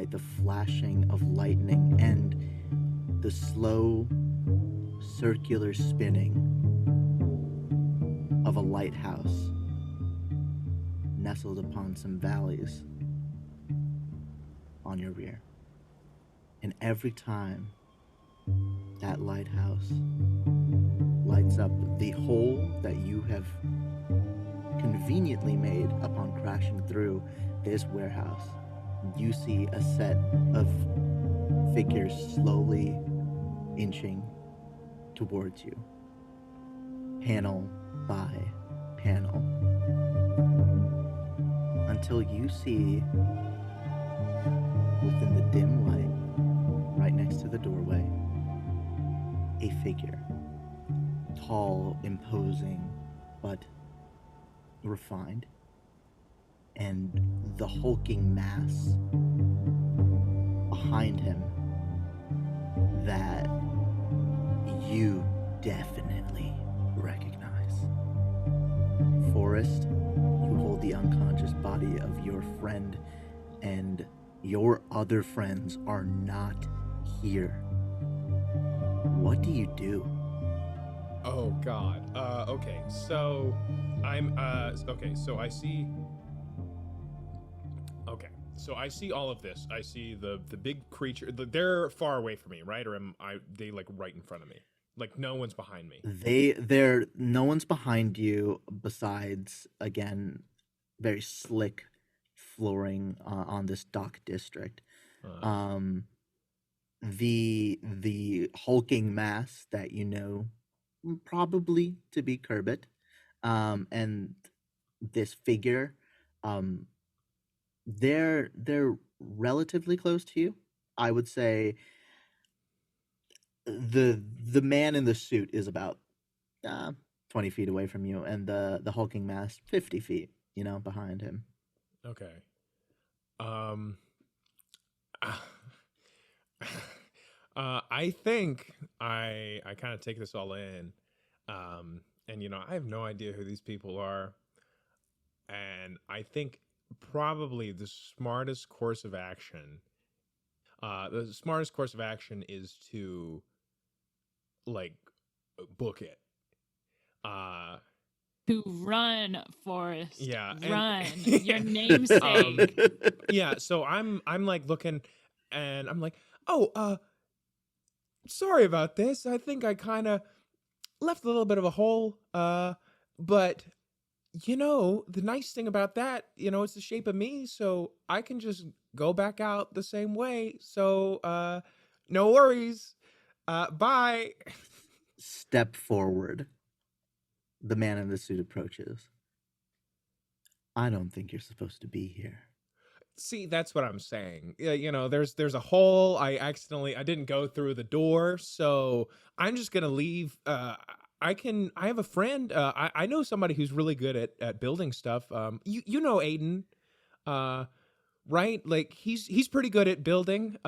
by the flashing of lightning and the slow circular spinning of a lighthouse nestled upon some valleys on your rear. And every time that lighthouse lights up the hole that you have conveniently made upon crashing through this warehouse, you see a set of figures slowly inching towards you, panel by panel, until you see within the dim light right next to the doorway a figure, tall, imposing, but refined, and the hulking mass behind him that you definitely recognize. Forrest, you hold the unconscious body of your friend, and your other friends are not here. What do you do? Oh God. Okay. So I'm okay, so I see Okay. So I see all of this. I see the big creature. They're far away from me, right? Or am they like right in front of me? Like no one's behind me. They're no one's behind you besides, again, very slick flooring on this dock district. Uh, The hulking mass that you know probably to be Kerbit, and this figure, um, they're relatively close to you. I would say the man in the suit is about 20 feet away from you, and the hulking mass 50 feet, behind him. okay. Um I think I kind of take this all in. And I have no idea who these people are. And I think probably the smartest course of action is to like book it. To run, Forrest. Yeah, Run. and Your namesake. yeah, so I'm like looking and I'm like, "Oh, sorry about this. I think I kind of left a little bit of a hole. But the nice thing about that, it's the shape of me, so I can just go back out the same way. So, no worries. Bye." Step forward. The man in the suit approaches. I don't think you're supposed to be here. See, that's what I'm saying. Yeah, there's a hole. I didn't go through the door, so I'm just gonna leave. I have a friend. I know somebody who's really good at building stuff. You know Aiden, right? Like he's pretty good at building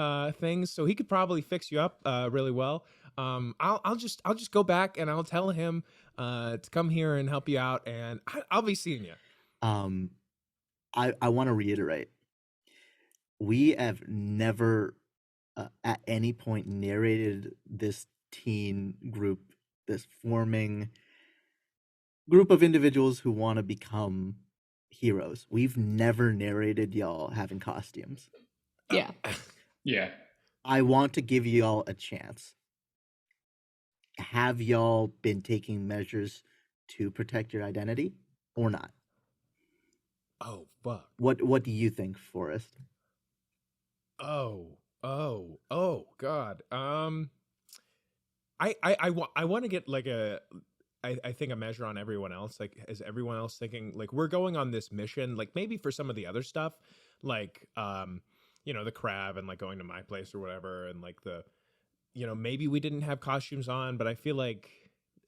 things, so he could probably fix you up really well. I'll just go back and I'll tell him to come here and help you out, and I'll be seeing you. I want to reiterate. We have never at any point narrated this teen group, this forming group of individuals who want to become heroes. We've never narrated y'all having costumes. Yeah. Yeah. I want to give y'all a chance. Have y'all been taking measures to protect your identity or not? Oh, fuck. What do you think, Forrest? Oh, God. I want to get like I think a measure on everyone else. Like, is everyone else thinking like we're going on this mission? Like maybe for some of the other stuff, like the crab and like going to my place or whatever, and like maybe we didn't have costumes on, but I feel like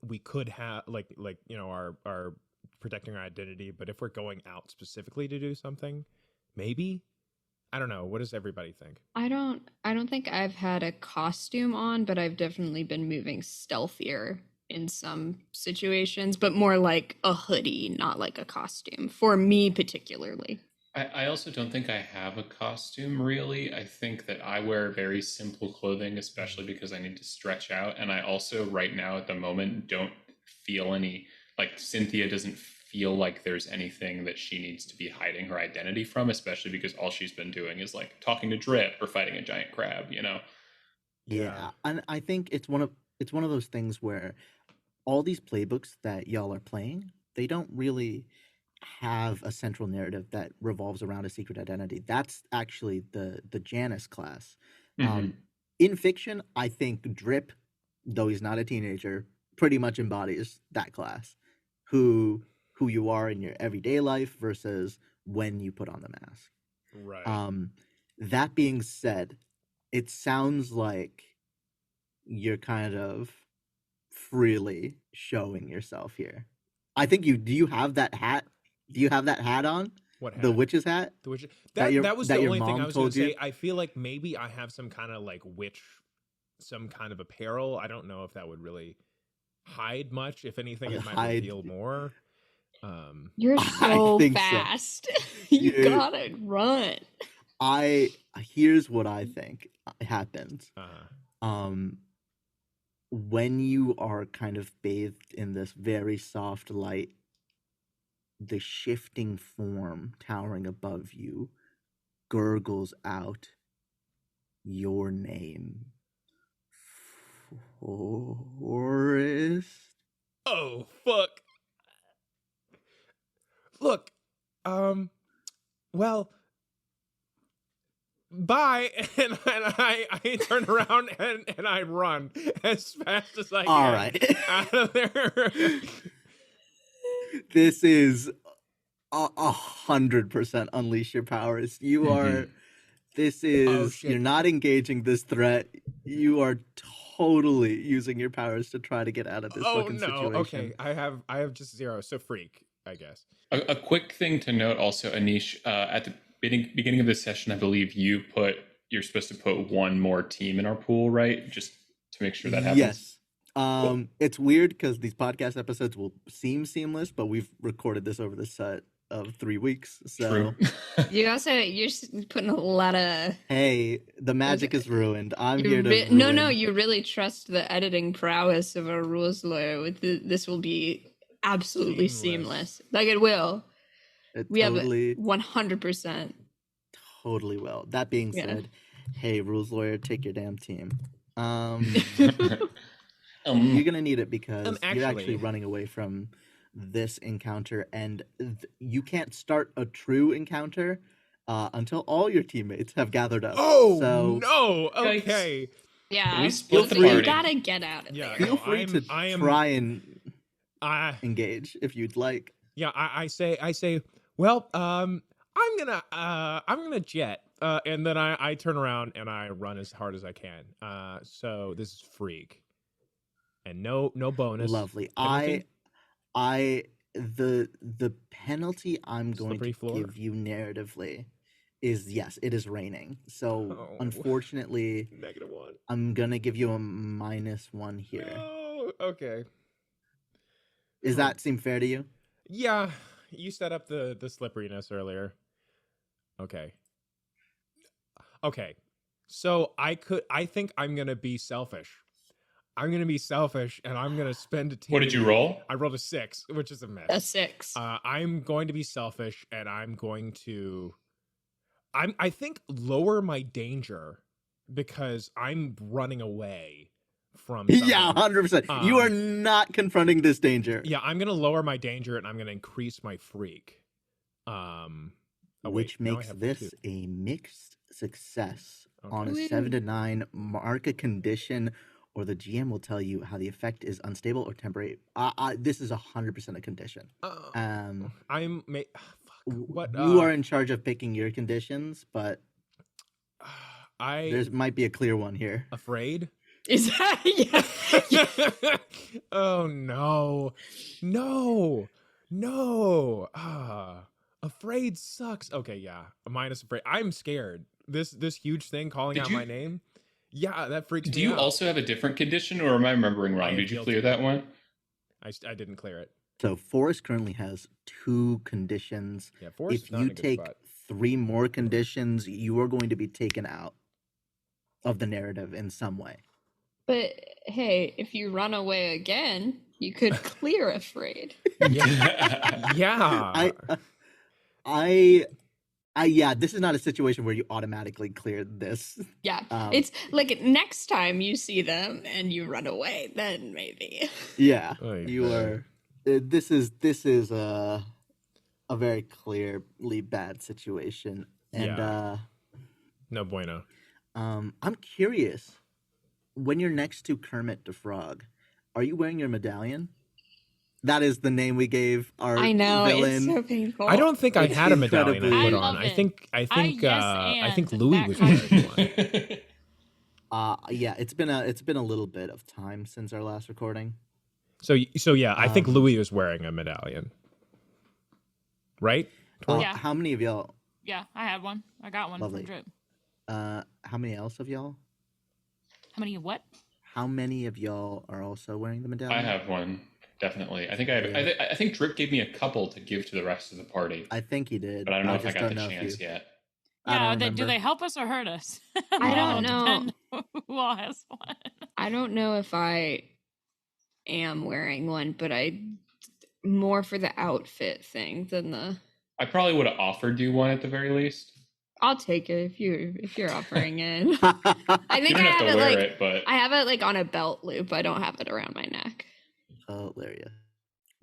we could have like our protecting our identity. But if we're going out specifically to do something, maybe. I don't know. What does everybody think? I don't think I've had a costume on, but I've definitely been moving stealthier in some situations, but more like a hoodie, not like a costume, for me particularly. I also don't think I have a costume really. I think that I wear very simple clothing, especially because I need to stretch out. And I also, right now at the moment, don't feel any, like, Cynthia doesn't feel like there's anything that she needs to be hiding her identity from, especially because all she's been doing is like talking to Drip or fighting a giant crab, you know? Yeah, and I think it's one of those things where all these playbooks that y'all are playing, they don't really have a central narrative that revolves around a secret identity. That's actually the Janus class. Mhm. In fiction, I think Drip, though he's not a teenager, pretty much embodies that class. Who you are in your everyday life versus when you put on the mask. Right. That being said, it sounds like you're kind of freely showing yourself here. I think do you have that hat? Do you have that hat on? What The hat? witch's hat? The witch. That your That was that the your only thing mom I was going told to you? say. I feel like maybe I have some kind of like witch, some kind of apparel. I don't know if that would really hide much. If anything, it might Hide. reveal more. You're I so think so. fast. You You're- gotta run. Here's what I think happens. When you are kind of bathed in this very soft light, the shifting form towering above you gurgles out your name. Forest. Oh fuck! Look, well, bye, and I turn around and I run as fast as I can. All right. Out of there. This is 100% unleash your powers. You are. This is. shit. You're not engaging this threat. You are totally using your powers to try to get out of this fucking situation. Okay, I have just 0, so freak, I guess. A quick thing to note also, Anish, at the beginning of this session, I believe you're supposed to put one more team in our pool, right? Just to make sure that happens. Yes. It's weird because these podcast episodes will seem seamless, but we've recorded this over the set of 3 weeks. So True. You're putting a lot of. hey, the magic is ruined. I'm here to No, ruin. you really trust the editing prowess of our rules lawyer. This will be absolutely seamless. Like it will. We totally, have 100%. Totally will. That being said, hey, rules lawyer, take your damn team. You're gonna need it because you're actually running away from this encounter, and you can't start a true encounter until all your teammates have gathered up. Oh so, no! Okay. Yeah, we split the you party. gotta get out of there. Feel free to try and engage if you'd like. Yeah, I say, well, I'm gonna jet, and then I turn around and I run as hard as I can. So this is freak, and no bonus. Lovely. Anything? The penalty I'm going to give you narratively is, yes, it is raining. So unfortunately, -1. I'm gonna give you a -1 here. No. Okay. Does that seem fair to you? Yeah, you set up the slipperiness earlier. Okay. So I think I'm gonna be selfish. I'm gonna be selfish, and I'm gonna spend a team. What did you roll? I rolled a 6, which is a miss. A 6. I'm going to be selfish, and I'm going to, I think, lower my danger because I'm running away from something. Yeah, 100%. You are not confronting this danger. Yeah, I'm gonna lower my danger, and I'm gonna increase my freak. Which makes this a mixed success. On a 7 to 9, mark a condition, or the GM will tell you how the effect is unstable or temporary. This is 100% a condition. What? You are in charge of picking your conditions, but there might be a clear one here. Afraid? Is that? Yeah. Oh no! Afraid sucks. Okay, yeah. Minus afraid. I'm scared. This huge thing calling out my name. Yeah, that freaks me out. Do you also have a different condition, or am I remembering wrong? Did you clear that one? I didn't clear it. So Forrest currently has 2 conditions. Yeah, Forrest is If not in you a good take spot. 3 more conditions, you are going to be taken out of the narrative in some way. But hey, if you run away again, you could clear afraid. Yeah. Yeah, this is not a situation where you automatically clear this. Yeah, Um, it's like next time you see them and you run away, then maybe. Yeah, Oy you vey. are. This is a very clearly bad situation, and Yeah. No bueno. I'm curious. When you're next to Kermit the Frog, are you wearing your medallion? That is the name we gave our I know, villain. it's so painful. I don't think I It's had a medallion I incredibly- put I on. love I it. think I yes Louis and was that wearing one. Yeah, it's been a little bit of time since our last recording. So yeah, I think Um, Louis was wearing a medallion. Right? Tori? Yeah. How many of y'all? Yeah, I had one. I got one Lovely. from Drip. How many else of y'all? How many of what? How many of y'all are also wearing the medallion? I have one, definitely. I think I have. Yeah. I think Drip gave me a couple to give to the rest of the party, I think he did. but I don't know if I just got don't the know if chance you- yet. I Yeah, don't do remember. they help us or hurt us? I don't It'll know. depend who all has one. I don't know if I am wearing one, but I more for the outfit thing than the. I probably would have offered you one at the very least. I'll take it if you're offering it. I You think don't I have have to it wear like it, but I have it like on a belt loop. I don't have it around my neck. Hilarious.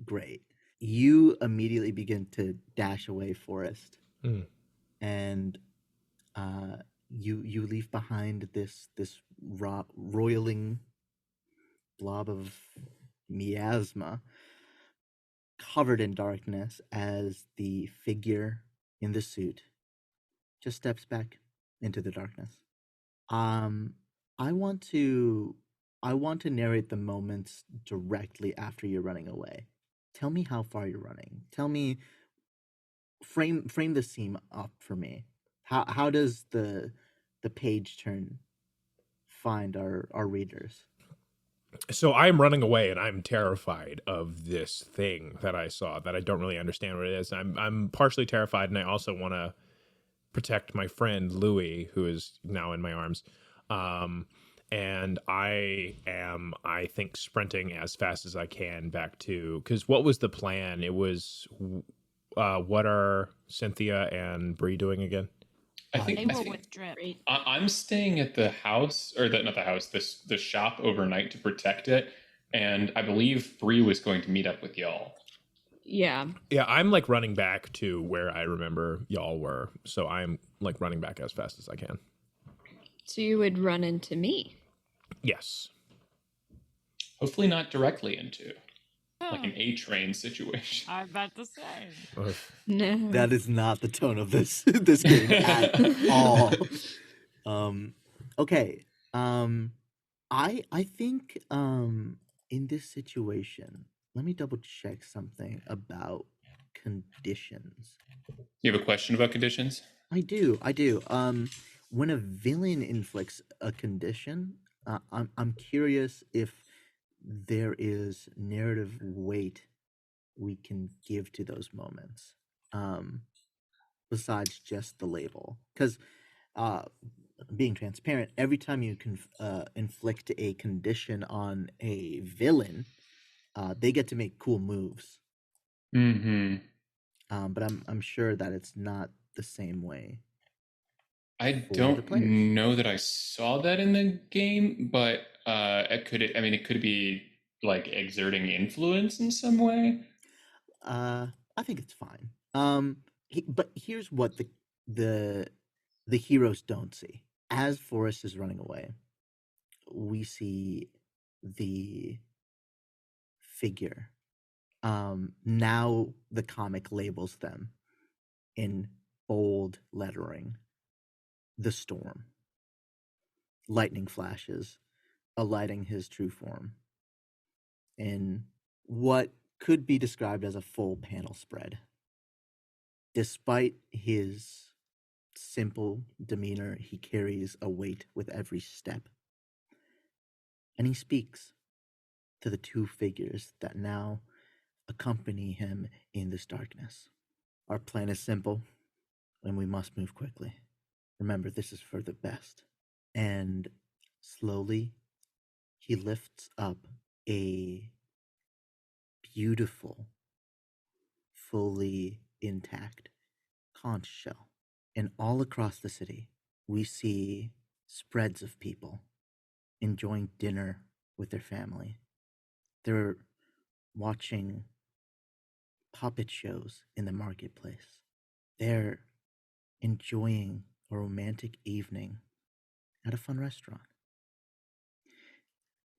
Great. You immediately begin to dash away, Forrest, and you leave behind this roiling blob of miasma covered in darkness as the figure in the suit just steps back into the darkness. I want to narrate the moments directly after you're running away. Tell me how far you're running. Tell me frame the scene up for me. How does the page turn find our readers? So I'm running away and I'm terrified of this thing that I saw that I don't really understand what it is. I'm partially terrified and I also want to protect my friend Louis, who is now in my arms. And I am, I think, sprinting as fast as I can back to, because what was the plan? It was, what are Cynthia and Bree doing again? I They think, were with Drip. I'm staying at the house, or not the house, the shop overnight to protect it. And I believe Bree was going to meet up with y'all. Yeah. Yeah, I'm like running back to where I remember y'all were. So I'm like running back as fast as I can. So you would run into me. Yes. Hopefully not directly into Oh, like an A-train situation. I'm about to say. Ugh. No. That is not the tone of this this game at all. Okay. I think in this situation, let me double check something about conditions. You have a question about conditions? I do. When a villain inflicts a condition, I'm curious if there is narrative weight we can give to those moments, besides just the label. Because, being transparent, every time you can inflict a condition on a villain, they get to make cool moves. Mm-hmm. But I'm sure that it's not the same way. I For the don't players. know that I saw that in the game, but it could be like exerting influence in some way. I think it's fine. But here's what the heroes don't see. As Forrest is running away, we see the figure. Now the comic labels them in bold lettering. The storm. Lightning flashes, alighting his true form. In what could be described as a full panel spread. Despite his simple demeanor, he carries a weight with every step. And he speaks to the 2 figures that now accompany him in this darkness. Our plan is simple, and we must move quickly. Remember, this is for the best. And slowly, he lifts up a beautiful, fully intact conch shell. And all across the city, we see spreads of people enjoying dinner with their family. They're watching puppet shows in the marketplace. They're enjoying a romantic evening at a fun restaurant.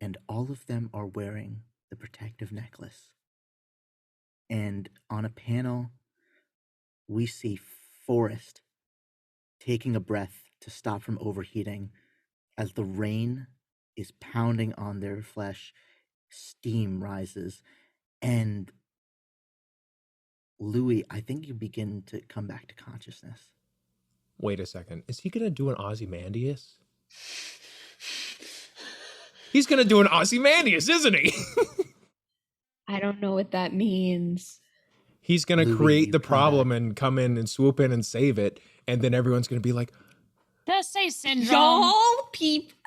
And all of them are wearing the protective necklace. And on a panel, we see Forrest taking a breath to stop from overheating as the rain is pounding on their flesh, steam rises, and Louis, I think you begin to come back to consciousness. Wait a second. Is he going to do an Ozymandias? He's going to do an Ozymandias, isn't he? I don't know what that means. He's going to Louis, create the you problem and come in and swoop in and save it. And then everyone's going to be like, Does say syndrome. Y'all,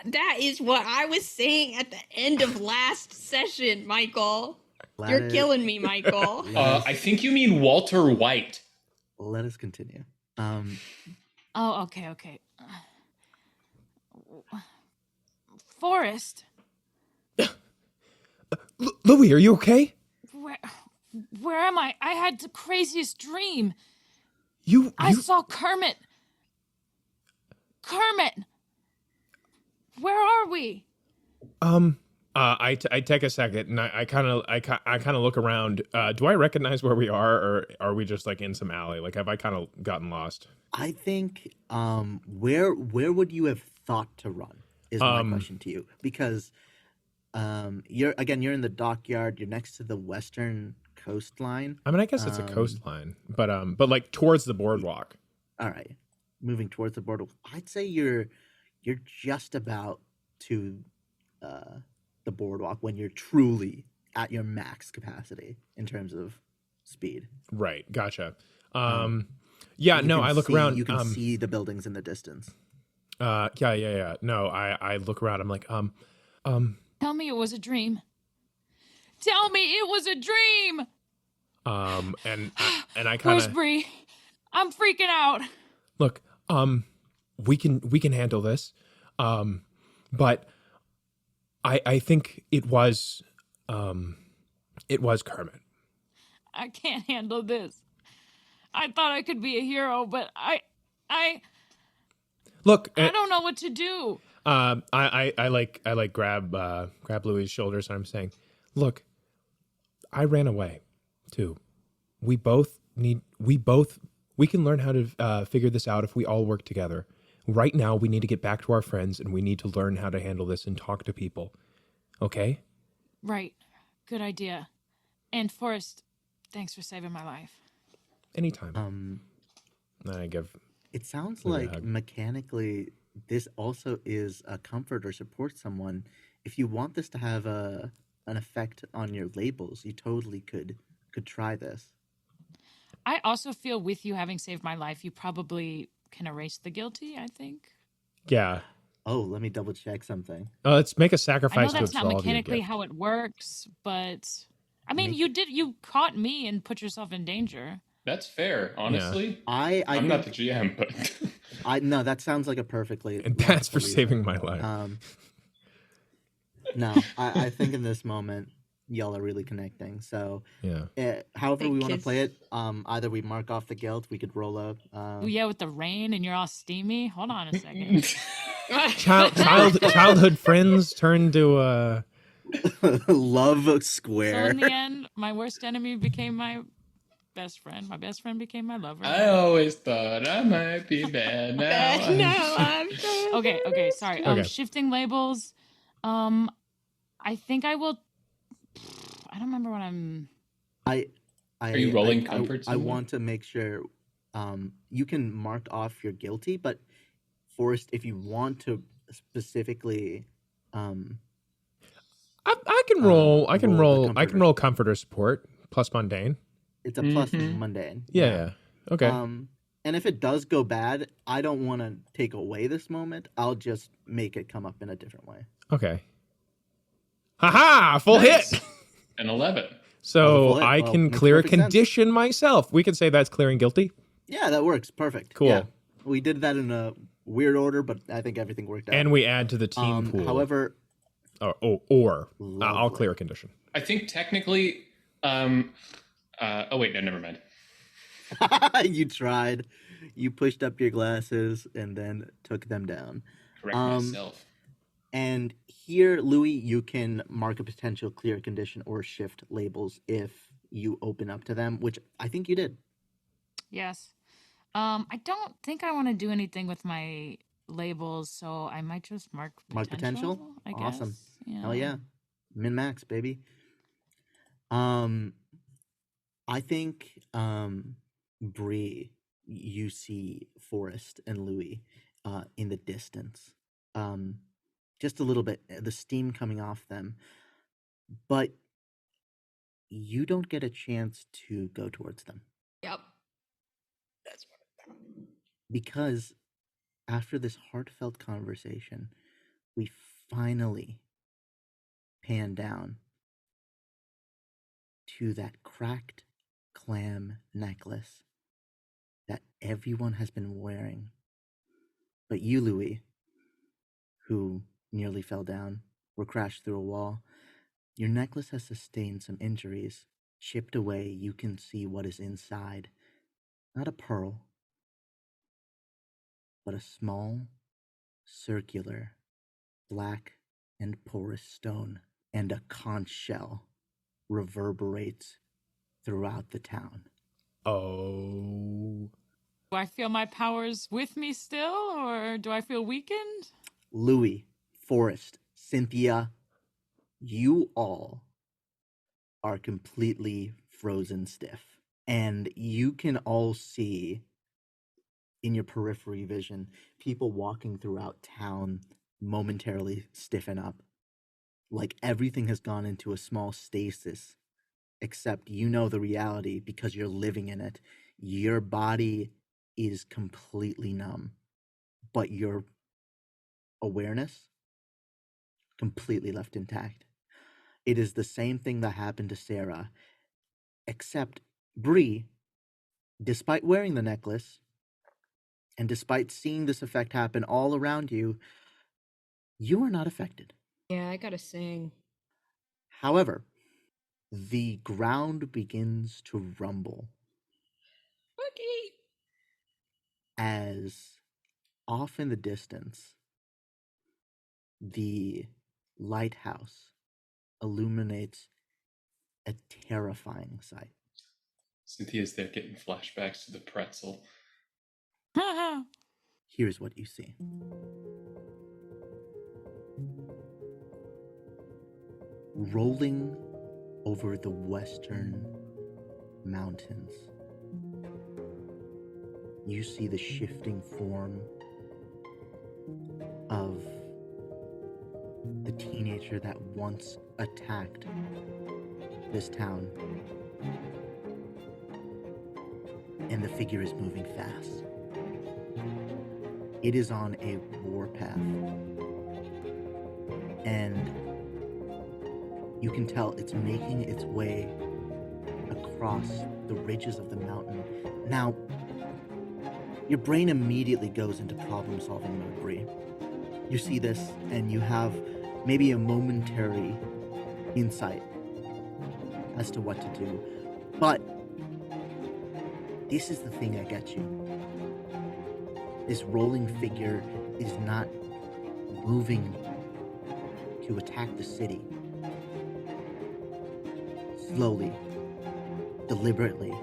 that is what I was saying at the end of last session, Michael. You're killing me, Michael. I think you mean Walter White. Let us continue. Oh, okay. Forrest, Louis, are you okay? where am I? I had the craziest dream. You I saw Kermit. Kermit, where are we? I take a second and I kind of look around. Do I recognize where we are, or are we just like in some alley? Like, have I kind of gotten lost? I think where would you have thought to run is my question to you, because you're in the dockyard. You're next to the western coastline. I mean, I guess it's a coastline, but like towards the boardwalk. All right, moving towards the boardwalk. I'd say you're just about to the boardwalk when you're truly at your max capacity in terms of speed. Right, gotcha. Yeah, You no, can I look see- around. You can see the buildings in the distance. Yeah. No, I look around. I'm like, Tell me it was a dream. Tell me it was a dream. and I kind Where's of Bree? I'm freaking out. look. We can handle this. But I think it was Kermit. I can't handle this. I thought I could be a hero, but I Look, don't know what to do. I like grab Louis' shoulders and I'm saying, look, I ran away too. We can learn how to figure this out if we all work together. Right now, we need to get back to our friends and we need to learn how to handle this and talk to people. Okay? Right. Good idea. And Forrest, thanks for saving my life. Anytime. I give. It sounds Maybe a like hug. mechanically this also is a comfort or support someone. If you want this to have an effect on your labels, you totally could try this. I also feel with you having saved my life, you probably can erase the guilty, I think. Yeah. Oh, let me double check something. Let's make a I know sacrifice to that's not absolve you. mechanically Gift. how it works, but I mean, Make- you caught me and put yourself in danger. That's fair, honestly. I'm not the GM, but no, that sounds like a perfectly. And that's for logical reason. saving my life. No, I think in this moment y'all are really connecting. So, Yeah. however Big we want to kiss. play it, either we mark off the guilt, we could roll up. Oh, yeah, with the rain and you're all steamy. Hold on a second. Childhood friends turn to Love So square. in the end, my worst enemy became my best friend. My best friend became my lover. I always thought I might be bad. Now I'm so Okay, sorry. Okay. Shifting labels. I think I will. I don't remember what I'm. Are you rolling comfort I somewhere? want to make sure you can mark off your guilty, but Forrest, if you want to specifically I can roll. I can roll the roll. I comfort can or roll comfort or support. Plus mundane. It's a plus Mhm. mundane. Yeah. Okay. And if it does go bad, I don't want to take away this moment. I'll just make it come up in a different way. Okay. Haha! Full Nice. hit. An 11. That was a So full hit. I Well, can makes clear a perfect sense. condition myself. We can say that's clearing guilty. Yeah, that works. Perfect. Cool. Yeah. We did that in a weird order, but I think everything worked out. And we add to the team pool. However, I'll Lovely. clear a condition. I think technically. Oh wait, no, never mind. you tried. You pushed up your glasses and then took them down. Correct myself. And here, Louis, you can mark a potential clear condition or shift labels if you open up to them, which I think you did. Yes. I don't think I want to do anything with my labels, so I might just mark potential. I guess. Awesome. Hell yeah. Min-max, baby. I think Bree, you see Forrest and Louis in the distance. Just a little bit, the steam coming off them. But you don't get a chance to go towards them. Yep. That's what I thought. Because after this heartfelt conversation, we finally pan down to that cracked clam necklace that everyone has been wearing. But you, Louis, who nearly fell down or crashed through a wall, your necklace has sustained some injuries. Chipped away, you can see what is inside. Not a pearl, but a small, circular, black and porous stone, and a conch shell reverberates throughout the town. Oh. Do I feel my powers with me still, or do I feel weakened? Louis, Forrest, Cynthia, you all are completely frozen stiff. And you can all see in your periphery vision people walking throughout town momentarily stiffen up. Like everything has gone into a small stasis, except you know the reality because you're living in it. Your body is completely numb, but your awareness completely left intact. It is the same thing that happened to Sarah, except Bree, despite wearing the necklace, and despite seeing this effect happen all around you, you are not affected. Yeah, I gotta sing. However, the ground begins to rumble Okay. as off in the distance, the lighthouse illuminates a terrifying sight. Cynthia's there getting flashbacks to the pretzel. Here's what you see. Rolling over the western mountains, you see the shifting form of the teenager that once attacked this town. And the figure is moving fast. It is on a warpath. And you can tell it's making its way across the ridges of the mountain. Now, your brain immediately goes into problem-solving mode, Bree. You see this, and you have maybe a momentary insight as to what to do. But this is the thing that gets you. This rolling figure is not moving to attack the city. Slowly, deliberately,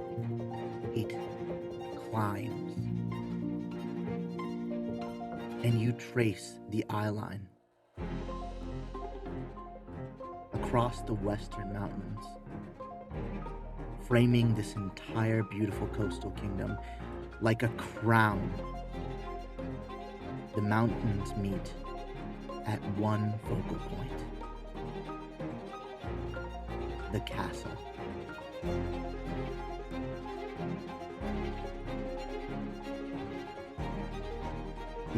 it climbs. And you trace the eye line across the western mountains, framing this entire beautiful coastal kingdom like a crown. The mountains meet at one focal point. The castle.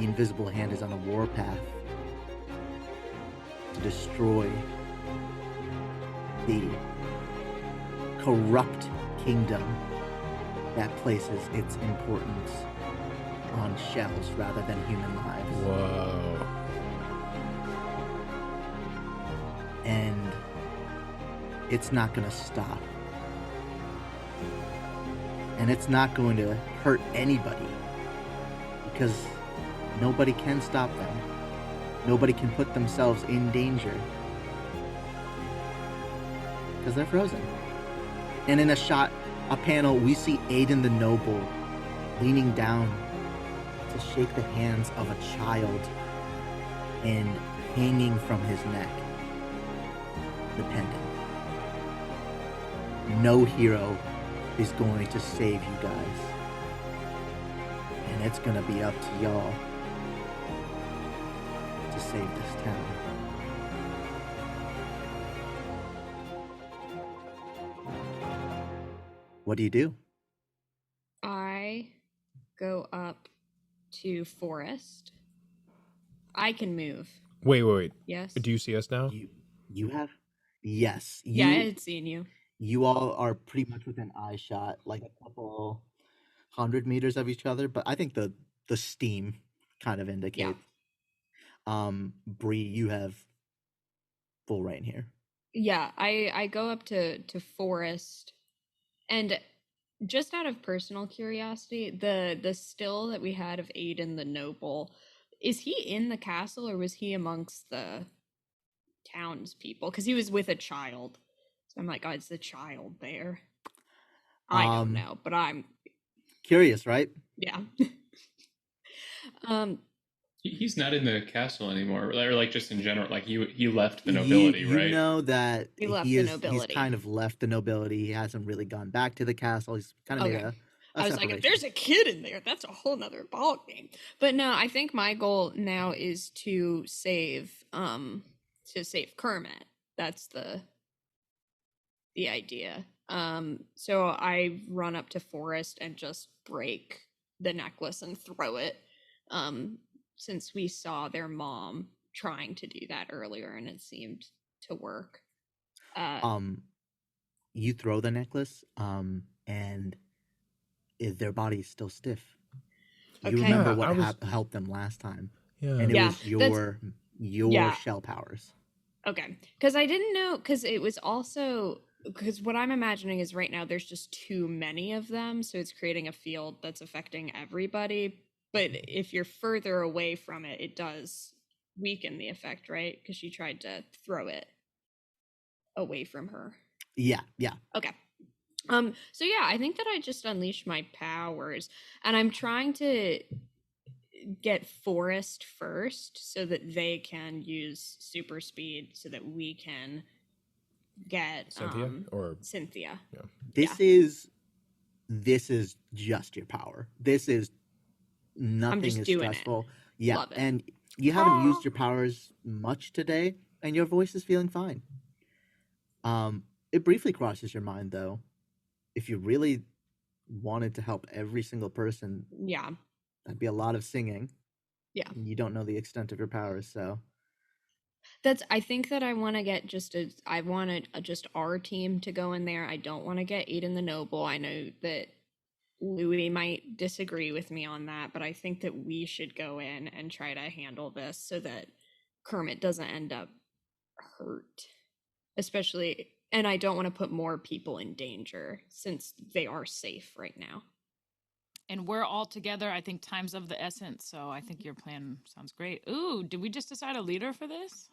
the invisible hand is on a warpath to destroy the corrupt kingdom that places its importance on shells rather than human lives. Whoa. And it's not going to stop. And it's not going to hurt anybody because nobody can stop them. Nobody can put themselves in danger because they're frozen. And in a panel, we see Aiden the Noble leaning down to shake the hands of a child, and hanging from his neck, the pendant. No hero is going to save you guys. And it's going to be up to y'all to save this town. What do you do? I go up to Forest. I can move. Wait. Yes. Do you see us now? You have? Yes. Yeah, I had seen you. You all are pretty much within eye shot, like a couple 100 meters of each other, but I think the steam kind of indicates. Yeah. Bree, you have full reign here. Yeah, I go up to Forest, and just out of personal curiosity, the still that we had of Aiden the Noble, is he in the castle or was he amongst the townspeople? Because he was with a child. So I'm like, oh, it's the child there. I don't know, but I'm curious, right? Yeah. He's not in the castle anymore, or like just in general. Like he left the nobility, right? You know that he's kind of left the nobility. He hasn't really gone back to the castle. He's kind of made a I was like, if there's a kid in there, that's a whole nother ball game. But no, I think my goal now is to save Kermit. That's the idea. So I run up to Forest and just break the necklace and throw it. Since we saw their mom trying to do that earlier and it seemed to work. You throw the necklace, and their body's still stiff. You remember what helped them last time. Yeah. And it was your shell powers. Okay. Because I didn't know, because it was also, because what I'm imagining is right now there's just too many of them, so it's creating a field that's affecting everybody. But if you're further away from it, it does weaken the effect, right? Because she tried to throw it away from her. Yeah. Okay. So yeah, I think that I just unleashed my powers, and I'm trying to get Forest first so that they can use super speed so that we can get Cynthia. Yeah. This is just your power. This is nothing is stressful. Yeah, and you haven't used your powers much today, and your voice is feeling fine. It briefly crosses your mind though, if you really wanted to help every single person, that'd be a lot of singing. Yeah, you don't know the extent of your powers, so I think that I want to get just our team to go in there. I don't want to get Aiden the Noble. I know that Louis might disagree with me on that, but I think that we should go in and try to handle this so that Kermit doesn't end up hurt, especially, and I don't want to put more people in danger since they are safe right now. And we're all together. I think time's of the essence, so I think your plan sounds great. Ooh, did we just decide a leader for this?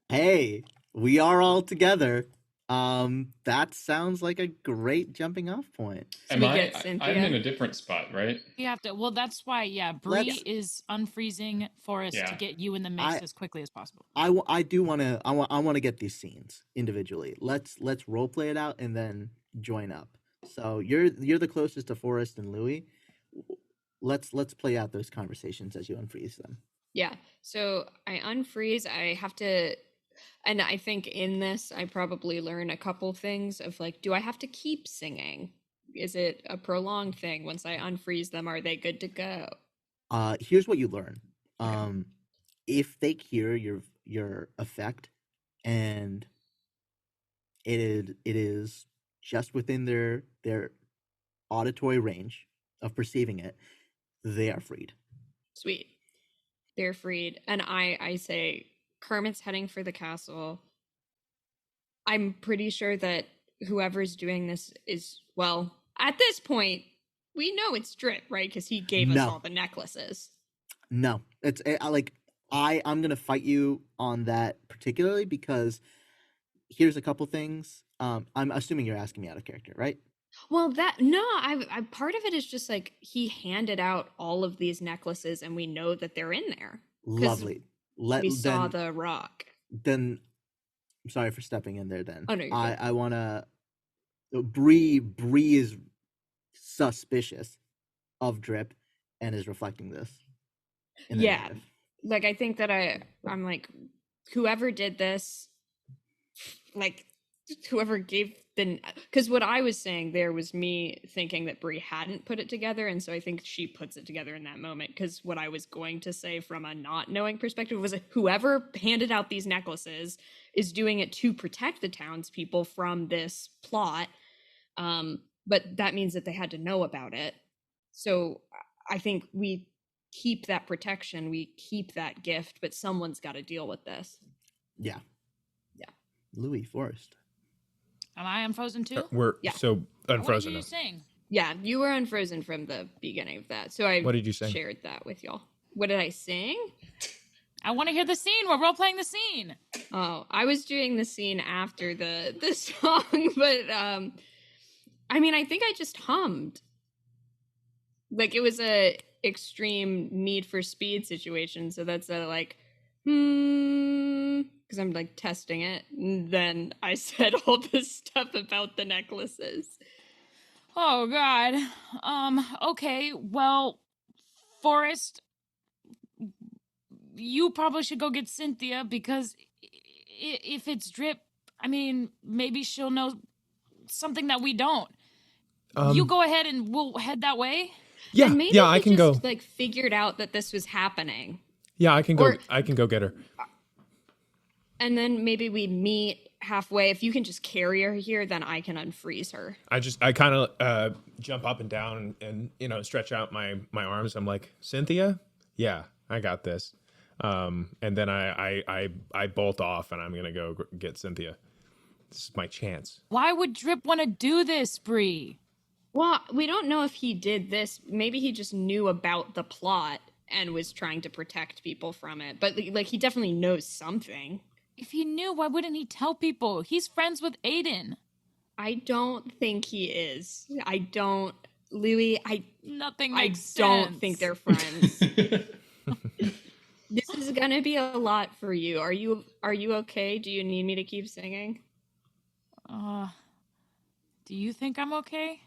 Hey, we are all together. That sounds like a great jumping off point. I'm in a different spot, right? You have to. Well, that's why. Yeah, Bree is unfreezing Forest to get you in the mix as quickly as possible. I do want to. I want to get these scenes individually. Let's role play it out and then join up. So you're the closest to Forest and Louis. Let's play out those conversations as you unfreeze them. Yeah. So I unfreeze. I have to. And I think in this, I probably learn a couple things of like, do I have to keep singing? Is it a prolonged thing? Once I unfreeze them, are they good to go? Here's what you learn. Okay. If they hear your effect, and it is just within their auditory range of perceiving it, they are freed. Sweet. They're freed. And I say, Kermit's heading for the castle. I'm pretty sure that whoever's doing this is, well, at this point, we know it's Drip, right? Because he gave us No. all the necklaces. No, it's I'm gonna fight you on that particularly because here's a couple things. I'm assuming you're asking me out of character, right? Well, I part of it is just like he handed out all of these necklaces, and we know that they're in there. Lovely. We saw the rock. Then I'm sorry for stepping in there. Then Oh, no, you're good. I wanna. Bree is suspicious of Drip and is reflecting this. In the Yeah, narrative. like I think that I'm like, whoever did this, like whoever gave the, because what I was saying there was me thinking that Bree hadn't put it together, and so I think she puts it together in that moment. Because what I was going to say from a not knowing perspective was whoever handed out these necklaces is doing it to protect the townspeople from this plot, but that means that they had to know about it. So I think we keep that protection, we keep that gift, but someone's got to deal with this. Yeah. Yeah. Louis Forrest. Am I unfrozen too? We're Yeah. so unfrozen. What did you sing? Yeah, you were unfrozen from the beginning of that. So I What did you sing? shared that with y'all. What did I sing? I want to hear the scene. We're role playing the scene. Oh, I was doing the scene after the song, but I mean, I think I just hummed. Like it was a extreme Need for Speed situation, so that's a like because I'm like testing it, and then I said all this stuff about the necklaces. Oh God. Okay. Well, Forrest, you probably should go get Cynthia because if it's Drip, I mean, maybe she'll know something that we don't. You go ahead and we'll head that way. Yeah, And maybe yeah, I he can just, go. like figured out that this was happening. Yeah, I can go. Or- I can go get her. And then maybe we meet halfway. If you can just carry her here, then I can unfreeze her. I kind of jump up and down and stretch out my arms. I'm like, Cynthia, yeah, I got this. And then I bolt off and I'm gonna go get Cynthia. This is my chance. Why would Drip want to do this, Bree? Well, we don't know if he did this. Maybe he just knew about the plot and was trying to protect people from it. But like he definitely knows something. If he knew, why wouldn't he tell people? He's friends with Aiden. I don't think he is. I don't, Louis. Nothing I makes don't sense. think they're friends. This is gonna be a lot for you. Are you okay? Do you need me to keep singing? Do you think I'm okay?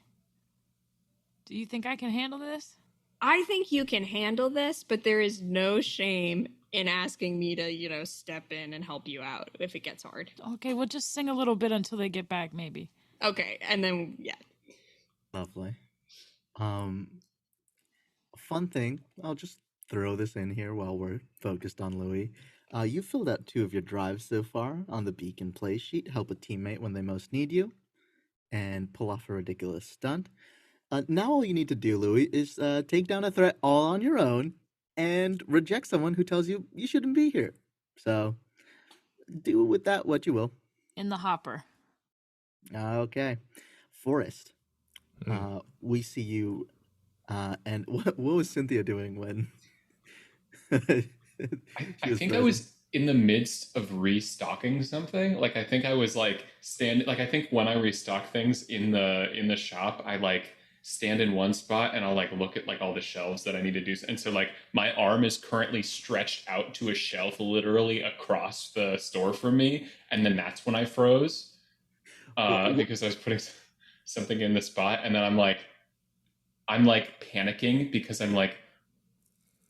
Do you think I can handle this? I think you can handle this, but there is no shame in asking me to, step in and help you out if it gets hard. Okay, we'll just sing a little bit until they get back, maybe. Okay, and then, yeah. Lovely. Fun thing, I'll just throw this in here while we're focused on Louis. You filled out 2 of your drives so far on the beacon play sheet. Help a teammate when they most need you, and pull off a ridiculous stunt. Now all you need to do, Louis, is take down a threat all on your own and reject someone who tells you you shouldn't be here. So do with that what you will. In the hopper. Okay. Forrest, we see you. And what was Cynthia doing when? I think I was in the midst of restocking something. Like I think I was like I think when I restock things in the shop, I like stand in one spot and I'll like look at like all the shelves that I need to do. And so like my arm is currently stretched out to a shelf literally across the store from me, and then that's when I froze because I was putting something in the spot, and then I'm like panicking because I'm like,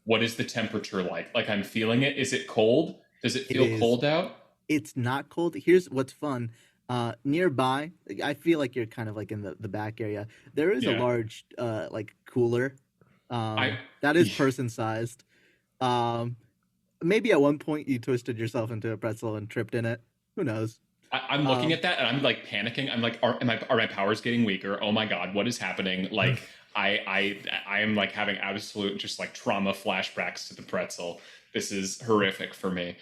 what is the temperature like? Like I'm feeling it. Is it cold? Does it feel cold out? It's not cold. Here's what's fun. Nearby, I feel like you're kind of like in the back area. There is a large like cooler That is person-sized. Maybe at one point you twisted yourself into a pretzel and tripped in it. Who knows? I'm looking at that and I'm like panicking. I'm like, are my powers getting weaker? Oh my god, what is happening? Like, I am like having absolute just like trauma flashbacks to the pretzel. This is horrific for me.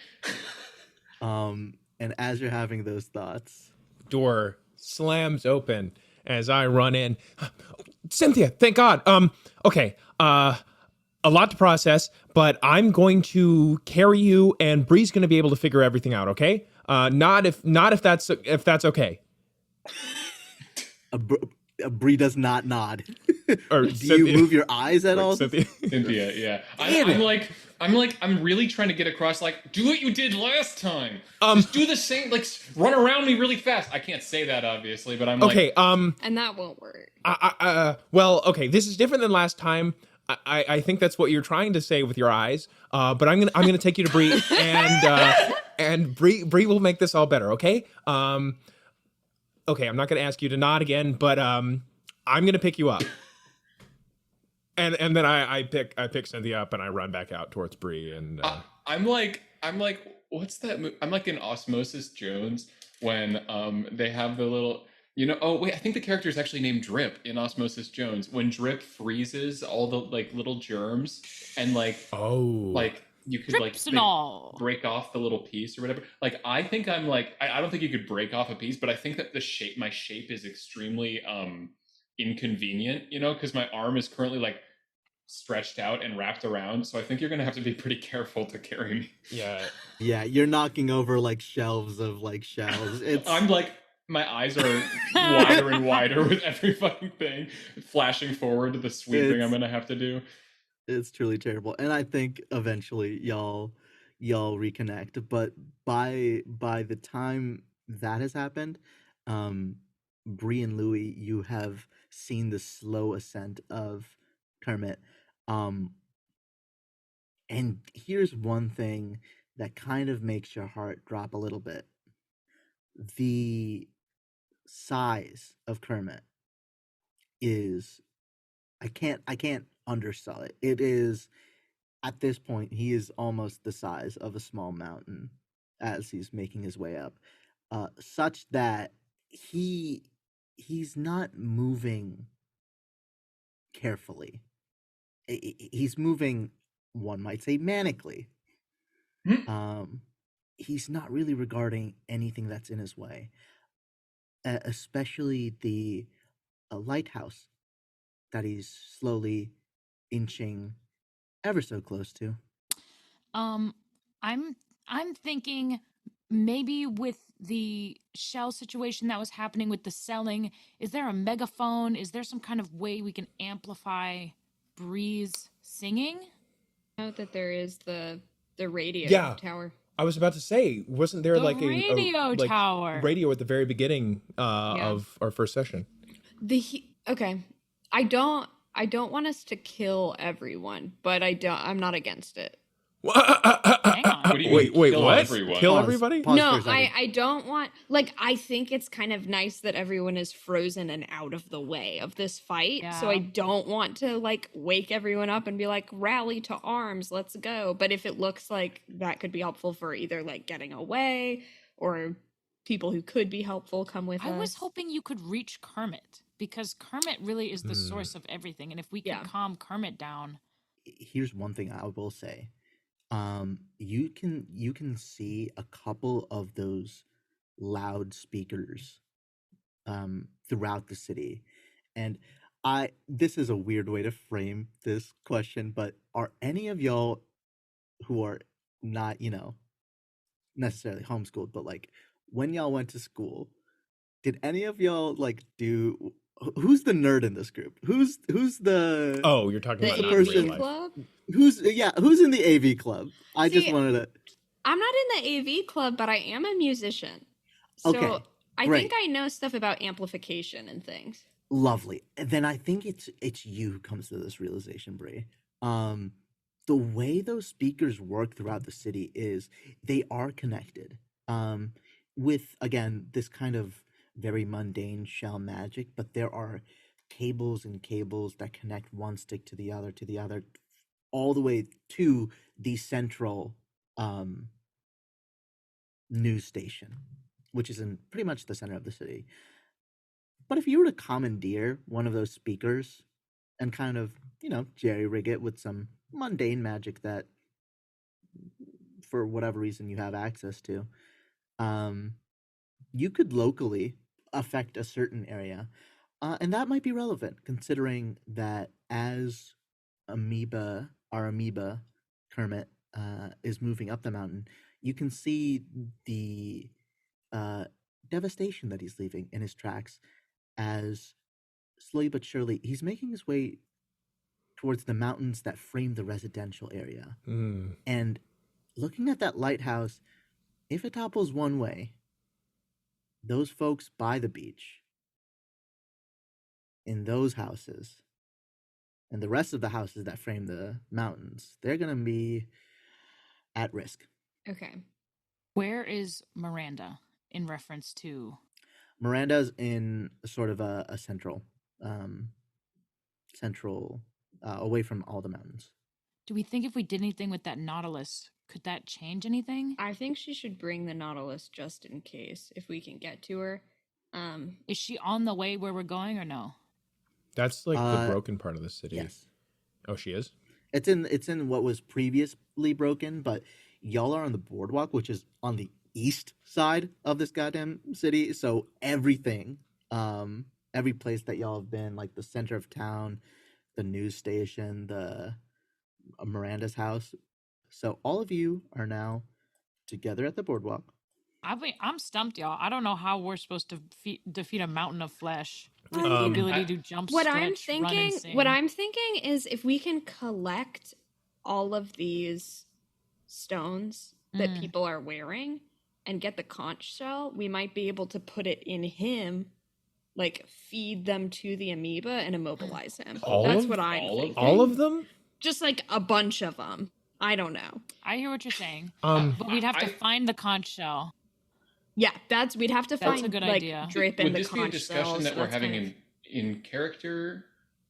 And as you're having those thoughts, door slams open as I run in. Cynthia, thank God. Okay. A lot to process, but I'm going to carry you, and Bree's going to be able to figure everything out. Okay? Not if that's okay. Bree does not nod. Or Do Cynthia, you move your eyes at all? Cynthia, yeah. I'm really trying to get across. Like, do what you did last time. Just do the same. Like, run around me really fast. I can't say that obviously, but I'm okay. Like, and that won't work. Well, okay. This is different than last time. I think that's what you're trying to say with your eyes. But I'm gonna take you to Bree, and Bree will make this all better. Okay. Okay. I'm not gonna ask you to nod again, but I'm gonna pick you up. And then I pick Cynthia up and I run back out towards Bree, and I'm like, what's that? I'm like in Osmosis Jones when they have the little. Oh wait, I think the character is actually named Drip in Osmosis Jones. When Drip freezes all the like little germs and like you could like break off the little piece or whatever. Like I think I'm like I don't think you could break off a piece, but I think that my shape is extremely inconvenient, because my arm is currently like stretched out and wrapped around. So I think you're gonna have to be pretty careful to carry me. Yeah, you're knocking over like shelves of like shells. I'm like. My eyes are wider and wider with every fucking thing flashing forward to the sweeping I'm gonna have to do. It's truly terrible, and I think eventually y'all reconnect. But by the time that has happened, Bree and Louie, you have seen the slow ascent of Kermit. And here's one thing that kind of makes your heart drop a little bit. The size of Kermit is I can't undersell it. It is at this point he is almost the size of a small mountain as he's making his way up. Such that he's not moving carefully. He's moving, one might say, manically. He's not really regarding anything that's in his way. Especially the lighthouse that he's slowly inching ever so close to. I'm thinking maybe with the shell situation that was happening with the selling, is there a megaphone? Is there some kind of way we can amplify Bree's singing? Note that there is the radio tower. I was about to say, wasn't there like radio tower radio at the very beginning of our first session? Okay, I don't want us to kill everyone, but I'm not against it. Hang on. What do you Wait, mean, what? Everyone? Kill everybody? No, I don't want, like, I think it's kind of nice that everyone is frozen and out of the way of this fight. Yeah. So I don't want to, like, wake everyone up and be like, rally to arms, let's go. But if it looks like that could be helpful for either, like, getting away or people who could be helpful come with us. I was hoping you could reach Kermit, because Kermit really is the source of everything. And if we can calm Kermit down. Here's one thing I will say. You can see a couple of those loudspeakers throughout the city, and this is a weird way to frame this question, but are any of y'all who are not necessarily homeschooled, but like when y'all went to school, did any of y'all like do? Who's the nerd in this group? Who's the? Oh, you're talking about the AV club. Who's in the AV club? I just wanted to. I'm not in the AV club, but I am a musician. So okay, I think I know stuff about amplification and things. Lovely. And then I think it's you who comes to this realization, Bree. The way those speakers work throughout the city is they are connected. With again this kind of very mundane shell magic, but there are cables and cables that connect one stick to the other, all the way to the central news station, which is in pretty much the center of the city. But if you were to commandeer one of those speakers and kind of, jerry rig it with some mundane magic that, for whatever reason, you have access to, you could locally affect a certain area. And that might be relevant, considering that as our amoeba, Kermit, is moving up the mountain, you can see the devastation that he's leaving in his tracks as slowly but surely he's making his way towards the mountains that frame the residential area. And looking at that lighthouse, if it topples one way, those folks by the beach, in those houses, and the rest of the houses that frame the mountains, they're going to be at risk. Okay. Where is Miranda in reference to? Miranda's in sort of a central, away from all the mountains. Do we think if we did anything with that Nautilus, could that change anything? I think she should bring the Nautilus just in case, if we can get to her. Is she on the way where we're going or no? That's like the broken part of the city. Yes. Oh, she is? It's in what was previously broken, but y'all are on the boardwalk, which is on the east side of this goddamn city. So everything, every place that y'all have been, like the center of town, the news station, the Miranda's house. So all of you are now together at the boardwalk. I'm stumped, y'all. I don't know how we're supposed to defeat a mountain of flesh with the Um, ability to jump, What stretch, I'm run, thinking, and sing. what I'm thinking is if we can collect all of these stones that people are wearing and get the conch shell, we might be able to put it in him, like feed them to the amoeba and immobilize him. That's what I'm thinking. All of them? Just like a bunch of them. I don't know. I hear what you're saying, Um, but we'd have to find the conch shell. Yeah, we'd have to That's find a good like idea. drip in Would the this be a conch discussion cells. that so we're that's having kind of- in character?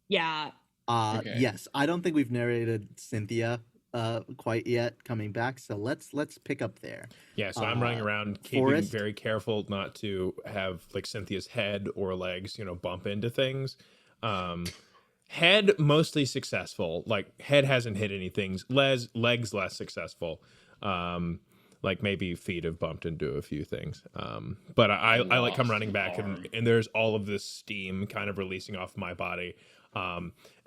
Yeah. Okay. Yes, I don't think we've narrated Cynthia quite yet coming back, so let's pick up there. Yeah, so I'm running around keeping Forrest? very careful not to have like Cynthia's head or legs, bump into things. Head mostly successful. Like head hasn't hit anything. Legs less successful. Like maybe feet have bumped into a few things. But I like come running back and there's all of this steam kind of releasing off my body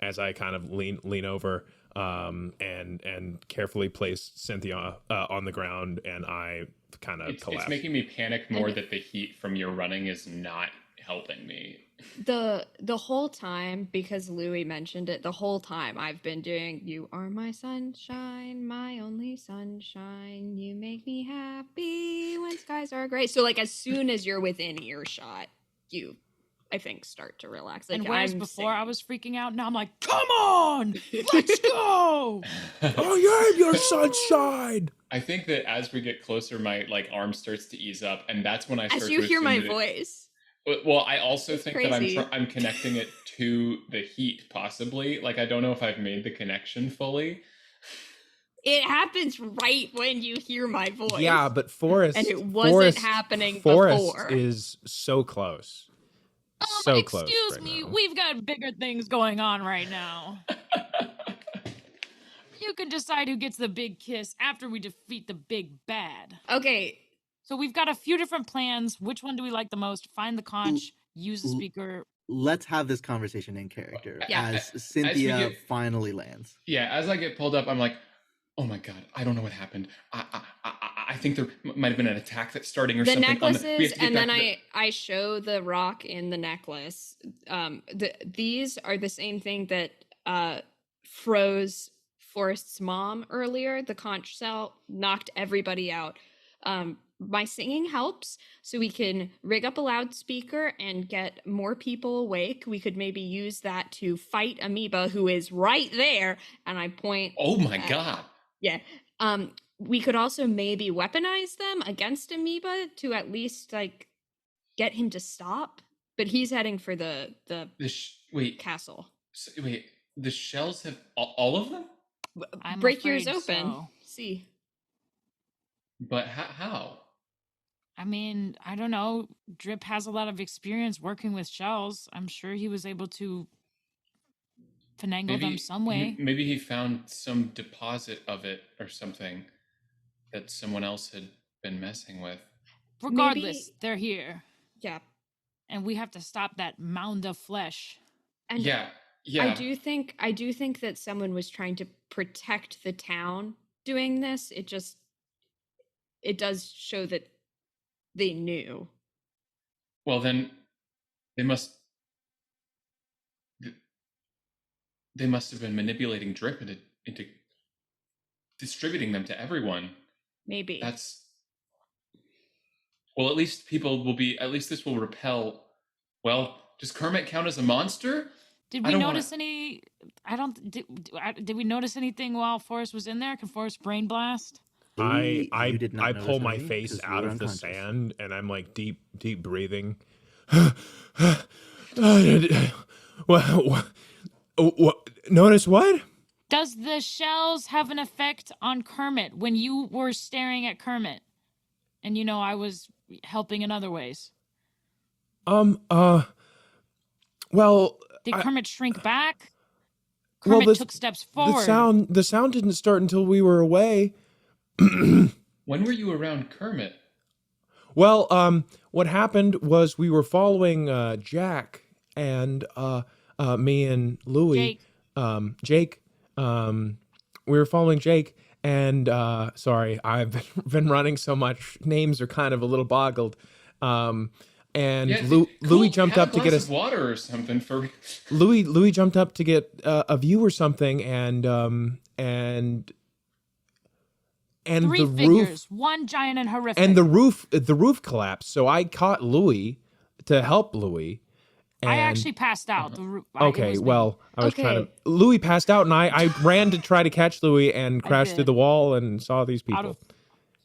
as I kind of lean over and carefully place Cynthia on the ground, and I kind of collapse. It's making me panic more that the heat from your running is not helping me. The whole time, because Louis mentioned it, the whole time I've been doing "You are my sunshine, my only sunshine. You make me happy when skies are gray." So like as soon as you're within earshot, you, I think, start to relax. Like, And whereas I'm before I singing. was freaking out, now I'm like, come on, let's go. I am your sunshine. I think that as we get closer, my arm starts to ease up, and that's when I start As you to hear my assume that voice. Well, I also think crazy. that I'm connecting it to the heat, possibly. Like, I don't know if I've made the connection fully. It happens right when you hear my voice. Yeah, but Forrest And it wasn't happening before. is so close. Excuse right me, now. we've got bigger things going on right now. You can decide who gets the big kiss after we defeat the big bad. Okay. So we've got a few different plans. Which one do we like the most? Find the conch, use the speaker. Let's have this conversation in character Yeah. as Cynthia get- finally lands. Yeah, as I get pulled up, I'm like, oh my god, I don't know what happened. I think there might have been an attack that's starting or The something. necklaces, and then I show the rock in the necklace. These are the same thing that froze Forrest's mom earlier. The conch shell knocked everybody out. My singing helps, so we can rig up a loudspeaker and get more people awake. We could maybe use that to fight Amoeba, who is right there. And I point. Oh my god. Yeah. We could also maybe weaponize them against Amoeba to at least get him to stop. But he's heading for the wait, castle. wait, the shells have all of them? I'm Break yours afraid open. so. See. But how? I mean, I don't know. Drip has a lot of experience working with shells. I'm sure he was able to finagle them some way. Maybe he found some deposit of it or something that someone else had been messing with. Regardless, they're here. Yeah. And we have to stop that mound of flesh. And yeah. I do think that someone was trying to protect the town doing this. It does show that they knew. Well, then they must have been manipulating drip into distributing them to everyone. Maybe. Well, at least this will repel. Well, does Kermit count as a monster? Did we notice any? Did we notice anything while Forrest was in there? Can Forrest brain blast? I pull my anything, face 'cause you out were of the unconscious. sand and I'm like deep breathing. What? Notice what? Does the shells have an effect on Kermit when you were staring at Kermit? And I was helping in other ways. Well, did Kermit shrink back? Well, Kermit took steps forward. The sound didn't start until we were away. When were you around Kermit? Well, what happened was we were following Jack and me and Louie. Jake. We were following Jake, and sorry, I've been running so much. Names are kind of a little boggled. Louis jumped up to get us water or something for Louis jumped up to get a view or something, and Three the figures, roof, one giant and horrific, and the roof collapsed. So I caught Louis to help Louis. I actually passed out. Okay, well, I was trying to. Louis passed out, and I ran to try to catch Louis and crashed through the wall and saw these people. Out of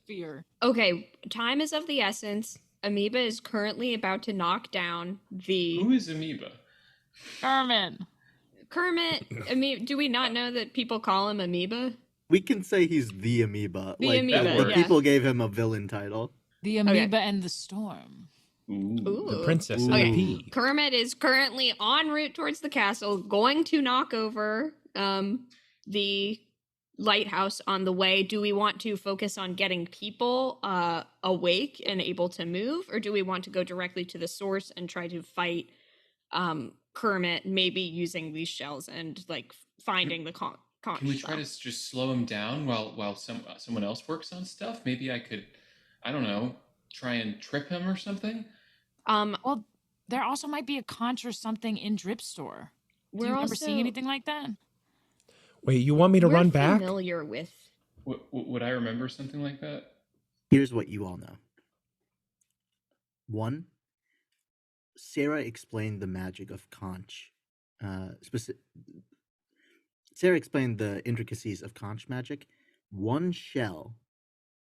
fear. Okay, time is of the essence. Amoeba is currently about to knock down the. Who is Amoeba? Kermit. Amoeba. Do we not know that people call him Amoeba? We can say he's the Amoeba. The Amoeba. The people gave him a villain title. The Amoeba and the Storm. Ooh. The princess and the pea. Kermit is currently en route towards the castle, going to knock over the lighthouse on the way. Do we want to focus on getting people awake and able to move, or do we want to go directly to the source and try to fight Kermit, maybe using these shells and finding the conch Can we try to just slow him down while someone else works on stuff? Maybe I could, I don't know, try and trip him or something? Well, there also might be a conch or something in Drip Store. Do you remember seeing anything like that? Wait, you want me to run back? Familiar with. Would I remember something like that? Here's what you all know. 1, Sarah explained the magic of conch. Sarah explained the intricacies of conch magic. One shell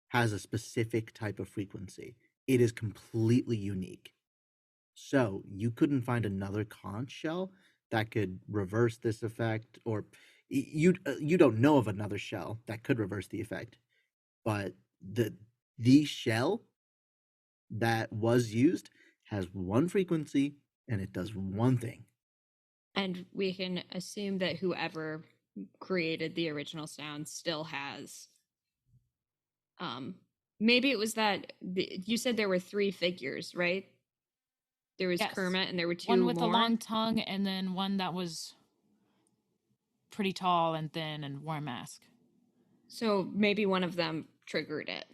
has a specific type of frequency. It is completely unique. So you couldn't find another conch shell that could reverse this effect, or you don't know of another shell that could reverse the effect. But the shell that was used has one frequency and it does one thing. And we can assume that whoever created the original sound still has. Maybe it was that you said there were 3 figures, right? There was Kermit, and there were 2 one with more. a long tongue, and then one that was pretty tall and thin and wore a mask. So maybe one of them triggered it.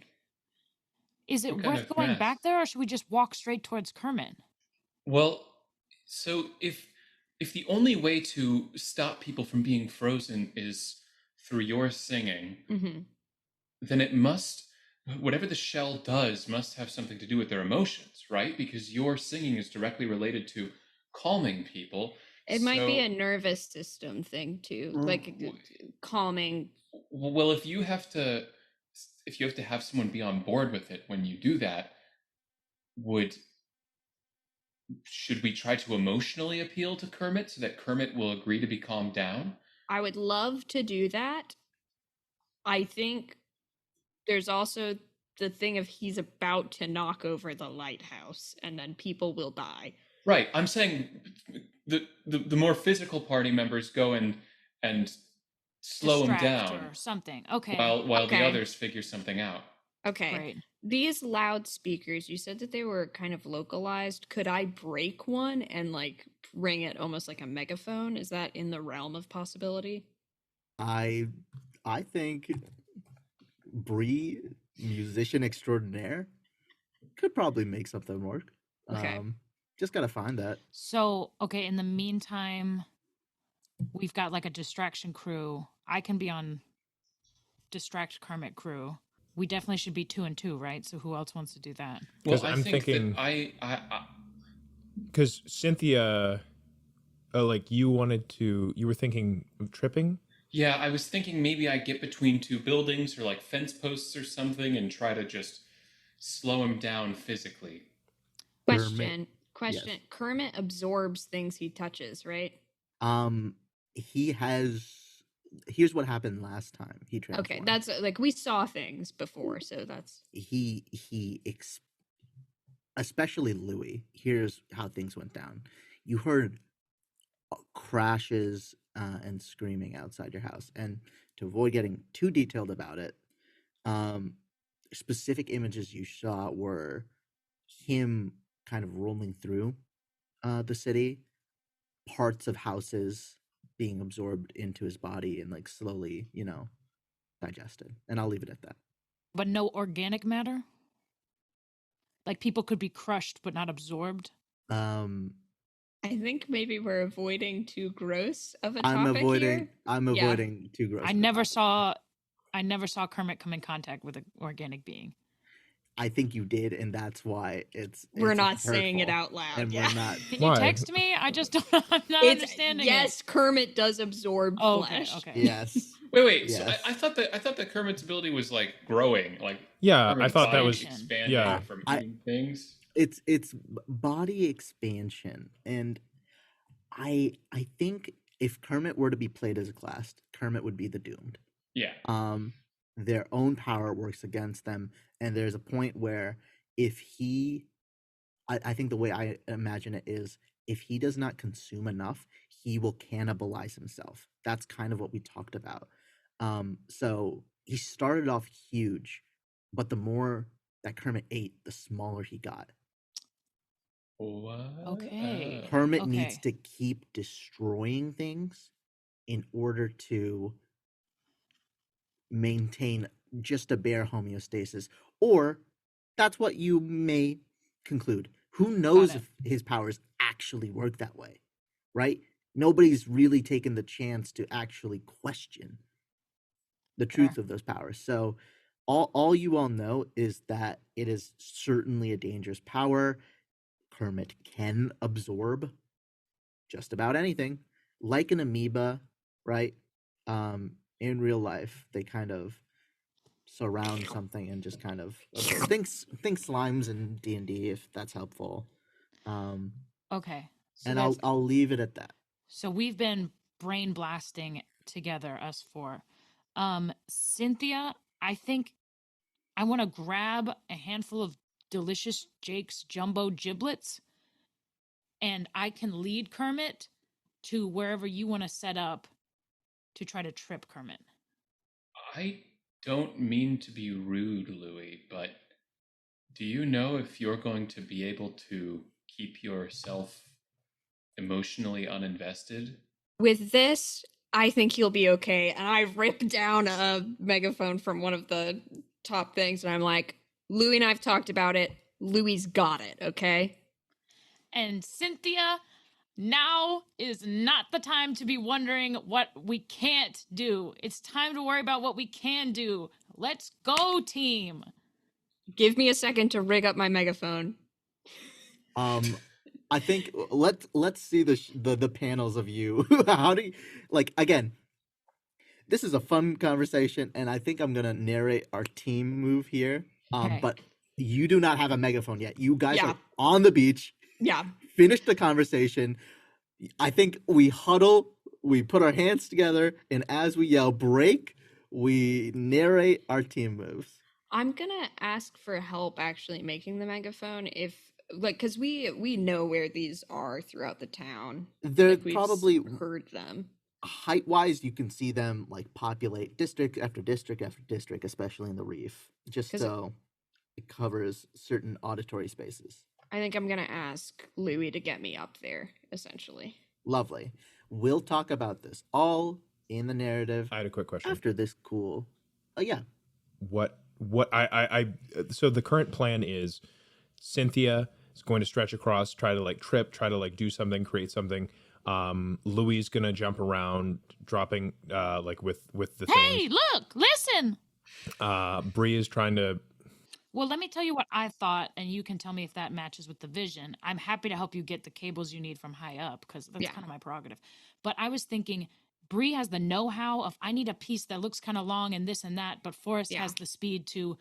Is it worth going back there, or should we just walk straight towards Kermit? Well, so if the only way to stop people from being frozen is through your singing, then it must, whatever the shell does must have something to do with their emotions, right? Because your singing is directly related to calming people. It might be a nervous system thing too, like calming. Well, if you have to have someone be on board with it when you do that, would should we try to emotionally appeal to Kermit so that Kermit will agree to be calmed down? I would love to do that. I think there's also the thing of he's about to knock over the lighthouse and then people will die. Right. I'm saying the more physical party members go and slow him Distract down or something. Okay. while the Okay. others figure something out. Okay. Great. These loudspeakers, you said that they were kind of localized. Could I break one and like ring it almost like a megaphone? Is that in the realm of possibility? I think Bree, musician extraordinaire, could probably make something work. Okay. Just gotta find that. So, okay, in the meantime, we've got like a distraction crew. I can be on distract Kermit crew. We definitely should be 2 and 2, right? So who else wants to do that? Well, 'Cause I I'm think thinking- that I Because Cynthia, like you were thinking of tripping. yeah, I was thinking maybe I get between two buildings or like fence posts or something and try to just slow him down physically. Question. Yes. Kermit absorbs things he touches, right? Here's what happened last time he transformed. Okay, that's like we saw things before, so that's especially Louis. Here's how things went down. You heard crashes and screaming outside your house, and to avoid getting too detailed about it, specific images you saw were him kind of rolling through the city, parts of houses being absorbed into his body and like slowly, digested. And I'll leave it at that. But no organic matter? Like people could be crushed but not absorbed? I think maybe we're avoiding too gross of a I'm topic here. avoiding too gross. I never saw Kermit come in contact with an organic being. I think you did, and that's why We're not saying it hurtful, out loud. and yeah. we're not. Can Why? you text me? I just don't I'm not It's, understanding yes, Kermit does absorb it. Oh, okay, flesh. okay. Yes. Wait. So Yes. I thought that Kermit's ability was like growing, like Yeah, I Kermit's thought that body was expanding yeah. from eating things. It's body expansion, and I think if Kermit were to be played as a class, Kermit would be the doomed. Yeah. Their own power works against them, and there's a point where if he, I think the way I imagine it is, if he does not consume enough, he will cannibalize himself. That's kind of what we talked about. So he started off huge, but the more that Kermit ate, the smaller he got. What? Okay. Kermit needs Okay. to keep destroying things in order to maintain just a bare homeostasis, or that's what you may conclude. Who knows Got it. if his powers actually work that way, right? Nobody's really taken the chance to actually question the truth of those powers. So all you all know is that it is certainly a dangerous power. Kermit can absorb just about anything, like an amoeba, right? In real life, they kind of surround something and just kind of absorb. think slimes in D&D, if that's helpful. Okay. So And that's- I'll leave it at that. So we've been brain blasting together, us four. Cynthia, I think I want to grab a handful of delicious Jake's jumbo giblets, and I can lead Kermit to wherever you want to set up to try to trip Kermit. I don't mean to be rude, Louis, but do you know if you're going to be able to keep yourself emotionally uninvested? With this, I think he'll be okay. And I rip down a megaphone from one of the top things, and I'm like, Louis and I've talked about it. Louis's got it, okay? And Cynthia, now is not the time to be wondering what we can't do. It's time to worry about what we can do. Let's go, team. Give me a second to rig up my megaphone. I think let's see the panels of you. How do you, like, again, this is a fun conversation, and I think I'm gonna narrate our team move here. Okay. But you do not have a megaphone yet. You guys Yeah. are on the beach. Yeah. finish the conversation. I think we huddle, we put our hands together, and as we yell break, we narrate our team moves. I'm gonna ask for help actually making the megaphone if because we know where these are throughout the town. They're Like, we've probably heard them. height wise, you can see them like populate district after district after district, especially in the reef, just 'Cause- so it covers certain auditory spaces. I think I'm gonna ask Louis to get me up there, essentially. Lovely. We'll talk about this all in the narrative I had a quick question. after this cool. Yeah. What so the current plan is Cynthia is going to stretch across, try to like trip, try to like do something, create something. Louis is gonna jump around, dropping like with the Hey, things. look, listen. Bree is trying to. Well, let me tell you what I thought, and you can tell me if that matches with the vision. I'm happy to help you get the cables you need from high up, because that's Yeah. kind of my prerogative. But I was thinking, Bree has the know-how of, I need a piece that looks kind of long and this and that, but Forrest Yeah. has the speed to,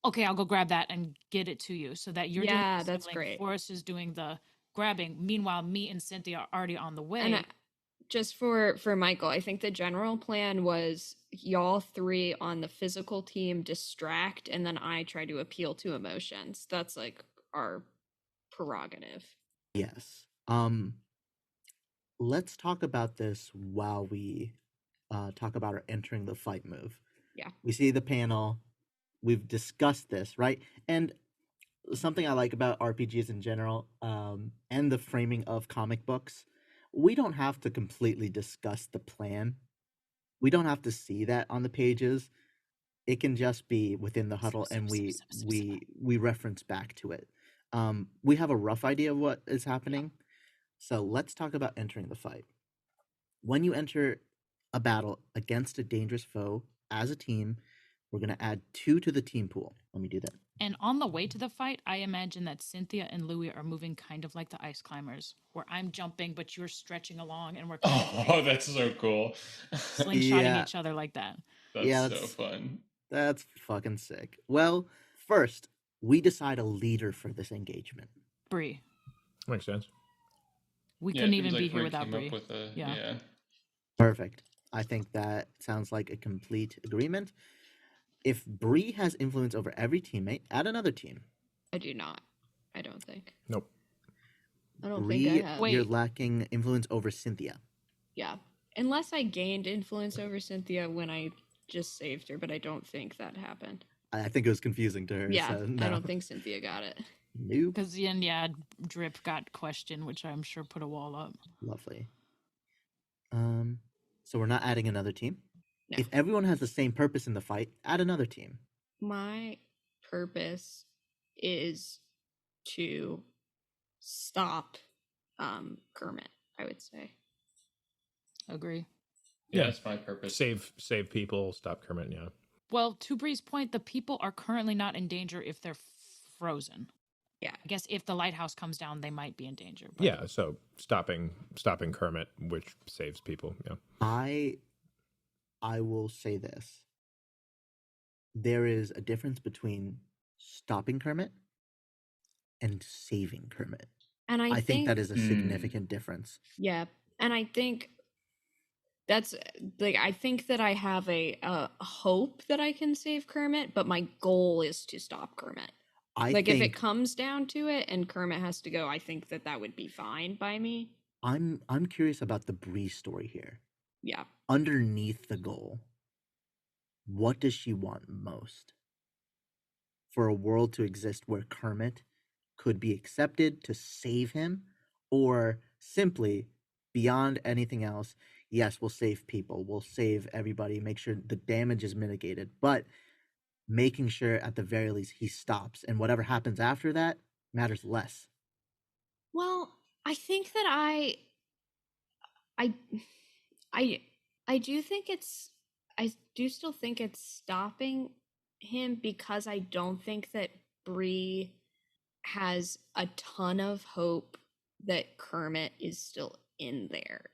okay, I'll go grab that and get it to you, so that you're Yeah, doing the that's assembling, great. Forrest is doing the grabbing. Meanwhile, me and Cynthia are already on the way. And just for Michael, I think the general plan was y'all three on the physical team distract, and then I try to appeal to emotions. That's like our prerogative. Yes. Let's talk about this while we talk about our entering the fight move. Yeah. We see the panel. We've discussed this, right? And something I like about RPGs in general, and the framing of comic books, we don't have to completely discuss the plan. We don't have to see that on the pages. It can just be within the huddle, and we reference back to it. We have a rough idea of what is happening. So let's talk about entering the fight. When you enter a battle against a dangerous foe as a team, we're going to add 2 to the team pool. Let me do that. And on the way to the fight, I imagine that Cynthia and Louis are moving kind of like the ice climbers, where I'm jumping, but you're stretching along, and we're kind of Oh, that's so cool. slingshotting Yeah. each other like that. That's Yeah, so that's- fun. That's fucking sick. Well, first, we decide a leader for this engagement. Bree. Makes sense. We Yeah, couldn't it even seems be like here we without came Bree. up with a, Yeah. yeah. Perfect. I think that sounds like a complete agreement. If Bree has influence over every teammate, add another team. I do not. I don't think. Nope. I don't Bree, think I have. Wait. you're lacking influence over Cynthia. Yeah. Unless I gained influence over Cynthia when I just saved her, but I don't think that happened. I think it was confusing to her. Yeah, so no. I don't think Cynthia got it. Nope. Because, yeah, Drip got questioned, which I'm sure put a wall up. Lovely. So we're not adding another team. No. If everyone has the same purpose in the fight, add another team. My purpose is to stop Kermit, I would say. Agree. Yeah, Yeah. that's my purpose. Save people. Stop Kermit. Yeah. Well, to Bree's point, the people are currently not in danger if they're frozen. Yeah. I guess if the lighthouse comes down, they might be in danger. But Yeah. So stopping Kermit, which saves people. Yeah. I will say this. There is a difference between stopping Kermit and saving Kermit. And I think that is a Hmm. significant difference. Yeah, and I think that's like I think that I have a hope that I can save Kermit, but my goal is to stop Kermit. I Like think if it comes down to it and Kermit has to go, I think that would be fine by me. I'm curious about the Bree story here. Yeah. Underneath the goal, what does she want most? For a world to exist where Kermit could be accepted to save him, or simply beyond anything else, yes, we'll save people, we'll save everybody, make sure the damage is mitigated, but making sure at the very least he stops, and whatever happens after that matters less. Well, I think that I do think I do still think it's stopping him because I don't think that Bree has a ton of hope that Kermit is still in there.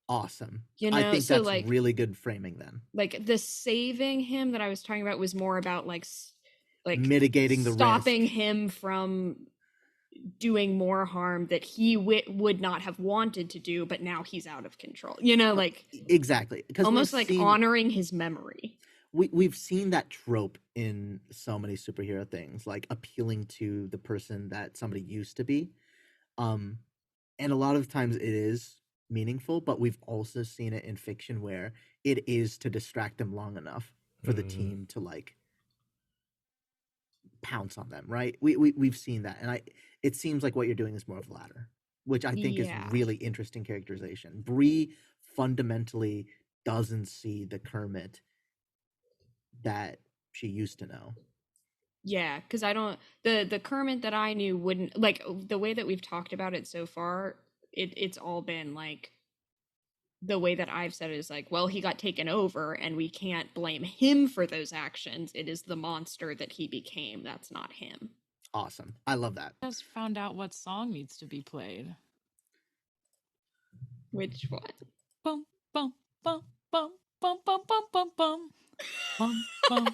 Awesome. You I know, think so, that's like- really good framing then. Like the saving him that I was talking about was more about like Mitigating the stopping risk. him from doing more harm that he would not have wanted to do, but now he's out of control. You know, like exactly, because almost like honoring his memory. We've seen that trope in so many superhero things, like appealing to the person that somebody used to be. And a lot of times it is meaningful, but we've also seen it in fiction where it is to distract them long enough for the team to like pounce on them, right? We've seen that, and it seems like what you're doing is more of the latter, which I think is really interesting characterization. Bree fundamentally doesn't see the Kermit that she used to know. Yeah, because I don't the Kermit that I knew wouldn't like the way that we've talked about it so far. It's all been like the way that I've said it is like, well, he got taken over, and we can't blame him for those actions. It is the monster that he became. That's not him. Awesome, I love that. Just found out what song needs to be played. Which one? Bum bum bum bum bum bum bum bum bum. Bum, bum,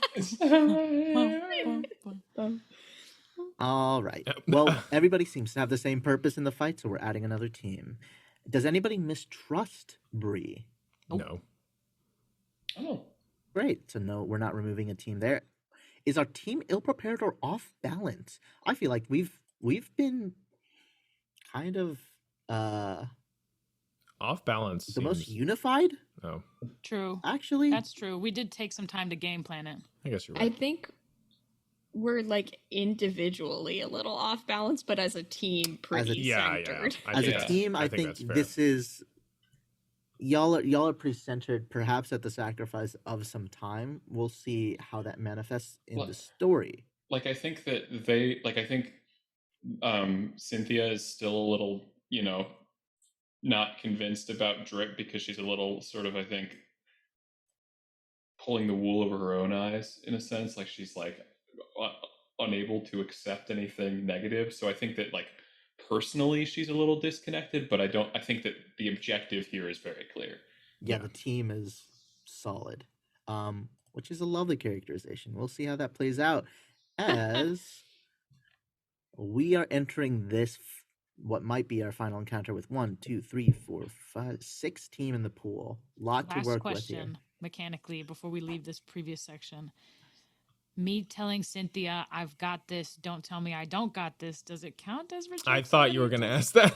bum. All right. Well, everybody seems to have the same purpose in the fight, so we're adding another team. Does anybody mistrust Bree? No. Oh, great. So no, we're not removing a team there. Is our team ill prepared or off balance? I feel like we've been kind of off balance. The most unified? Oh. True. Actually, that's true. We did take some time to game plan it. I guess you're right. I think we're like individually a little off balance, but as a team, pretty centered. Yeah. As a team, I think this is y'all are pretty centered, perhaps at the sacrifice of some time. We'll see how that manifests in the story. Like I think that Cynthia is still a little, not convinced about Drip because she's a little sort of, I think, pulling the wool over her own eyes in a sense. Like she's like unable to accept anything negative. So I think that like personally she's a little disconnected, but I think that the objective here is very clear. Yeah, the team is solid, which is a lovely characterization. We'll see how that plays out as we are entering this what might be our final encounter with 1, 2, 3, 4, 5, 6 team in the pool. Lot to work with here. Mechanically, before we leave this previous section, me telling Cynthia, I've got this, don't tell me I don't got this, does it count as rejection? I thought you were going to ask that.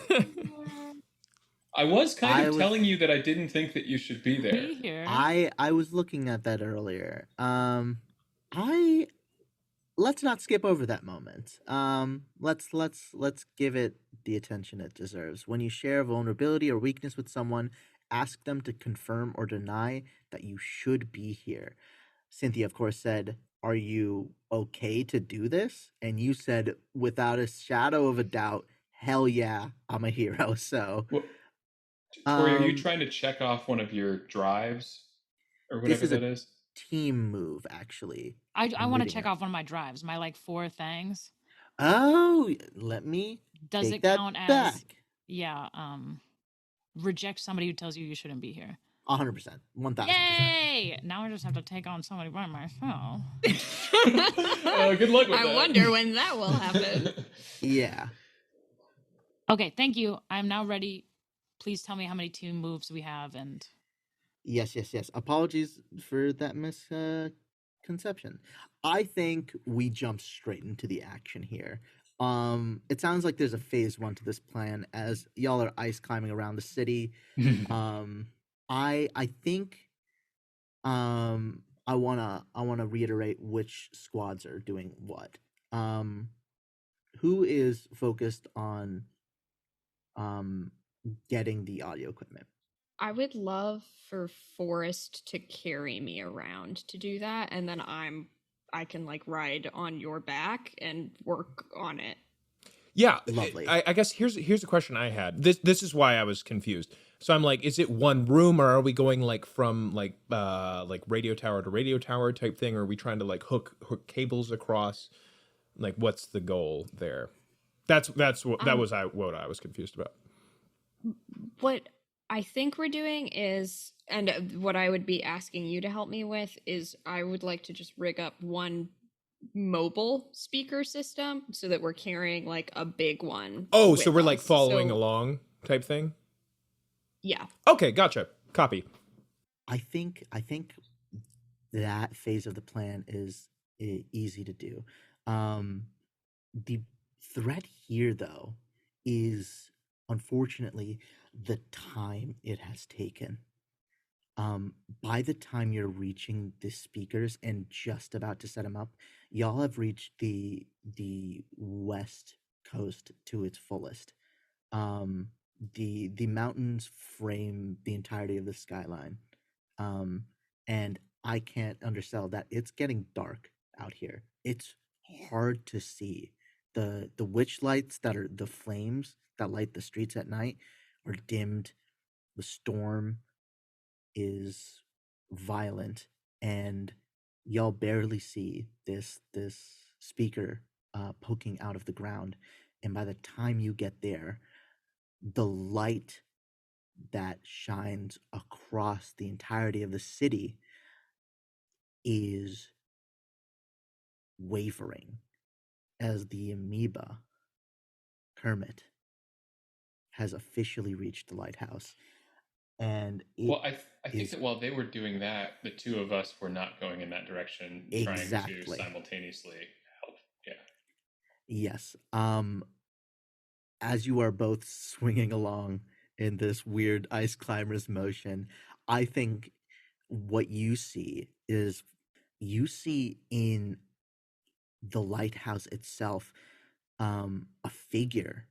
I was telling you that I didn't think that you should be there. Be here. I was looking at that earlier. Let's not skip over that moment. Let's give it the attention it deserves. When you share a vulnerability or weakness with someone, ask them to confirm or deny that you should be here. Cynthia, of course, said, "Are you okay to do this?" And you said, without a shadow of a doubt, "Hell yeah, I'm a hero." So, Tori, are you trying to check off one of your drives or whatever that is? Team move, actually. I want to check off one of my drives, my like 4 things. Oh, let me. Does it count as? Yeah. Reject somebody who tells you shouldn't be here. 100%, 1000%. Yay! Now I just have to take on somebody by myself. Good luck with that. I wonder when that will happen. Yeah. Okay, thank you. I'm now ready. Please tell me how many team moves we have and. Yes. Apologies for that misconception. I think we jump straight into the action here. It sounds like there's a phase 1 to this plan as y'all are ice climbing around the city. I think I wanna reiterate which squads are doing what. Who is focused on getting the audio equipment? I would love for Forrest to carry me around to do that, and then I can like ride on your back and work on it. Yeah, lovely. I guess here's a question I had. This is why I was confused. So I'm like, is it one room, or are we going like from like radio tower to radio tower type thing, or are we trying to like hook cables across? Like, what's the goal there? That's what what I was confused about. What I think we're doing is, and what I would be asking you to help me with is, I would like to just rig up one mobile speaker system so that we're carrying like a big one. Oh, so with we're like us. following So, along type thing? Yeah. Okay, gotcha. Copy. I think that phase of the plan is easy to do. The threat here, though, is unfortunately the time it has taken. By the time you're reaching the speakers and just about to set them up, y'all have reached the west coast to its fullest. The mountains frame the entirety of the skyline. And I can't undersell that it's getting dark out here. It's hard to see. The witch lights that are the flames that light the streets at night are dimmed. The storm is violent, and y'all barely see this speaker poking out of the ground. And by the time you get there, the light that shines across the entirety of the city is wavering as the amoeba Kermit has officially reached the lighthouse. And Well, I think that while they were doing that, the two of us were not going in that direction, trying to simultaneously help. Yeah. Yes. As you are both swinging along in this weird ice climbers motion, I think what you see is in the lighthouse itself a figure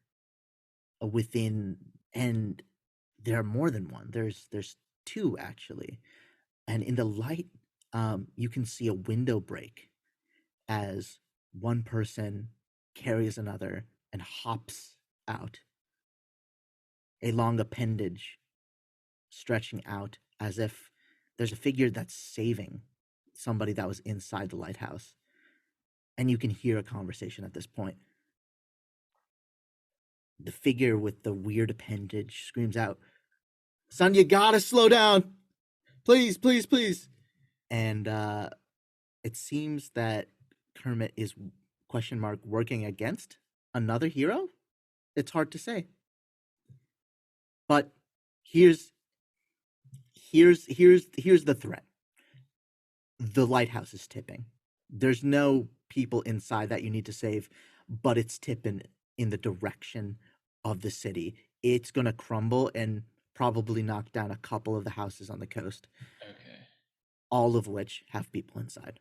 within, and there are more than one. There's two actually, and in the light, you can see a window break as one person carries another and hops out, a long appendage stretching out as if there's a figure that's saving somebody that was inside the lighthouse. And you can hear a conversation at this point. The figure with the weird appendage screams out, "Son, you gotta slow down! Please, please, please!" And it seems that Kermit is working against another hero? It's hard to say. But here's the threat. The lighthouse is tipping. There's no people inside that you need to save, but it's tipping in the direction of the city. It's going to crumble and probably knock down a couple of the houses on the coast. Okay. All of which have people inside.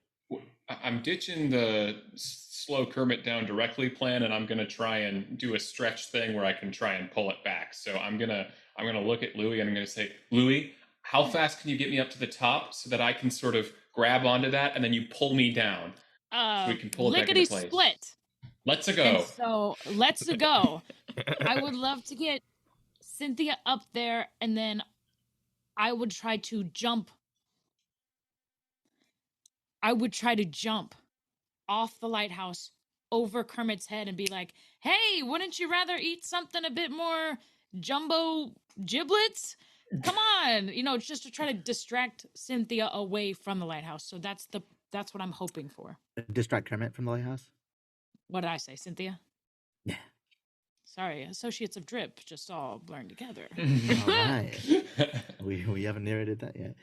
I'm ditching the slow Kermit down directly plan, and I'm gonna try and do a stretch thing where I can try and pull it back. So I'm gonna look at Louis and I'm gonna say, Louis, how fast can you get me up to the top so that I can sort of grab onto that and then you pull me down so we can pull it back into place. Split. Let's go. And so let's go. I would love to get Cynthia up there, and then I would try to jump. Off the lighthouse over Kermit's head and be like, "Hey, wouldn't you rather eat something a bit more jumbo giblets? Come on." Just to try to distract Cynthia away from the lighthouse. So that's what I'm hoping for. Distract Kermit from the lighthouse? What did I say, Cynthia? Yeah. Sorry, Associates of Drip just all blurring together. All right. We haven't narrated that yet.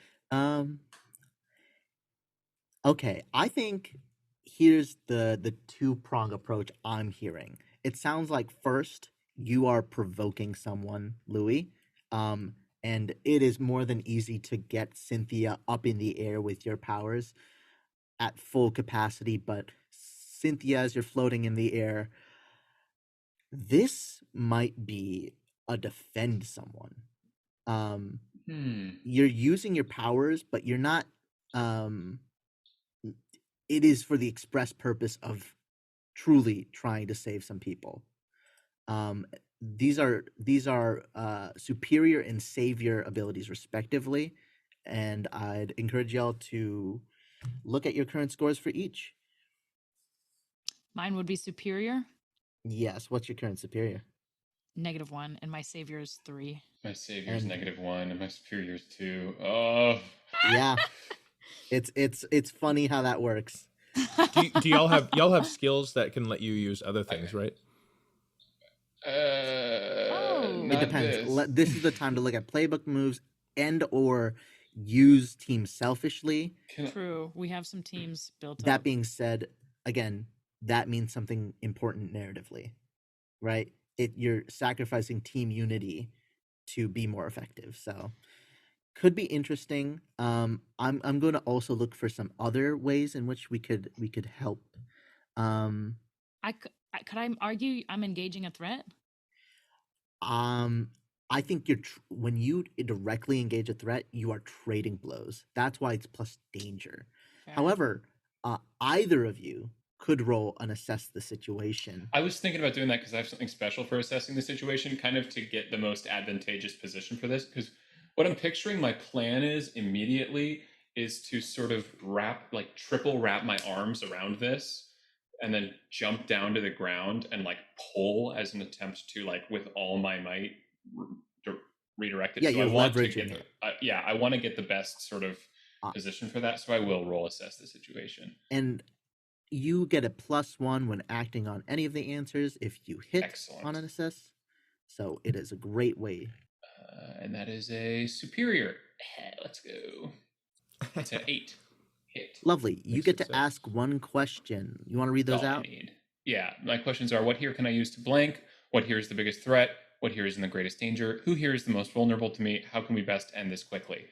Okay, I think here's the two-prong approach I'm hearing. It sounds like first you are provoking someone, Louis, and it is more than easy to get Cynthia up in the air with your powers at full capacity, but Cynthia, as you're floating in the air, this might be a defend someone. You're using your powers, but you're not it is for the express purpose of truly trying to save some people. These are superior and savior abilities respectively, and I'd encourage y'all to look at your current scores for each. Mine would be superior. Yes. What's your current superior? -1, and my savior is 3. My savior's -1, and my superior's 2. Oh, yeah. It's funny how that works. Do y'all have skills that can let you use other things, right? Oh. It Not depends. this. This is the time to look at playbook moves and or use teams selfishly. True. We have some teams built That up. being said, again, that means something important narratively, right? You're sacrificing team unity to be more effective. So could be interesting. I'm going to also look for some other ways in which we could help. Could I argue I'm engaging a threat? I think when you directly engage a threat, you are trading blows. That's why it's plus danger. Fair. However, either of you could roll and assess the situation. I was thinking about doing that because I have something special for assessing the situation, kind of to get the most advantageous position for this. Because what I'm picturing my plan is immediately is to sort of triple wrap my arms around this and then jump down to the ground and pull as an attempt to with all my might redirect it. Yeah, so you're I want to leveraging get it. I want to get the best sort of position for that. So I will roll assess the situation. And you get a +1 when acting on any of the answers if you hit Excellent. on an assess. So it is a great way. And that is a superior. Let's go. It's an 8. Hit. Lovely. You Makes get to success. ask one question. You want to read those All I out? need. Yeah, my questions are: what here can I use to blank? What here is the biggest threat? What here is in the greatest danger? Who here is the most vulnerable to me? How can we best end this quickly?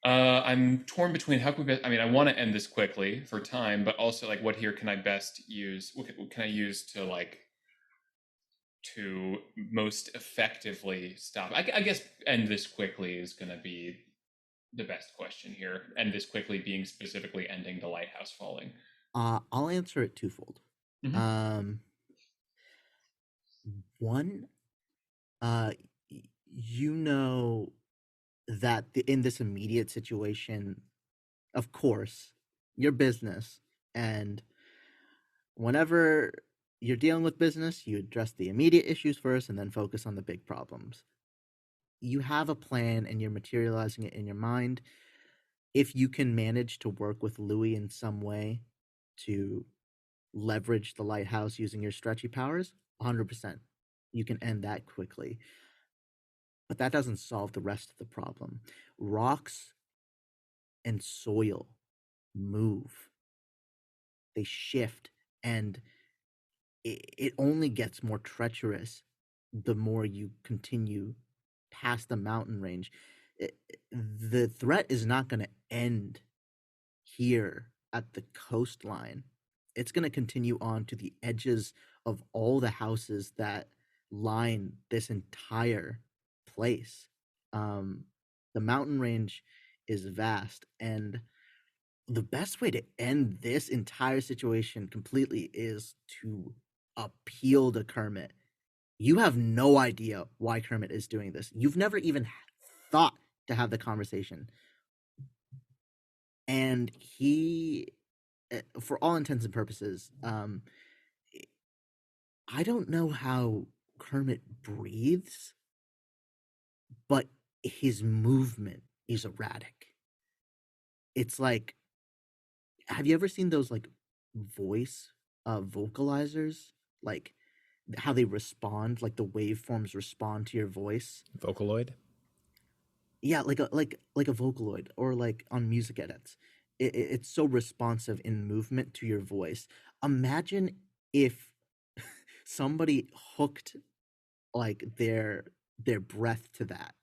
I'm torn between how can we best. I mean, I want to end this quickly for time, but also what here can I best use? What can I use to most effectively stop? I guess end this quickly is going to be the best question here. End this quickly being specifically ending the lighthouse falling. I'll answer it twofold. Mhm. One, you know that in this immediate situation, of course, your business, and whenever you're dealing with business, you address the immediate issues first and then focus on the big problems. You have a plan and you're materializing it in your mind. If you can manage to work with Louis in some way to leverage the lighthouse using your stretchy powers, 100%. You can end that quickly. But that doesn't solve the rest of the problem. Rocks and soil move, they shift, and it only gets more treacherous the more you continue past the mountain range. The threat is not going to end here at the coastline. It's going to continue on to the edges of all the houses that line this entire place. The mountain range is vast, and the best way to end this entire situation completely is to appeal to Kermit. You have no idea why Kermit is doing this. You've never even thought to have the conversation. And he, for all intents and purposes, I don't know how Kermit breathes, but his movement is erratic. It's like, have you ever seen those voice vocalizers? Like how they respond, like the waveforms respond to your voice. Vocaloid? Yeah, like a Vocaloid, or on music edits. It's so responsive in movement to your voice. Imagine if somebody hooked their breath to that.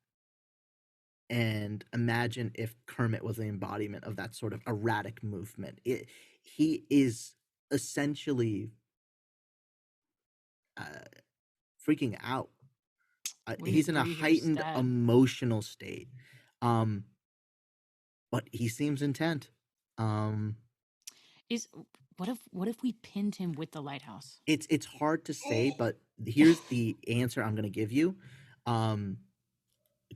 And imagine if Kermit was the embodiment of that sort of erratic movement. He is essentially freaking out. He's in a heightened emotional state. But he seems intent. What if we pinned him with the lighthouse? It's hard to say, but here's the answer I'm going to give you.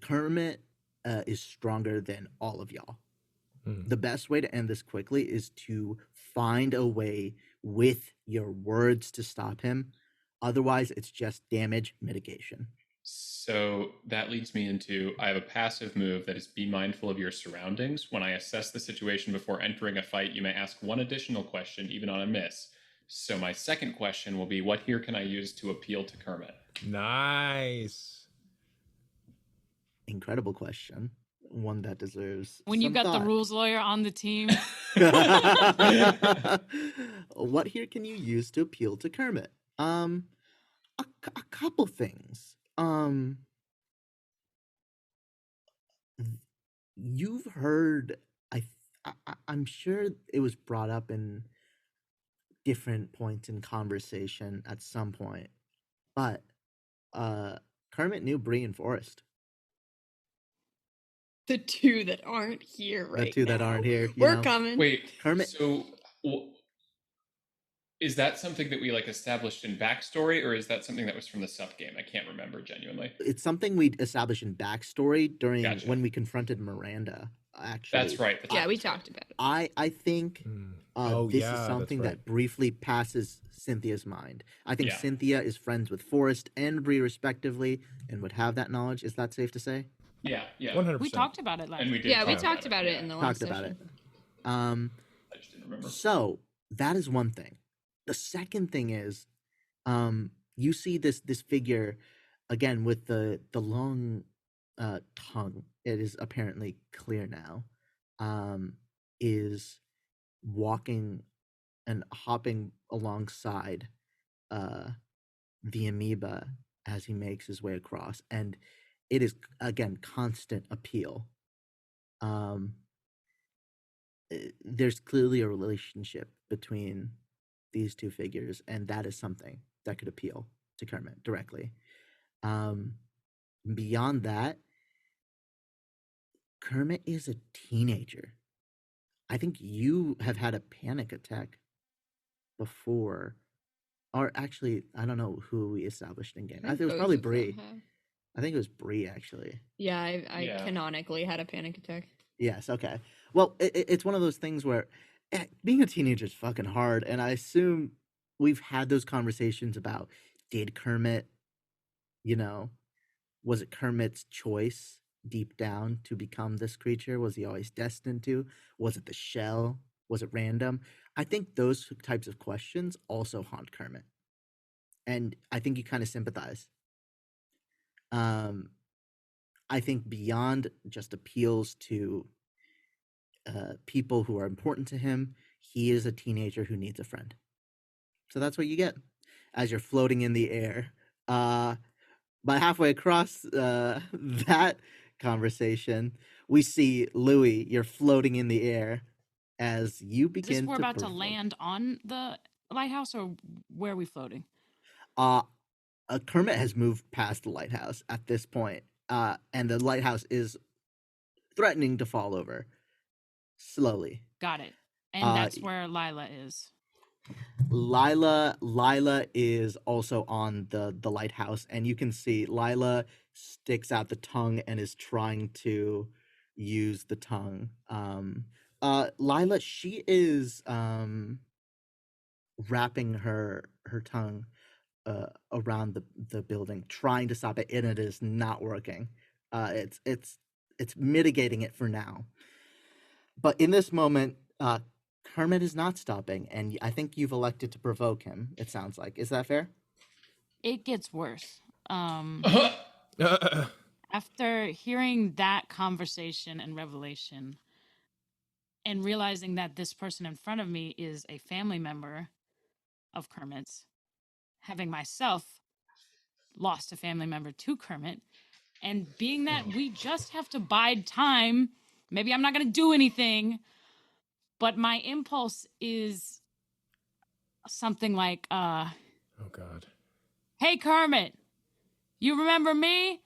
Kermit is stronger than all of y'all. The best way to end this quickly is to find a way with your words to stop him. Otherwise, it's just damage mitigation. So that leads me into I have a passive move that is be mindful of your surroundings. When I assess the situation before entering a fight, you may ask one additional question, even on a miss. So my second question will be, what here can I use to appeal to Kermit? Nice. Incredible question. One that deserves When you some got the thought. rules lawyer on the team. What here can you use to appeal to Kermit? A couple things. You've heard. I'm sure it was brought up in different points in conversation at some point, but Kermit knew Bree and Forrest. The two that aren't here right now. The two that aren't here. We're coming. Wait, Kermit. So is that something that we like established in backstory, or is that something that was from the sub game? I can't remember genuinely. It's something we established in backstory during Gotcha. when we confronted Miranda. Actually, That's right. Yeah, we talked about it. I think Oh, this yeah, is that's something right. that briefly passes Cynthia's mind. I think Yeah. Cynthia is friends with Forrest and Bree respectively, and would have that knowledge. Is that safe to say? Yeah, yeah. 100%. We talked about it last And we week. did. Yeah, we talk talked about it yeah. in the last Talked about session. it. I just didn't remember. So that is one thing. The second thing is, you see this figure again with the long tongue. It is apparently clear now. Is walking and hopping alongside the amoeba as he makes his way across, and it is again constant appeal. There's clearly a relationship between these two figures, and that is something that could appeal to Kermit directly. Beyond that, Kermit is a teenager. I think you have had a panic attack before, or actually, I don't know who we established in game. I think it was both probably of them Bree. have. I think it was Bree actually. Yeah, I Yeah. canonically had a panic attack. Yes. Okay. Well, it's one of those things where being a teenager is fucking hard, and I assume we've had those conversations about did Kermit, was it Kermit's choice deep down to become this creature? Was he always destined to? Was it the shell? Was it random? I think those types of questions also haunt Kermit, and I think you kind of sympathize. I think beyond just appeals to people who are important to him, he is a teenager who needs a friend. So that's what you get as you're floating in the air. By halfway across that conversation, we see Louis. You're floating in the air as you Is this begin we're to about to provoke. land on the lighthouse, or where are we floating? Kermit has moved past the lighthouse at this point, and the lighthouse is threatening to fall over slowly. Got it. And that's where Lila is. Lila is also on the lighthouse, and you can see Lila sticks out the tongue and is trying to use the tongue. Lila, she is wrapping her tongue around the building, trying to stop it, and it is not working. It's mitigating it for now, but in this moment, Kermit is not stopping, and I think you've elected to provoke him. It sounds like. Is that fair? It gets worse. After hearing that conversation and revelation, and realizing that this person in front of me is a family member of Kermit's, having myself lost a family member to Kermit, and being that we just have to bide time, maybe I'm not going to do anything, but my impulse is something like, oh, God. hey, Kermit, you remember me?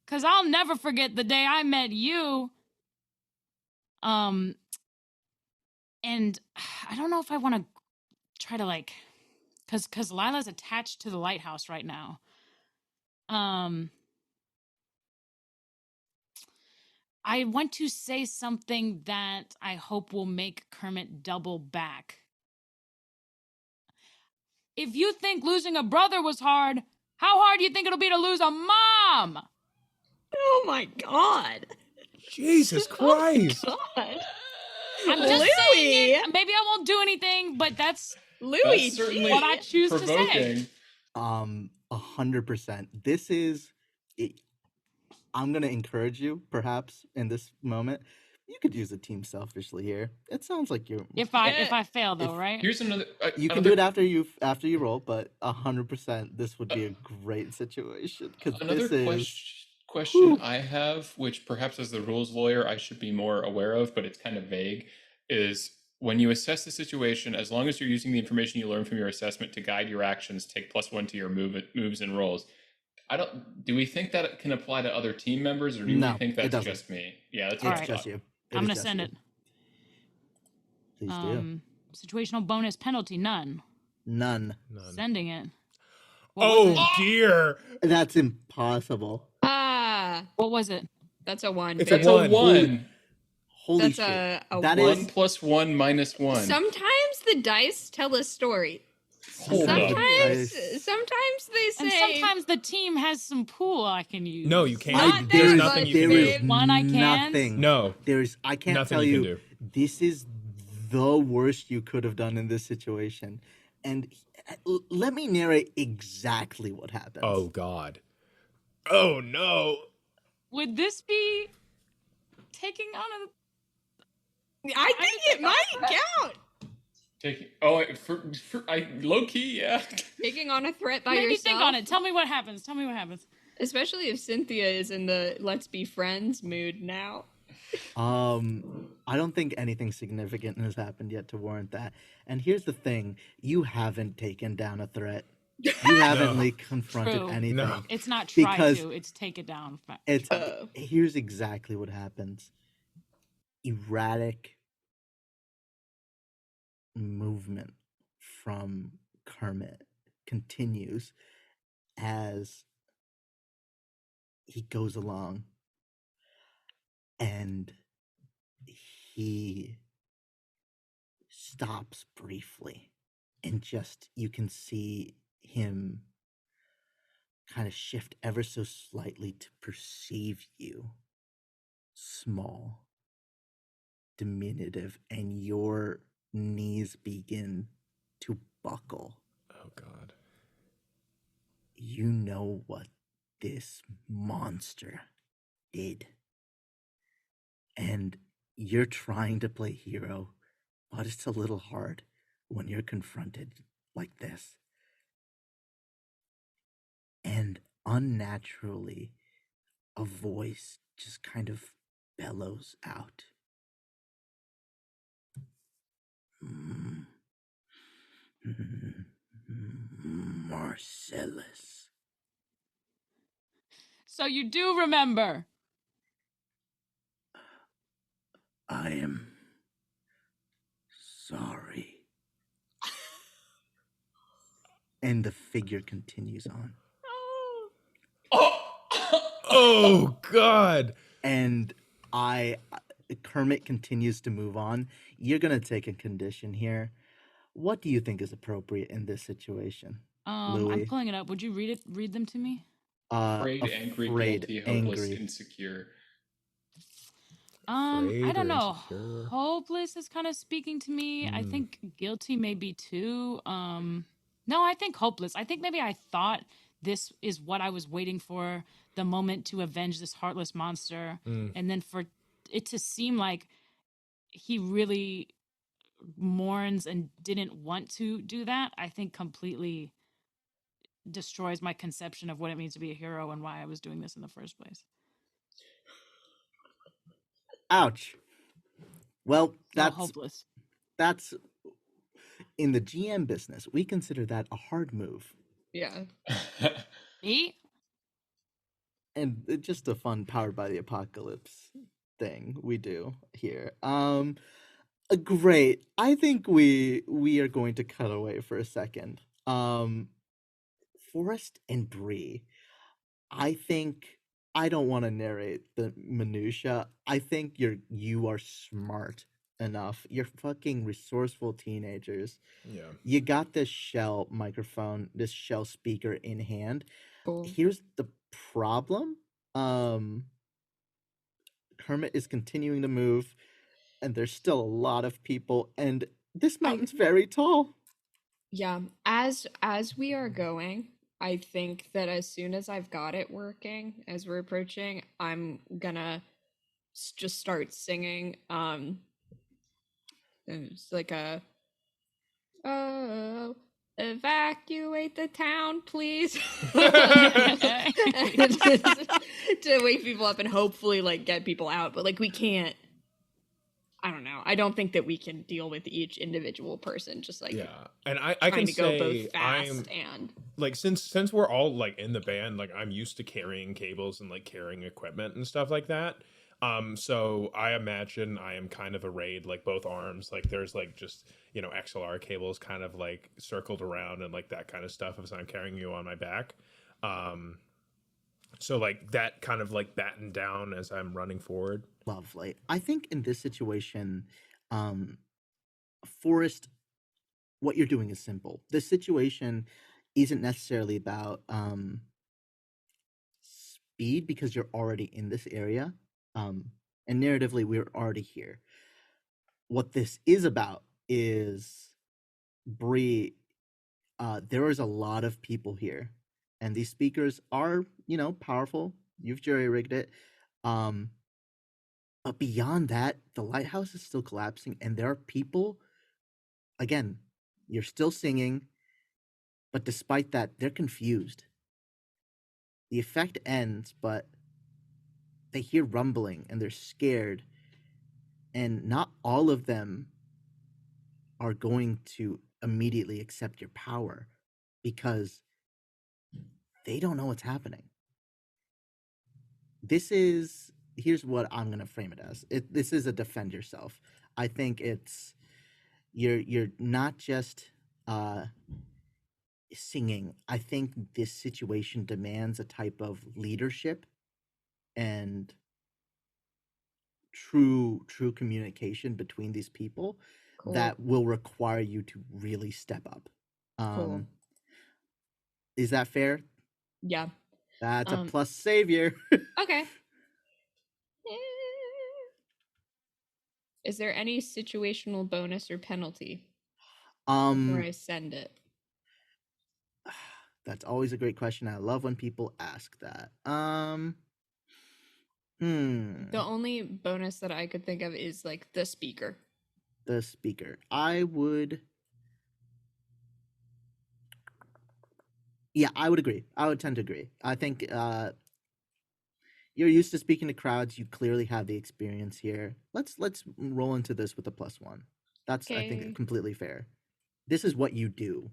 Because I'll never forget the day I met you. And I don't know if I want to try to because Lila's attached to the lighthouse right now. I want to say something that I hope will make Kermit double back. If you think losing a brother was hard, How hard do you think it'll be to lose a mom? Oh my god. Jesus Oh my Christ. god. I'm just Louis. saying it. Maybe I won't do anything, but that's Louis, That's certainly what I choose to say. provoking. 100%. This is. I'm gonna encourage you, perhaps in this moment. You could use a team selfishly here. It sounds like you're. If I fail though, If- right? Here's another. You can do it after you roll, but 100%, this would be a great situation because Another this is. question Whew. I have, which perhaps as the rules lawyer I should be more aware of, but it's kind of vague, is when you assess the situation, as long as you're using the information you learn from your assessment to guide your actions, take +1 to your moves and rolls. Do we think that it can apply to other team members, or do No, we think it that's doesn't. just me? Yeah, that's All what I It's right. just thought. you. I'm gonna send it. Please do. Situational bonus penalty, none. None. Sending it. What was Oh it? dear. That's impossible. What was it? That's a 1. It's a That's one. a 1. Holy That's shit. a That 1 is- 1 + 1 - 1. Sometimes the dice tell a story. Hold up. Sometimes Nice. they say And sometimes the team has some pool I can use. No, you can't. Not There's that nothing much, you can there do. is One I can? nothing. No. I can't Nothing tell you you. can do. This is the worst you could have done in this situation. And let me narrate exactly what happens. Oh God. Oh no. Would this be taking on I think it might count. Low key, yeah. Taking on a threat by Maybe yourself. think on it. Tell me what happens. Especially if Cynthia is in the let's be friends mood now. I don't think anything significant has happened yet to warrant that. And here's the thing: you haven't taken down a threat. You haven't No. confronted True. anything. No. It's not try Because- to, it's take it down. It's Oh. here's exactly what happens. Erratic movement from Kermit continues as he goes along, and he stops briefly, and just you can see him kind of shift ever so slightly to perceive you small, diminutive, and your knees begin to buckle. Oh God. You know what this monster did. And you're trying to play hero, but it's a little hard when you're confronted like this. And unnaturally, a voice just kind of bellows out. Marcellus. So you do remember. I am sorry. And the figure continues on. Oh God. And Kermit continues to move on. You're going to take a condition here. What do you think is appropriate in this situation? I'm Louis? pulling it up. Would you read them to me? Afraid, angry, guilty, hopeless, angry. insecure. I Afraid don't or know. insecure? Hopeless is kind of speaking to me. I Mm. think guilty maybe too. No, I think hopeless. I think maybe I thought this is what I was waiting for, the moment to avenge this heartless monster. Mm. And then for it to seem like he really mourns and didn't want to do that, I think completely destroys my conception of what it means to be a hero and why I was doing this in the first place. Ouch. Well, So that's hopeless. in the GM business, we consider that a hard move. Yeah. Me? And it's just a fun powered by the apocalypse thing we do here. Great. I think we are going to cut away for a second. Forrest and Bree. I think I don't want to narrate the minutia. I think you are smart enough. You're fucking resourceful teenagers. Yeah. You got this shell microphone, this shell speaker in hand. Cool. Here's the problem. Kermit is continuing to move, and there's still a lot of people, and this mountain's very tall. Yeah, as we are going, I think that as soon as I've got it working, as we're approaching, I'm gonna just start singing. And it's like a oh, evacuate the town, please, to wake people up and hopefully like get people out. But like we can't. I don't know. I don't think that we can deal with each individual person just like and I trying can to go say both fast I'm and like since we're all like in the band, like I'm used to carrying cables and like carrying equipment and stuff like that. So I imagine I am kind of arrayed like both arms, like there's like just XLR cables kind of like circled around and like that kind of stuff as I'm carrying you on my back. So like that kind of like batten down as I'm running forward. Lovely. I think in this situation, Forrest, what you're doing is simple. This situation isn't necessarily about speed because you're already in this area. And narratively, we're already here. What this is about is Bree. There is a lot of people here, and these speakers are, powerful. You've jury rigged it. But beyond that, the lighthouse is still collapsing, and there are people. Again, you're still singing, but despite that, they're confused. The effect ends, but they hear rumbling and they're scared. And not all of them are going to immediately accept your power because they don't know what's happening. Here's what I'm going to frame it as. This is a defend yourself. I think it's you're not just singing. I think this situation demands a type of leadership and true communication between these people that will require you to really step up. Is that fair? Yeah. That's a plus savior. Okay. Is there any situational bonus or penalty before I send it? That's always a great question. I love when people ask that. The only bonus that I could think of is like the speaker. The speaker. I would agree. I would tend to agree. I think you're used to speaking to crowds. You clearly have the experience here. Let's roll into this with a +1. That's I think completely fair. This is what you do.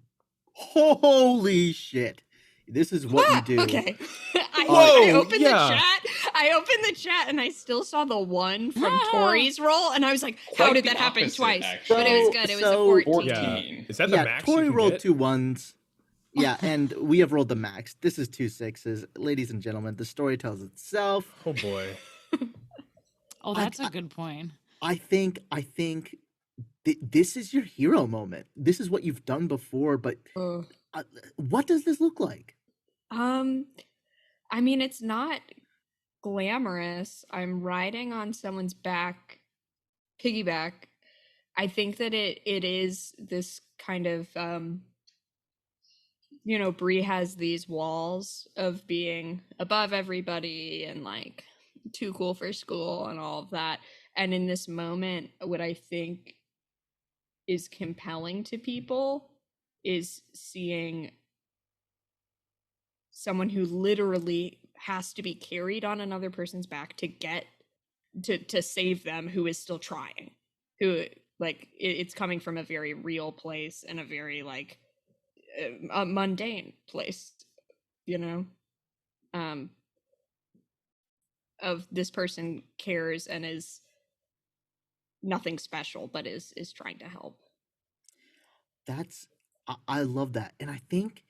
Holy shit. This is what you do. Okay. I opened the chat. I opened the chat and I still saw the 1 from Tori's roll, and I was like, how did that happen twice? Actually. But it was good. It was a 14. Yeah. Is that the max? Tori rolled get? 2 1s. Yeah, and we have rolled the max. This is 2 6s. Ladies and gentlemen, the story tells itself. Oh boy. Oh, that's a good point. I think this is your hero moment. This is what you've done before, but what does this look like? I mean, it's not glamorous. I'm riding on someone's back, piggyback. I think that it is this kind of Bree has these walls of being above everybody and like too cool for school and all of that. And in this moment, what I think is compelling to people is seeing someone who literally has to be carried on another person's back to get to save them, who is still trying, who like it's coming from a very real place and a very like a mundane place, of this person cares and is nothing special, but is trying to help. I love that. And I think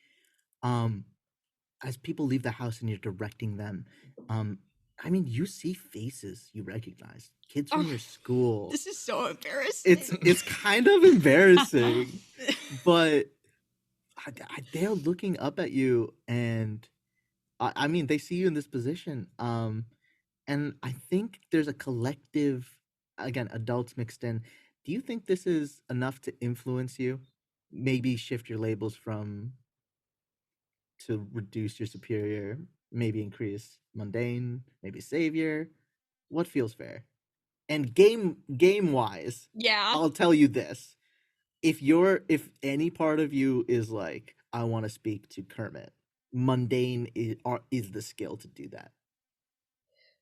as people leave the house and you're directing them, I mean, you see faces you recognize, kids from your school. This is so embarrassing. It's kind of embarrassing, but they're looking up at you, and I mean, they see you in this position. And I think there's a collective, again, adults mixed in. Do you think this is enough to influence you? Maybe shift your labels from to reduce your superior, maybe increase mundane, maybe savior. What feels fair? And game wise, Yeah. I'll tell you this. If any part of you is like, I want to speak to Kermit, mundane is the skill to do that.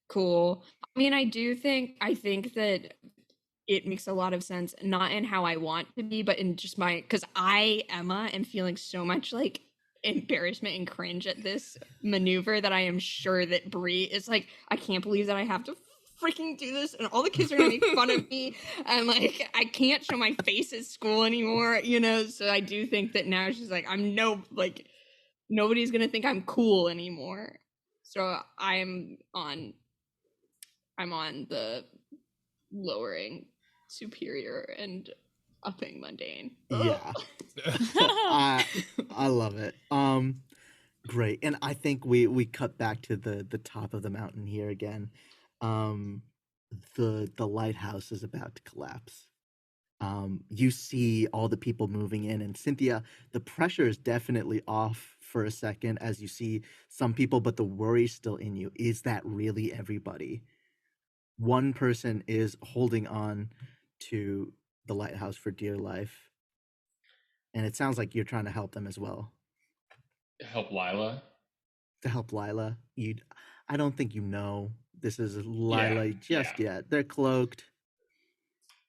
Cool. I mean, I think that it makes a lot of sense, not in how I want to be, but in just because I, Emma, am feeling so much like embarrassment and cringe at this maneuver that I am sure that Bree is like, I can't believe that I have to freaking do this, and all the kids are gonna make fun of me, and like I can't show my face at school anymore, so I do think that now she's like, nobody's gonna think I'm cool anymore. So I'm on the lowering superior and upping mundane. Yeah. I love it. Great. And I think we cut back to the top of the mountain here again. The lighthouse is about to collapse. You see all the people moving in, and Cynthia, the pressure is definitely off for a second as you see some people, but the worry's still in you. Is that really everybody? One person is holding on to the lighthouse for dear life, and it sounds like you're trying to help them as well. Help Lila? To help Lila? I don't think this is Lila just yet. They're cloaked.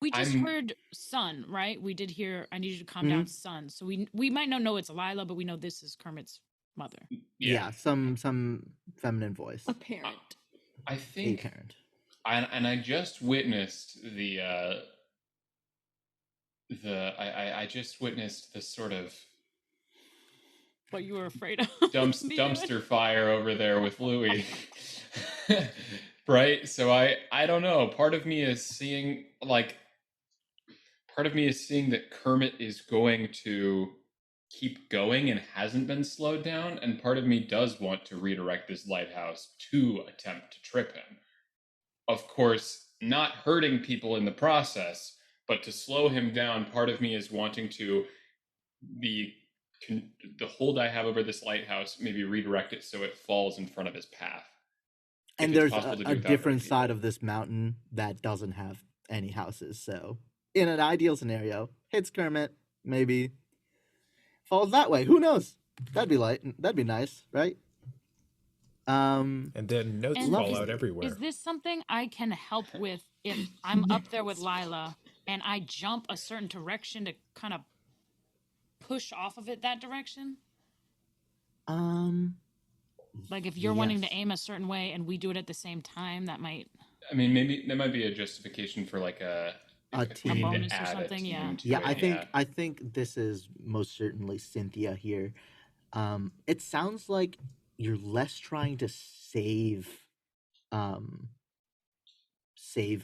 We just heard son, right? We did hear, I need you to calm down, son. So we might not know it's Lila, but we know this is Kermit's mother. Yeah, some feminine voice. A parent. I think. A parent. And I just witnessed I just witnessed this sort of what you were afraid of. dumpster fire over there with Louis. Right? So I don't know. Part of me is seeing that Kermit is going to keep going and hasn't been slowed down, and part of me does want to redirect this lighthouse to attempt to trip him. Of course, not hurting people in the process, but to slow him down. Part of me is wanting to the hold I have over this lighthouse, maybe redirect it so it falls in front of his path. And there's a different side of this mountain that doesn't have any houses. So in an ideal scenario, hits Kermit, maybe falls that way. Who knows? That'd be nice, right? And then notes fall out everywhere. Is this something I can help with if I'm up there with Lila and I jump a certain direction to kind of push off of it that direction? Like if you're wanting to aim a certain way and we do it at the same time, that might. I mean, maybe that might be a justification for like a team bonus or something. Yeah. I think this is most certainly Cynthia here. It sounds like you're less trying to save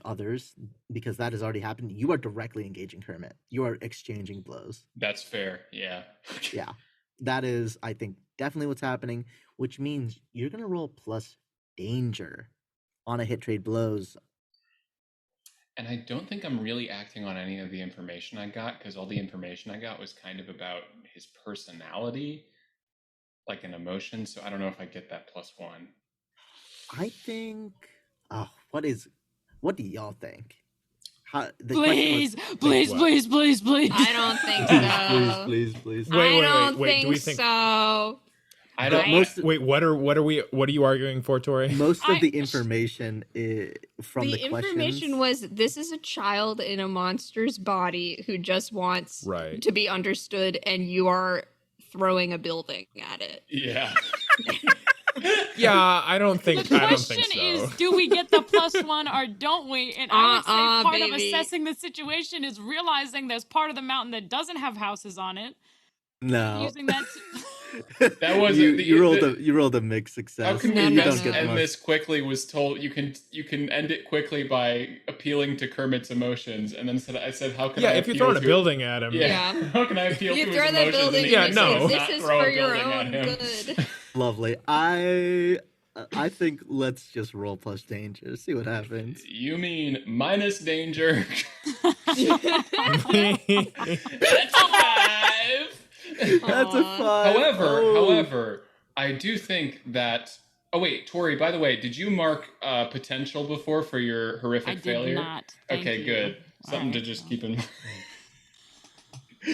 others, because that has already happened. You are directly engaging Kermit. You are exchanging blows. That's fair. Yeah. Yeah. That is, I think, definitely what's happening, which means you're going to roll plus danger on a hit trade blows. And I don't think I'm really acting on any of the information I got, because all the information I got was kind of about his personality, like an emotion. So I don't know if I get that +1. I think. What do y'all think? Please. I don't think so. Please. Wait. Do we think so? I don't. Wait. What are you arguing for, Tori? Most of the information from the information was, this is a child in a monster's body who just wants to be understood, and you are throwing a building at it. Yeah. Yeah, I don't think so. The question is, do we get the +1 or don't we? And I would say part of assessing the situation is realizing there's part of the mountain that doesn't have houses on it. No. Using that. That was you rolled a mixed success. How can we end this quickly? Was told you can end it quickly by appealing to Kermit's emotions, and then I said, how can I? Yeah, if you're throwing a building at him. Yeah. How can I appeal to his emotions? Building, yeah, no. This is for your own good. Lovely. I think let's just roll plus danger. See what happens. You mean minus danger? That's a 5. That's a Aw. 5. However, I do think that. Oh wait, Tori. By the way, did you mark potential before for your horrific I did failure? not. Thank Okay, you. good. Something to Alright, just well. keep in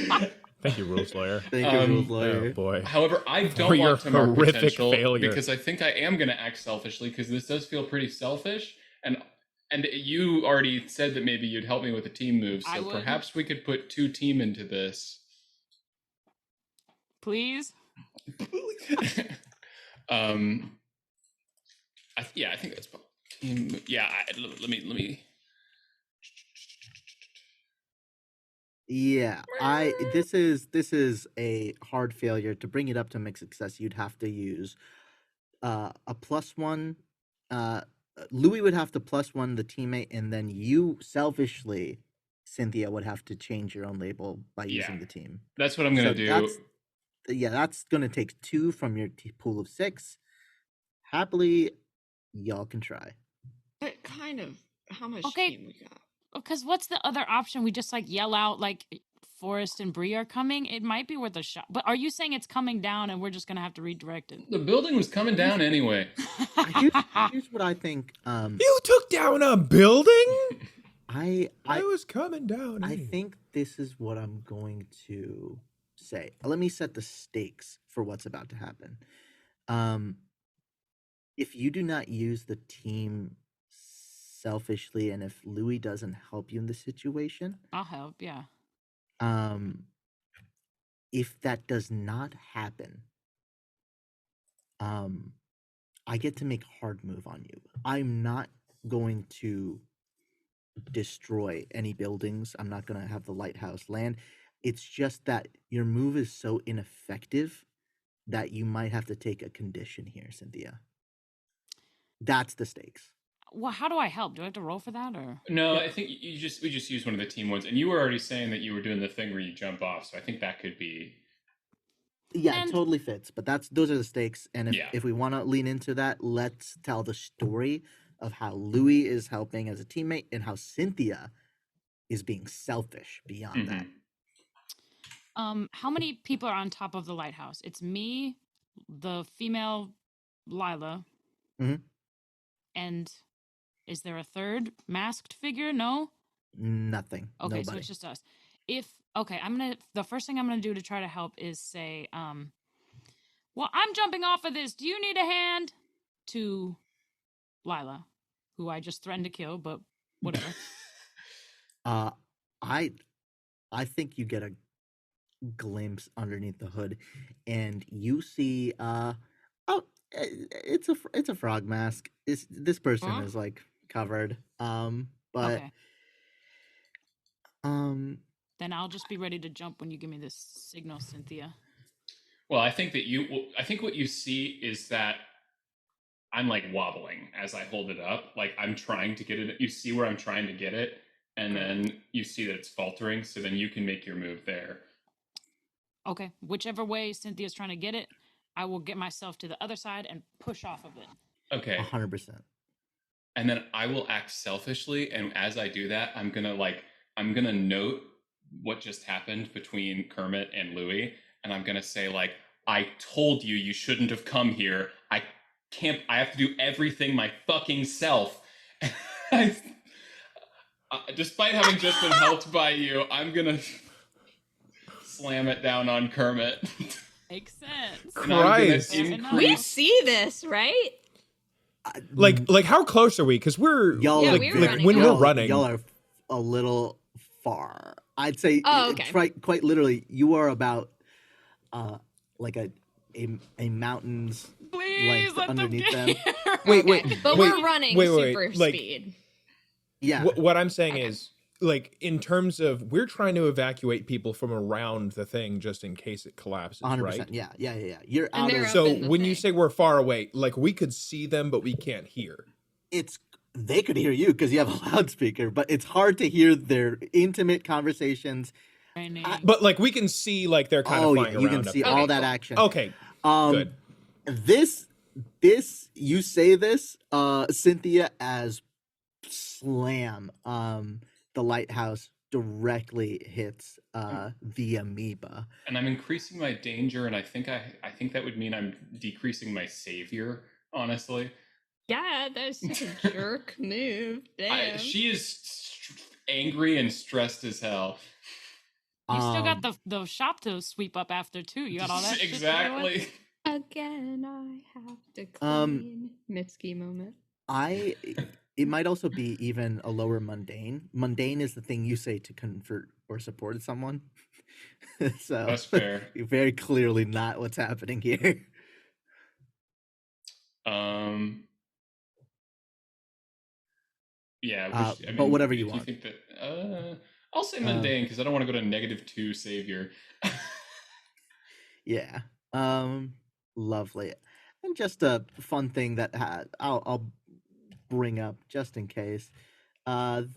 mind. Thank you, rules lawyer. Thank you, rules Oh lawyer. boy. However, I For don't your want to mark horrific potential failure. because I think I am going to act selfishly because this does feel pretty selfish. And you already said that maybe you'd help me with a team move, I so would. perhaps we could put 2 team into this. Please. I think that's team. Yeah, let me. Yeah, this is a hard failure. To bring it up to mixed success, you'd have to use a +1. Louis would have to +1 the teammate, and then you selfishly, Cynthia, would have to change your own label by using the team. That's what I'm gonna do. That's gonna take 2 from your pool of 6. Happily, y'all can try. But kind of, how much Okay. team we got? Because what's the other option? We just like yell out like Forrest and Bree are coming. It might be worth a shot. But are you saying it's coming down and we're just gonna have to redirect it? The building was coming down anyway. Here's what I think. You took down a building? I was coming down. I think this is what I'm going to say. Let me set the stakes for what's about to happen. If you do not use the team selfishly, and if Louis doesn't help you in the situation, I'll help, yeah. if that does not happen, I get to make a hard move on you. I'm not going to destroy any buildings. I'm not going to have the lighthouse land. It's just that your move is so ineffective that you might have to take a condition here, Cynthia. That's the stakes. Well, how do I help? Do I have to roll for that or? No, I think we just used one of the team ones, and you were already saying that you were doing the thing where you jump off. So I think that could be. Yeah, And- it totally fits. But those are the stakes. And Yeah. if we want to lean into that, let's tell the story of how Louis is helping as a teammate and how Cynthia is being selfish beyond that. How many people are on top of the lighthouse? It's me, the female Lila, Mhm. and is there a third masked figure? No. Nothing. Okay, Nobody. so it's just us. The first thing I'm gonna do to try to help is say, well, I'm jumping off of this. Do you need a hand? To Lila, who I just threatened to kill, but whatever. I think you get a glimpse underneath the hood, and you see it's a frog mask. This person Huh? is like covered. But Okay. Then I'll just be ready to jump when you give me this signal, Cynthia. Well, I think what you see is that I'm like wobbling as I hold it up. Like I'm trying to get it. You see where I'm trying to get it, and then you see that it's faltering. So then you can make your move there. Okay, whichever way Cynthia's trying to get it, I will get myself to the other side and push off of it. Okay. 100%. And then I will act selfishly, and as I do that, I'm gonna note what just happened between Kermit and Louis, and I'm gonna say like, I told you you shouldn't have come here. I have to do everything my fucking self. Despite having just been helped by you, I'm gonna slam it down on Kermit. Makes sense. Christ. We see this, right? Like how close are we? Because we're Y'all Yeah, are we're like running when out. we're running. Y'all are a little far. I'd say Oh, okay. quite literally, you are about like a mountain's Please length let them underneath get them. here. Wait, Okay. But wait, we're running wait, super like- speed. Yeah. What I'm saying Okay. is, like, in terms of we're trying to evacuate people from around the thing just in case it collapses, 100%. right? Yeah. You're And out they're of up So in the when you thing. say we're far away, like we could see them, but we can't hear. they could hear you because you have a loudspeaker, but it's hard to hear their intimate conversations. Training. But like we can see, like they're kind of Oh flying yeah, you around can up see there. all Okay, that cool. action. Okay, Um, good. This you say this, Cynthia, as slam. The lighthouse directly hits the amoeba. And I'm increasing my danger, and I think that would mean I'm decreasing my savior, honestly. Yeah, that's such a jerk move. Damn. She is angry and stressed as hell. You still got the shop to sweep up after too. You got all that exactly. shit to deal with? Again, I have to clean. Mitski moment. It might also be even a lower mundane. Mundane is the thing you say to convert or support someone. So that's fair. Very clearly not what's happening here. Yeah, but whatever you want. You think that? I'll say mundane because I don't want to go to -2 savior. Yeah. Lovely. And just a fun thing that I'll bring up just in case. Your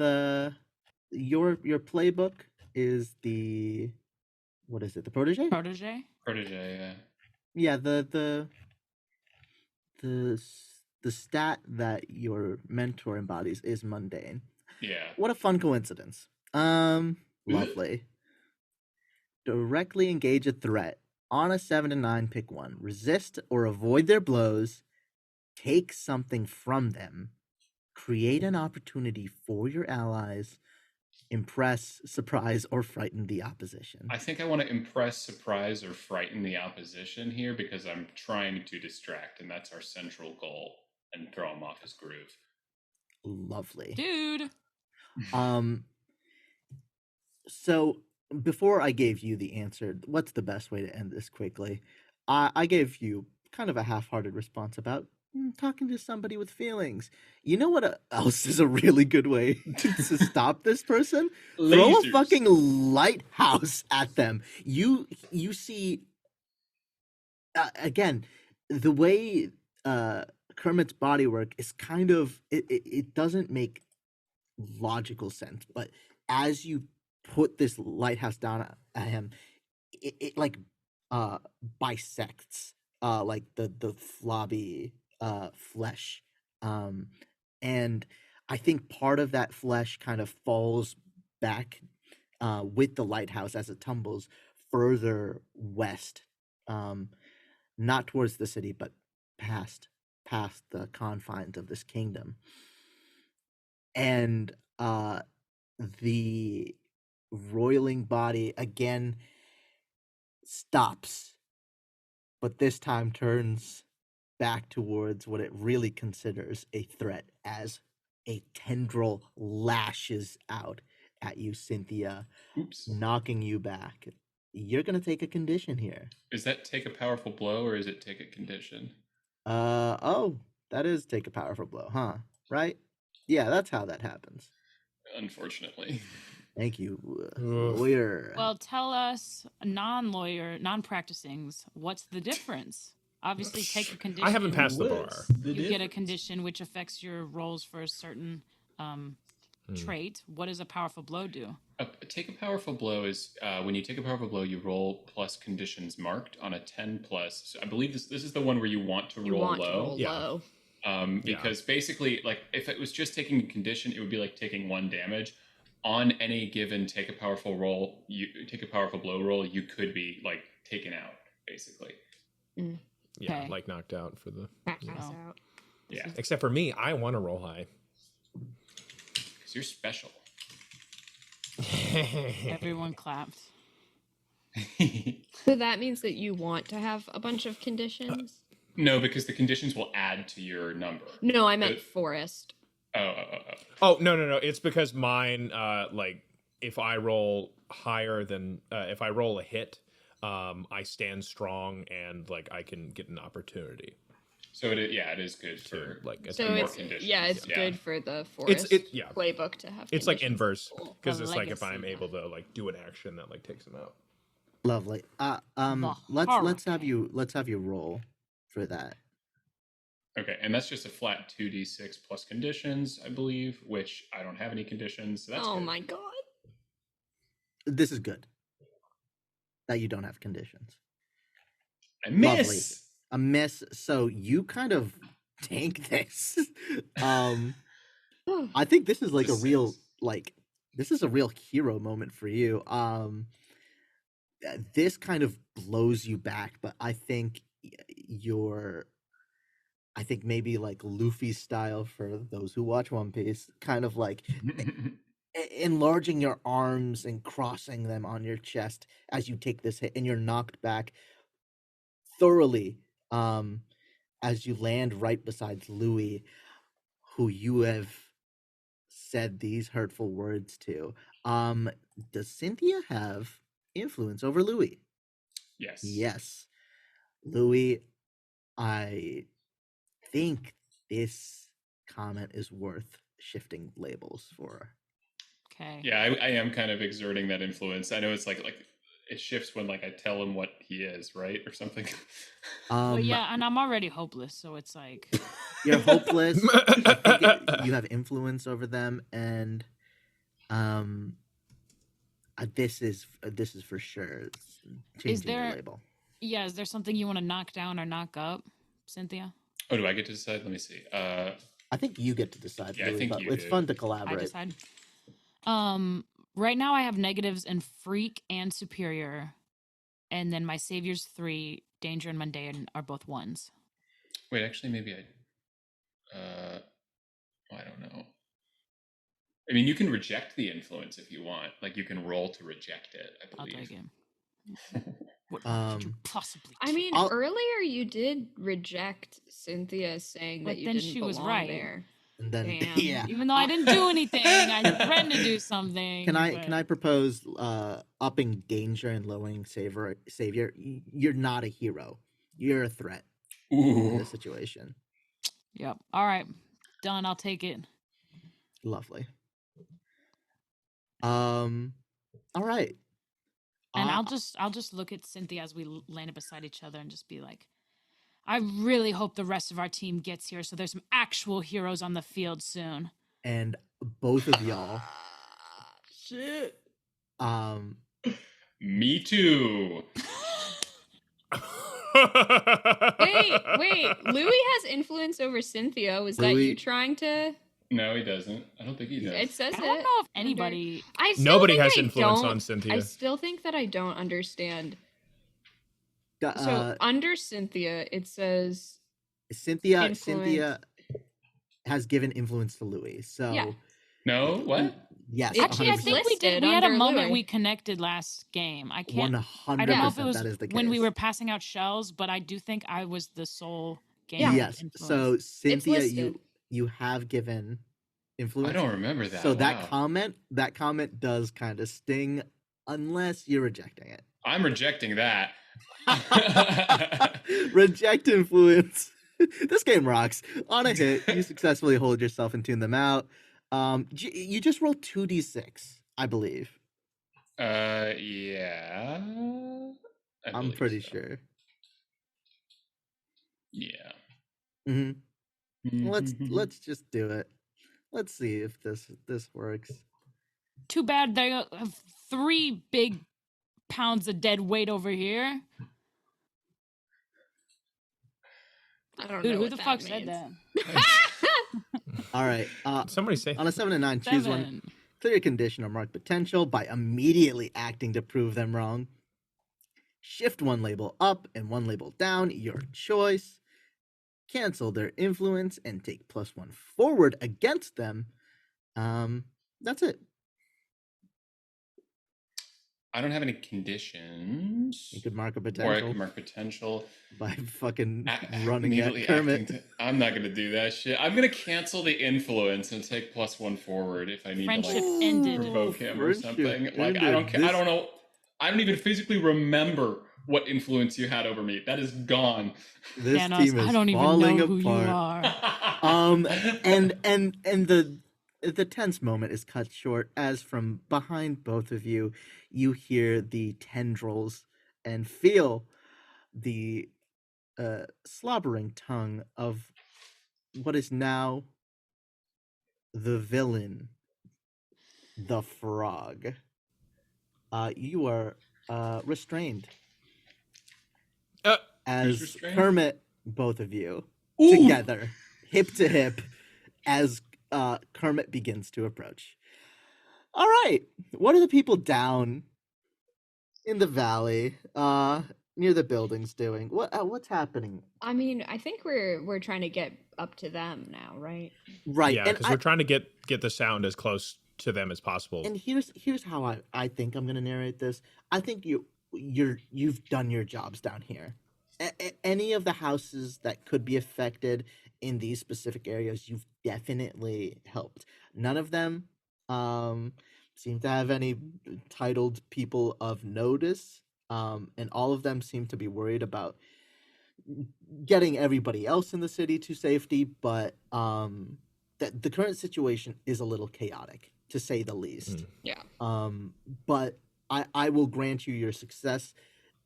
playbook is the, what is it? The protege? Protege, yeah. Yeah, the stat that your mentor embodies is mundane. Yeah. What a fun coincidence. Lovely. Directly engage a threat. On a 7 to 9, pick one. Resist or avoid their blows. Take something from them. Create an opportunity for your allies. Impress, surprise, or frighten the opposition. I think I want to impress, surprise, or frighten the opposition here because I'm trying to distract, and that's our central goal, and throw him off his groove. Lovely. dude. So before I gave you the answer, what's the best way to end this quickly? I gave you kind of a half-hearted response about talking to somebody with feelings. You know what else is a really good way to stop this person? Throw a fucking lighthouse at them. You see, again, the way Kermit's bodywork is kind of, it doesn't make logical sense, but as you put this lighthouse down at him, it like bisects like the flabby flesh, and I think part of that flesh kind of falls back with the lighthouse as it tumbles further west, not towards the city, but past the confines of this kingdom. And the roiling body again stops, but this time turns back towards what it really considers a threat as a tendril lashes out at you, Cynthia. Oops. Knocking you back. You're going to take a condition here. Is that take a powerful blow or is it take a condition? Oh, that is take a powerful blow, huh? Right? Yeah, that's how that happens. Unfortunately. Thank you, lawyer. Well, tell us, non-lawyer, non-practicings, what's the difference? Obviously, take a condition. I haven't passed the bar. You get a condition which affects your rolls for a certain trait. What does a powerful blow do? Take a powerful blow is when you take a powerful blow, you roll plus conditions marked on a 10 plus. So I believe this is the one where you want to roll low. Low. Because basically, like if it was just taking a condition, it would be like taking 1 damage. On any given take a powerful blow roll, you could be like taken out, basically. Yeah, Okay. like knocked out for the. Pass Oh. out. Yeah, Except for me, I want to roll high. because you're special. Everyone clapped. So that means that you want to have a bunch of conditions? No, because the conditions will add to your number. No, I meant Forest. Oh no! It's because mine, like if I roll higher than if I roll a hit, I stand strong and like I can get an opportunity. So it is good for like So more it's conditions. good for the Forest playbook to have. It's like conditions. inverse because A it's like if legacy. I'm able to like do an action that like takes them out. Lovely. Let's have you roll for that. Okay, and that's just a flat 2d6 plus conditions, I believe, which I don't have any conditions. So that's good. My god. This is good that you don't have conditions. I miss. A miss. So you kind of tank this. I think this is like Just a real six. this is a real hero moment for you. This kind of blows you back, but I think I think maybe like Luffy style for those who watch One Piece, kind of like enlarging your arms and crossing them on your chest as you take this hit, and you're knocked back thoroughly as you land right beside Louis, who you have said these hurtful words to. Does Cynthia have influence over Louis? Yes. Yes. Louis, I think this comment is worth shifting labels for. Okay. Yeah, I am kind of exerting that influence. I know it's like it shifts when like I tell him what he is, right, or something. Well, yeah, and I'm already hopeless, so it's like You're hopeless. I think you have influence over them, and this is for sure changing your label. Yeah, is there something you want to knock down or knock up, Cynthia? Oh, do I get to decide? Let me see. I think you get to decide, Yeah, Louis, I think but you it's do. fun to collaborate. I decide. Right now I have negatives in Freak and Superior, and then my Savior's 3, Danger and Mundane are both 1s. Wait, actually, maybe I don't know. I mean, you can reject the influence if you want. Like, you can roll to reject it, I I'll believe. take it. What could you possibly I mean, earlier you did reject Cynthia saying but that you then didn't she belong was right. there. And then, Damn. yeah. Even though I didn't do anything, I threatened to do something. Can I propose upping danger and lowering savior? You're not a hero. You're a threat in this situation. Yep. All right. Done. I'll take it. Lovely. All right. And I'll just look at Cynthia as we landed beside each other and just be like, I really hope the rest of our team gets here so there's some actual heroes on the field soon. And both of y'all. Shit. Me too. Wait. Louis has influence over Cynthia. Was that you trying to? No, he doesn't. I don't think he does. It says I don't know if anybody. Nobody has influence on Cynthia. I still think that I don't understand. So under Cynthia, it says Cynthia has given influence to Louis. So yeah. No, what? Yes. Actually, 100%. I think we did. We had a moment we connected last game. I can't. 100%. I don't know if it was that is the case. when we were passing out shells, but I do think I was the sole game. Yeah. Yes. So It's Cynthia, listed. you have given influence. I don't remember that. So wow. that comment does kind of sting, unless you're rejecting it. I'm rejecting that. Reject influence. This game rocks. On a hit, you successfully hold yourself and tune them out. You just rolled 2d6, I believe. Yeah. I'm pretty sure. Yeah. Mm-hmm. Let's just do it. Let's see if this works. Too bad they have 3 big pounds of dead weight over here. I don't Dude, know who what the that fuck means. said that? All right. Somebody say on a 7 and 9, choose one. Clear condition or mark potential by immediately acting to prove them wrong. Shift one label up and one label down, your choice. Cancel their influence and take +1 forward against them. That's it. I don't have any conditions. You could mark a potential. Or I could mark potential. By fucking running at Kermit. I'm not going to do that shit. I'm going to cancel the influence and take +1 forward if I need Friendship to ended. provoke him or something. Like, I don't care. I don't know. I don't even physically remember what influence you had over me. That is gone. This Thanos, team is I don't even falling know who apart. you are. And the tense moment is cut short as from behind both of you, you hear the tendrils and feel the slobbering tongue of what is now the villain, the frog. You are restrained. as restrained? Kermit, both of you, Ooh! together, hip to hip, as Kermit begins to approach. All right, what are the people down in the valley, near the buildings doing? What's happening? I mean, I think we're trying to get up to them now, right? Right, Yeah, and because we're trying to get the sound as close to them as possible. and here's how I think I'm gonna narrate this. I think you've done your jobs down here. Any of the houses that could be affected in these specific areas, you've definitely helped. None of them um seem to have any titled people of notice. And all of them seem to be worried about getting everybody else in the city to safety, but that the current situation is a little chaotic, to say the least. Yeah. But I will grant you your success.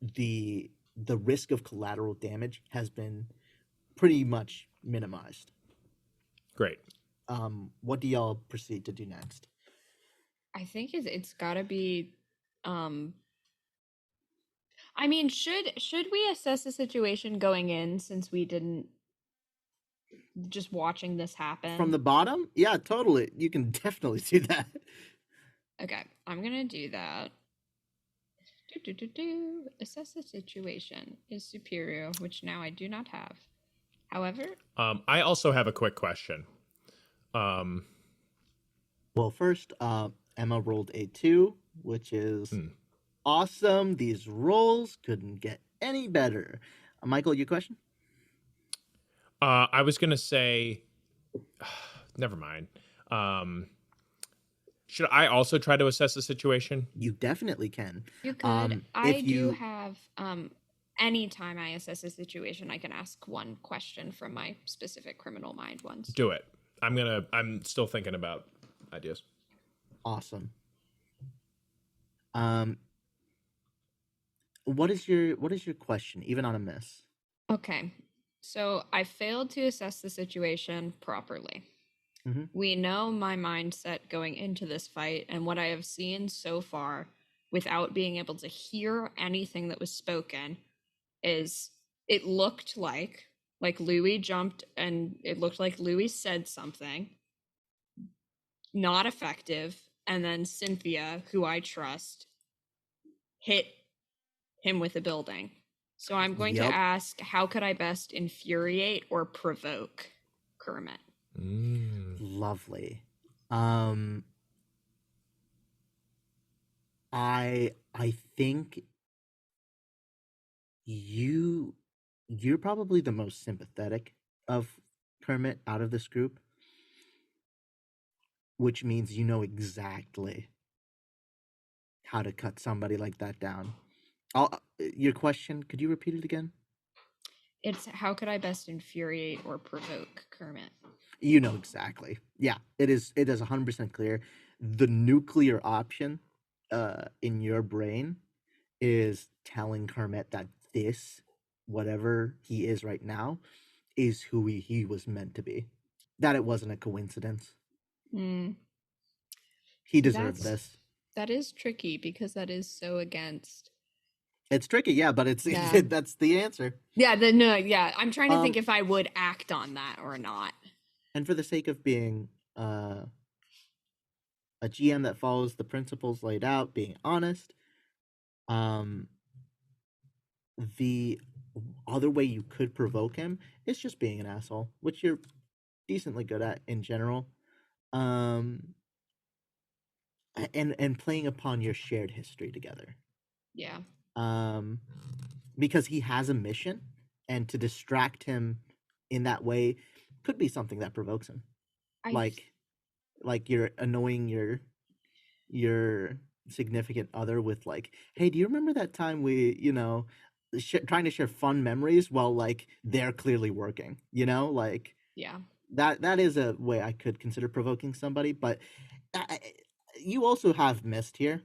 The risk of collateral damage has been pretty much minimized. Great. What do y'all proceed to do next? I think it's got to be I mean, should we assess the situation going in, since we didn't, just watching this happen? From the bottom? Yeah, totally. You can definitely do that. Okay, I'm gonna do that. Assess the situation is superior, which now I do not have. However, I also have a quick question. Well, first, Emma rolled a 2, which is awesome. These rolls couldn't get any better. Michael, your question? I was gonna say, never mind. Should I also try to assess the situation? You definitely can. you could. I do you have anytime I assess a situation, I can ask one question from my specific criminal mind ones. Do it. I'm still thinking about ideas. Awesome. What is your question, even on a miss? Okay. So I failed to assess the situation properly. We know my mindset going into this fight, and what I have seen so far without being able to hear anything that was spoken is it looked like Louis jumped, and it looked like Louis said something not effective, and then Cynthia, who I trust, hit him with a building. So I'm going to ask, how could I best infuriate or provoke Kermit? Lovely. I think you're probably the most sympathetic of Kermit out of this group, which means you know exactly how to cut somebody like that down. Your question, could you repeat it again? It's how could I best infuriate or provoke Kermit? You know exactly. Yeah, it is 100% clear. The nuclear option in your brain is telling Kermit that this, whatever he is right now, is who he was meant to be. That it wasn't a coincidence. He deserved this. That is tricky, because that is so against. It's tricky, yeah, but that's the answer. Yeah, I'm trying to think if I would act on that or not. And for the sake of being a GM that follows the principles laid out, being honest, the other way you could provoke him is just being an asshole, which you're decently good at in general. And playing upon your shared history together. Yeah. Because he has a mission, and to distract him in that way could be something that provokes him. Like you're annoying your significant other with like, hey, do you remember that time we, trying to share fun memories while like they're clearly working, like, yeah, that is a way I could consider provoking somebody, but you also have missed here.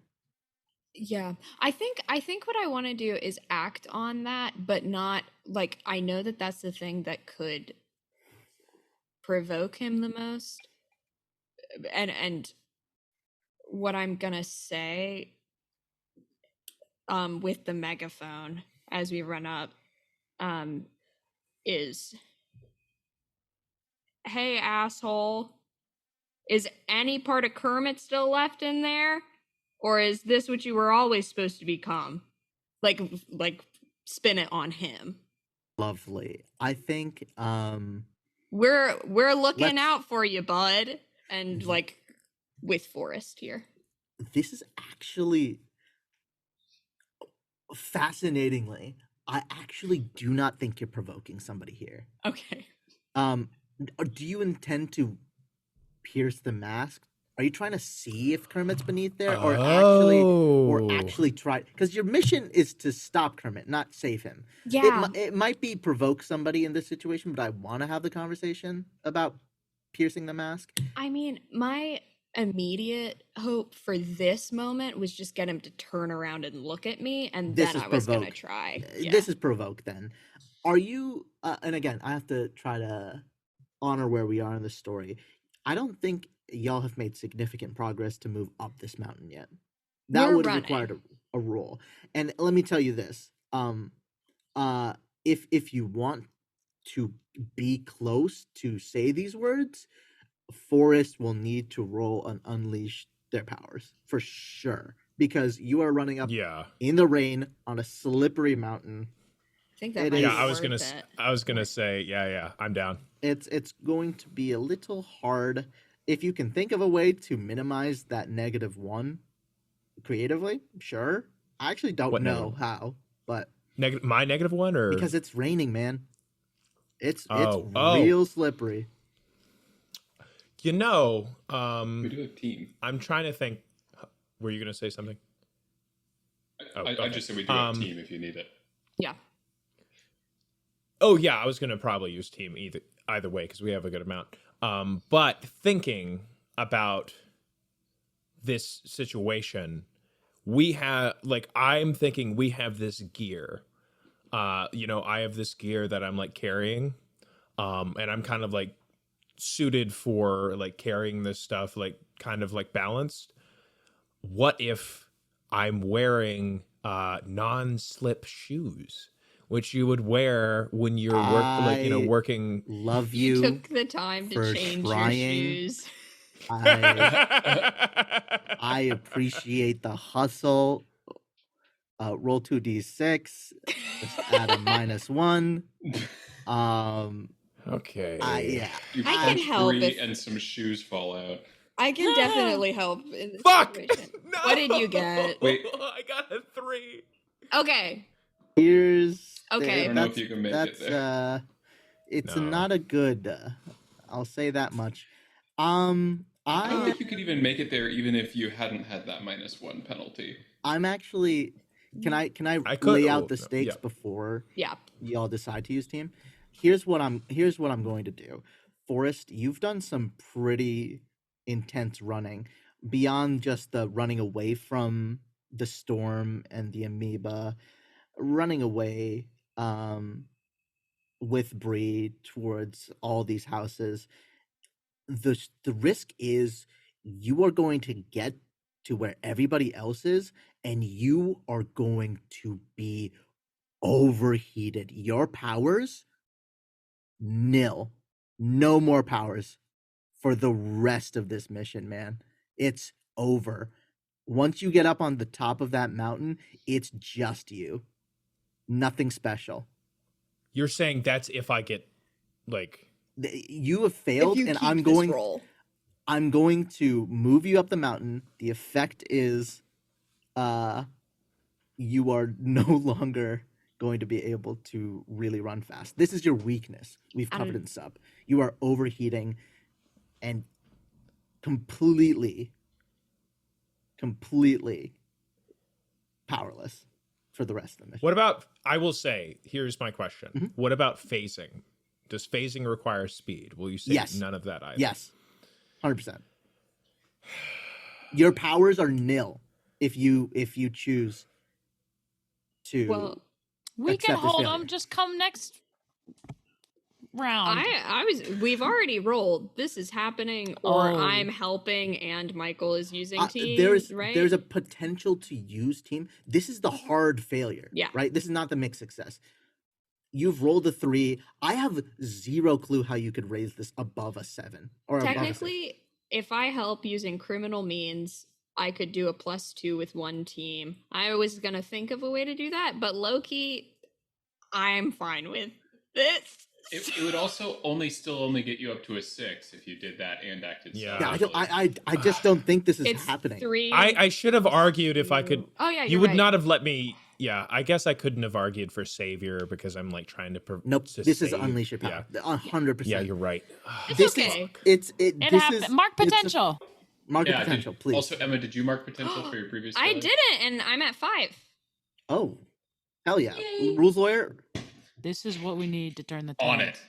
Yeah, I think what I want to do is act on that, but not like, I know that that's the thing that could provoke him the most, and what I'm gonna say with the megaphone as we run up is, hey, asshole, is any part of Kermit still left in there? Or is this what you were always supposed to become? Like spin it on him. Lovely. I think We're looking Let's- out for you, bud. And like with Forrest here. this is actually fascinatingly, I actually do not think you're provoking somebody here. Okay. Do you intend to pierce the mask? Are you trying to see if Kermit's beneath there, or actually try? Because your mission is to stop Kermit, not save him. Yeah. It might be provoke somebody in this situation, but I want to have the conversation about piercing the mask. I mean, my immediate hope for this moment was just get him to turn around and look at me, and This then is I was gonna provoke. try. Yeah. This is provoke. Then, are you? And again, I have to try to honor where we are in the story. I don't think y'all have made significant progress to move up this mountain yet. That We're would have running. required a roll. And let me tell you this: if you want to be close to say these words, Forrest will need to roll and unleash their powers for sure, because you are running up in the rain on a slippery mountain. I think that It might is- be I was worth gonna it. say, yeah, I'm down. It's going to be a little hard. If you can think of a way to minimize that -1 creatively, sure. I actually don't What know negative? how, but My -1, or because it's raining, man. It's Oh. real slippery. you know, We do a team. I'm trying to think. Were you gonna say something? I okay. just said we do a team if you need it. Yeah. Oh yeah, I was gonna probably use team either way because we have a good amount. But thinking about this situation, I'm thinking we have this gear. I have this gear that I'm like carrying, and I'm kind of like suited for like carrying this stuff, like kind of like balanced. What if I'm wearing non-slip shoes, which you would wear when you're working. Love You you. took the time to for change trying. your shoes. I appreciate the hustle. Roll 2d6. Just add a -1. Okay. You I can punch help Bree if- and some shoes fall out. I can definitely help in this Fuck! situation. No! What did you get? Wait. I got a 3. Okay. Here's Okay. I don't know if you can make it that's there. it's No. not a good. I'll say that much. I don't I think you could even make it there even if you hadn't had that -1 penalty. I'm actually. Can I I could- lay oh, out the no, stakes yeah. before Yeah. y'all decide to use team? Here's what I'm going to do. Forrest, you've done some pretty intense running beyond just the running away from the storm and the amoeba, running away with Bree towards all these houses. The risk is you are going to get to where everybody else is, and you are going to be overheated. Your powers, nil. No more powers for the rest of this mission, man. It's over. Once you get up on the top of that mountain, it's just you. Nothing special. You're saying that's if I get like You have failed, If you and keep I'm this going. roll. I'm going to move you up the mountain. The effect is, you are no longer going to be able to really run fast. This is your weakness. We've covered in sub. You are overheating and completely powerless for the rest of the mission. What about, I will say, here's my question. Mhm. What about phasing? Does phasing require speed? Will you say Yes. none of that either? Yes, 100%. Your powers are nil if you choose to. Well, We can Accept this hold failure. them. Just come next round. we've already rolled. This is happening, or Oh. I'm helping and Michael is using team, there's right? a potential to use team. This is the hard failure. Yeah. Right. This is not the mixed success. you've rolled a 3. I have zero clue how you could raise this above a 7 or above a 6. Technically, if I help using criminal means, I could do a +2 with one team. I was gonna think of a way to do that, but low-key, I'm fine with this. It would also only get you up to a 6 if you did that and acted Yeah. Yeah, selfishly. I just don't think this is It's happening. 3. I should have argued if I could. Oh yeah, You would not have let me. Yeah, I guess I couldn't have argued for savior because I'm like trying to. Nope, to this is save. unleash your power. Yeah. 100%. Yeah, you're right. It's This okay. It It this happened. is Mark it's a- potential. Mark Yeah, potential, please. Also, Emma, did you mark potential for your previous I failure? didn't, and I'm at 5. Oh, hell yeah! Yay. Rules lawyer. This is what we need to turn the On tide. it.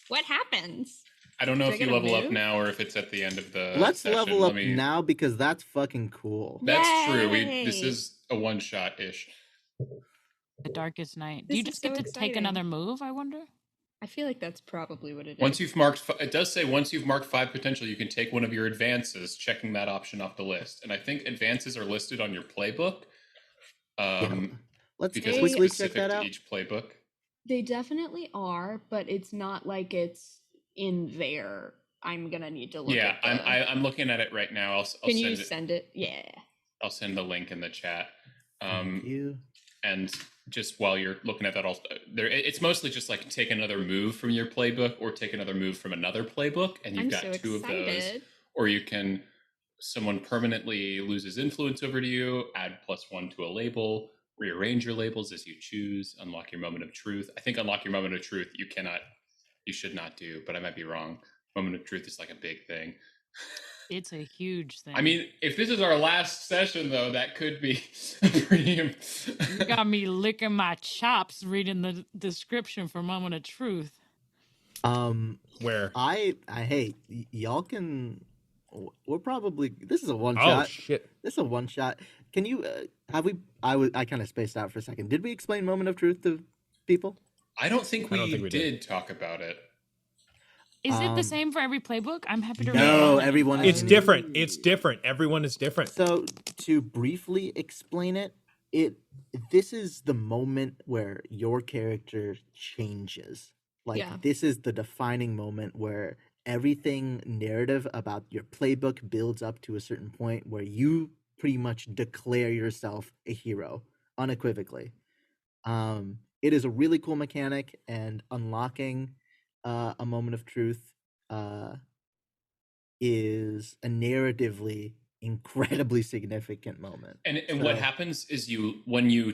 What happens? I don't know Do I if you get a level up move? now or if it's at the end of the Let's session. level up now because that's fucking cool. That's true. Yay. This is a one-shot-ish. The darkest night. Do This you is just so get to take exciting. another move, I wonder? I feel like that's probably what it is. Once you've marked, it does say once you've marked 5 potential, you can take one of your advances, checking that option off the list. And I think advances are listed on your playbook. Let's Because They- it's quickly check specific that to out. each playbook. They definitely are, but it's not like it's in there. I'm gonna need to look. Yeah, at the... I'm looking at it right now. I'll Can send you it. send it? Yeah. I'll send the link in the chat. Thank you. And just while you're looking at that, also it's mostly just like take another move from your playbook or take another move from another playbook, and you've I'm got so 2 of those. excited. Or you can, someone permanently loses influence over to you, add +1 to a label, rearrange your labels as you choose, unlock your moment of truth. I think unlock your moment of truth you should not do, but I might be wrong. Moment of truth is like a big thing. It's a huge thing. I mean, if this is our last session, though, that could be pretty. You got me licking my chops reading the description for Moment of Truth. Where? Hey, y'all can. We're probably. This is a one Oh shot. shit! This is a one shot. Can you? Have we? I kind of spaced out for a second. Did we explain Moment of Truth to people? I don't think we, we did talk about it. Is it the Um, same for every playbook? I'm happy to read No, it. everyone It's is different. It's different. Everyone is different. So to briefly explain it, this is the moment where your character changes. Like Yeah. this is the defining moment where everything narrative about your playbook builds up to a certain point where you pretty much declare yourself a hero unequivocally. It is a really cool mechanic, and unlocking a moment of truth is a narratively incredibly significant moment. And what happens is when you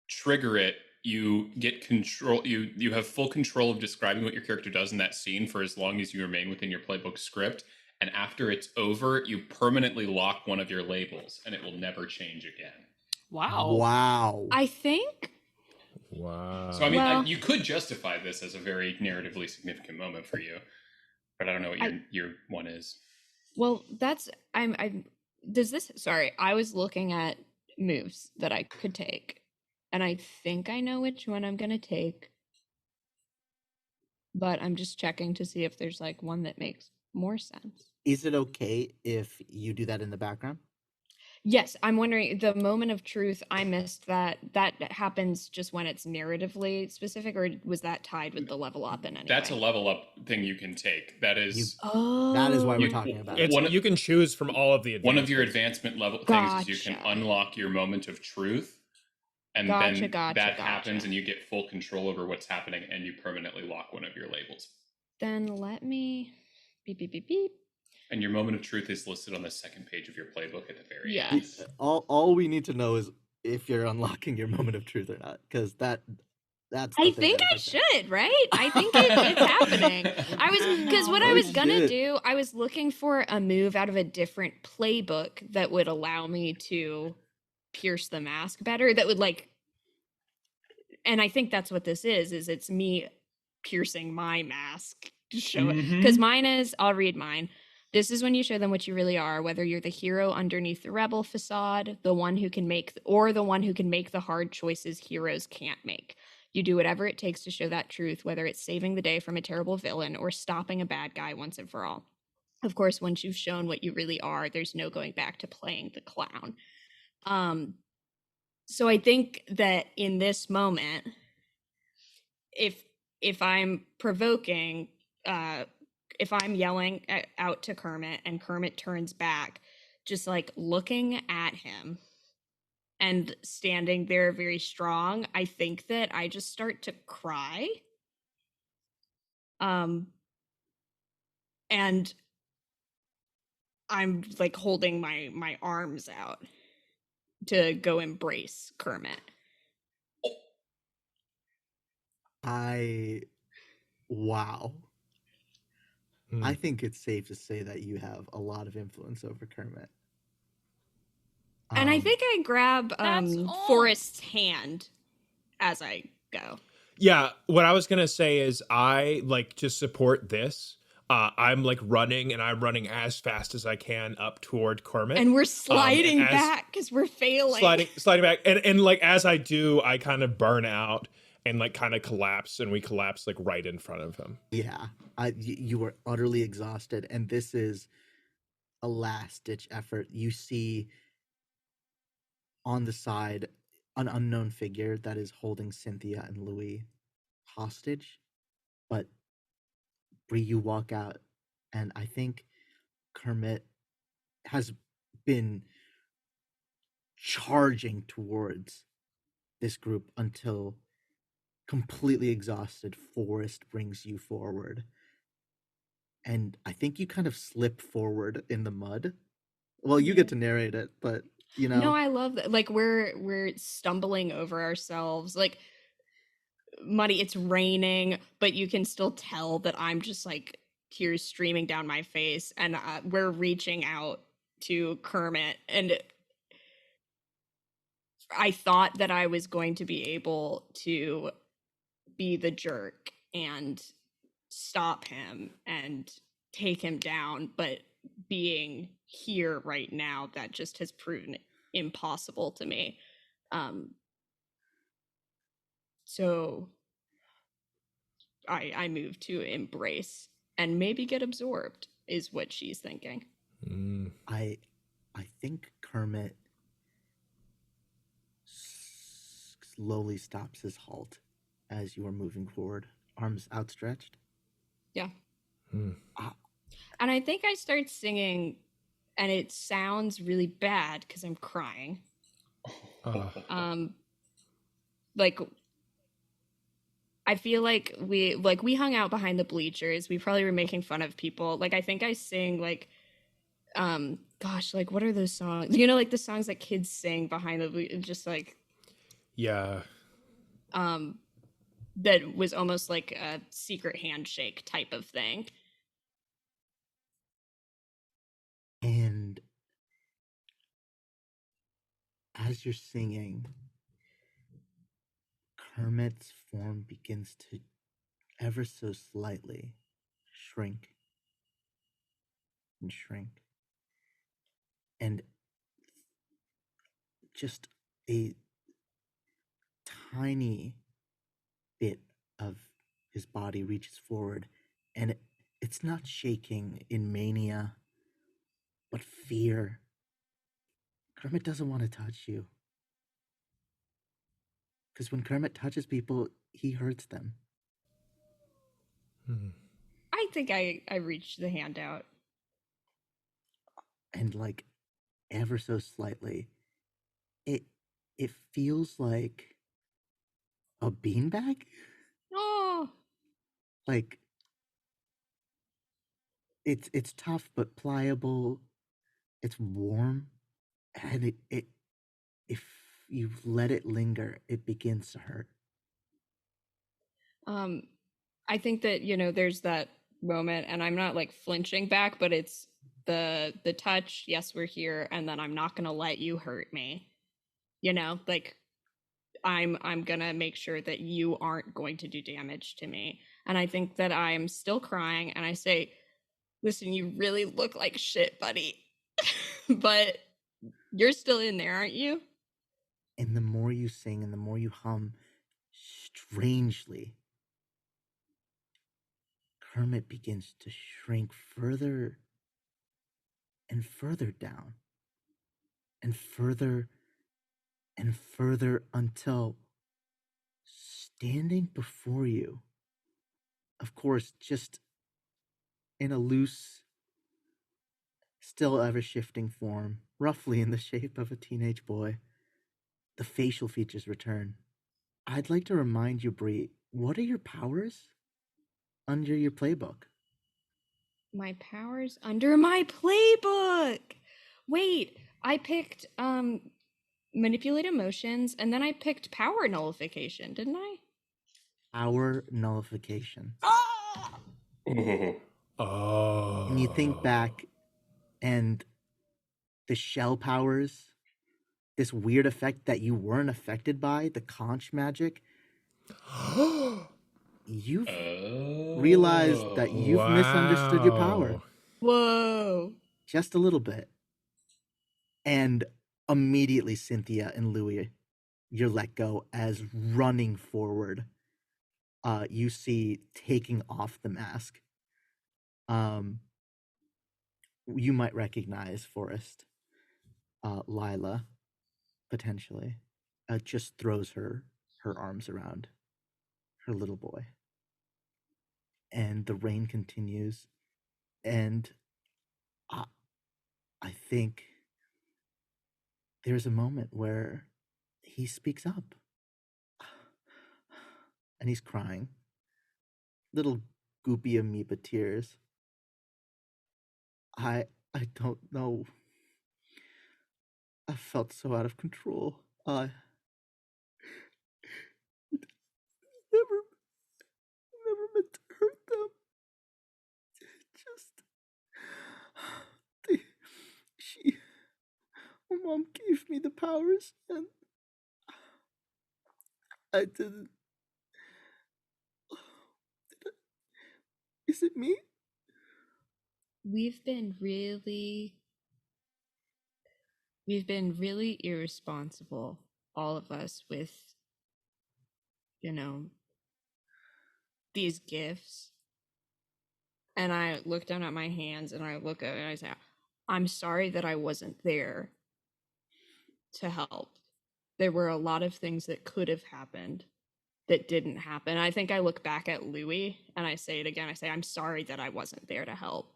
trigger it, you get control. You have full control of describing what your character does in that scene for as long as you remain within your playbook script. And after it's over, you permanently lock one of your labels, and it will never change again. Wow. Wow. I think. Wow. So I mean, Well- you could justify this as a very narratively significant moment for you, but I don't know what your one is. Well, that's I'm. Does this? Sorry, I was looking at moves that I could take, and I think I know which one I'm gonna take. But I'm just checking to see if there's like one that makes more sense. Is it okay if you do that in the background? Yes, I'm wondering the moment of truth. I missed that. That happens just when it's narratively specific, or was that tied with the level up in any That's a way? level up thing you can take. That is Oh, That is why we're You- talking about It's, it. you can choose from all of the one of your advancements. advancement level things is you can Gotcha. unlock your moment of truth, and Gotcha, then gotcha, that gotcha. happens, and you get full control over what's happening, and you permanently lock one of your labels. Then let me beep beep beep beep. And your moment of truth is listed on the second page of your playbook at the very Yeah. end. Yes. All we need to know is if you're unlocking your moment of truth or not, because that's. The I thing think that I affects it. should, right? I think it's happening. I was because what I Oh, was gonna shit. do, I was looking for a move out of a different playbook that would allow me to pierce the mask better. That would like, and I think that's what this is it's me piercing my mask to show it. Because Mhm. mine is, I'll read mine. This is when you show them what you really are, whether you're the hero underneath the rebel facade, the one who can make, or the one who can make the hard choices heroes can't make. You do whatever it takes to show that truth, whether it's saving the day from a terrible villain or stopping a bad guy once and for all. Of course, once you've shown what you really are, there's no going back to playing the clown. So I think that in this moment, if if I'm provoking, if I'm yelling out to Kermit and Kermit turns back, just like looking at him and standing there very strong, I think that I just start to cry. And I'm like holding my arms out to go embrace Kermit. Wow. Hmm. I think it's safe to say that you have a lot of influence over Kermit. And I think I grab That's all. Forrest's hand as I go. Yeah, what I was gonna say is I like to support this. I'm like running, and I'm running as fast as I can up toward Kermit. And we're sliding as- back because we're failing. sliding back, and like as I do, I kind of burn out and like kind of collapse, and we collapse like right in front of him. Yeah, you were utterly exhausted, and this is a last-ditch effort. You see on the side an unknown figure that is holding Cynthia and Louis hostage, but Bree, you walk out, and I think Kermit has been charging towards this group until completely exhausted Forrest brings you forward. And I think you kind of slip forward in the mud. Well, you get to narrate it, but you know. No, I love that. Like we're stumbling over ourselves. Like muddy, it's raining, but you can still tell that I'm just like tears streaming down my face, and we're reaching out to Kermit, and I thought that I was going to be able to be the jerk and stop him and take him down, but being here right now, that just has proven impossible to me. So I move to embrace and maybe get absorbed, is what she's thinking. I think Kermit slowly stops his halt as you are moving forward, arms outstretched. Yeah. And I think I start singing, and it sounds really bad because I'm crying. Like I feel like we hung out behind the bleachers. We probably were making fun of people. Like I think I sing like gosh, like what are those songs? You know, like the songs that kids sing behind the just like Yeah. That was almost like a secret handshake type of thing. And as you're singing, Kermit's form begins to ever so slightly shrink and shrink. And just a tiny bit of his body reaches forward, and it's not shaking in mania, but fear. Kermit doesn't want to touch you. Because when Kermit touches people, he hurts them. I think I reached the hand out. And like ever so slightly, it feels like a beanbag. Oh, Like it's tough but pliable. It's warm, and it if you let it linger, it begins to hurt. I think that, you know, there's that moment, and I'm not like flinching back, but it's the touch. Yes, we're here, and then I'm not gonna let you hurt me. You know, like I'm gonna make sure that you aren't going to do damage to me. And I think that I'm still crying, and I say, "Listen, you really look like shit, buddy, but you're still in there, aren't you?" And the more you sing and the more you hum, strangely, Kermit begins to shrink further and further down, and further and further, until standing before you of course, just in a loose, still ever shifting form, roughly in the shape of a teenage boy. The facial features return. I'd like to remind you, Bree, what are your powers under your playbook? My powers under my playbook. Wait, I picked manipulate emotions, and then I picked power nullification, didn't I? Power nullification. Ah! Oh. And you think back, and the shell powers, this weird effect that you weren't affected by, the conch magic, you've realized that you've misunderstood your power. Whoa. Just a little bit. And immediately, Cynthia and Louis, you're let go as running forward. You see taking off the mask. You might recognize Forrest. Lila, potentially, just throws her arms around her little boy. And the rain continues. And I think there's a moment where he speaks up. And he's crying. Little goopy amoeba tears. I don't know. I felt so out of control. I never meant to hurt them. Just my mom gave me the powers, and I didn't. Is it me? We've been really irresponsible, all of us, with, these gifts. And I look down at my hands and I look at it and I say, I'm sorry that I wasn't there to help. There were a lot of things that could have happened that didn't happen. I think I look back at Louis and I say it again. I say, I'm sorry that I wasn't there to help,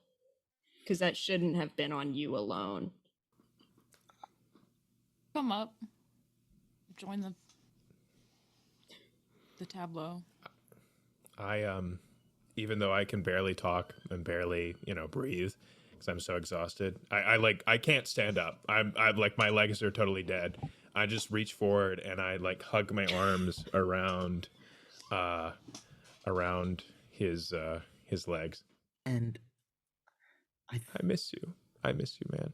because that shouldn't have been on you alone. Come up. Join the tableau. Even though I can barely talk and barely, breathe because I'm so exhausted. I can't stand up. I'm like, my legs are totally dead. I just reach forward and I like hug my arms around his legs. And I miss you. I miss you, man.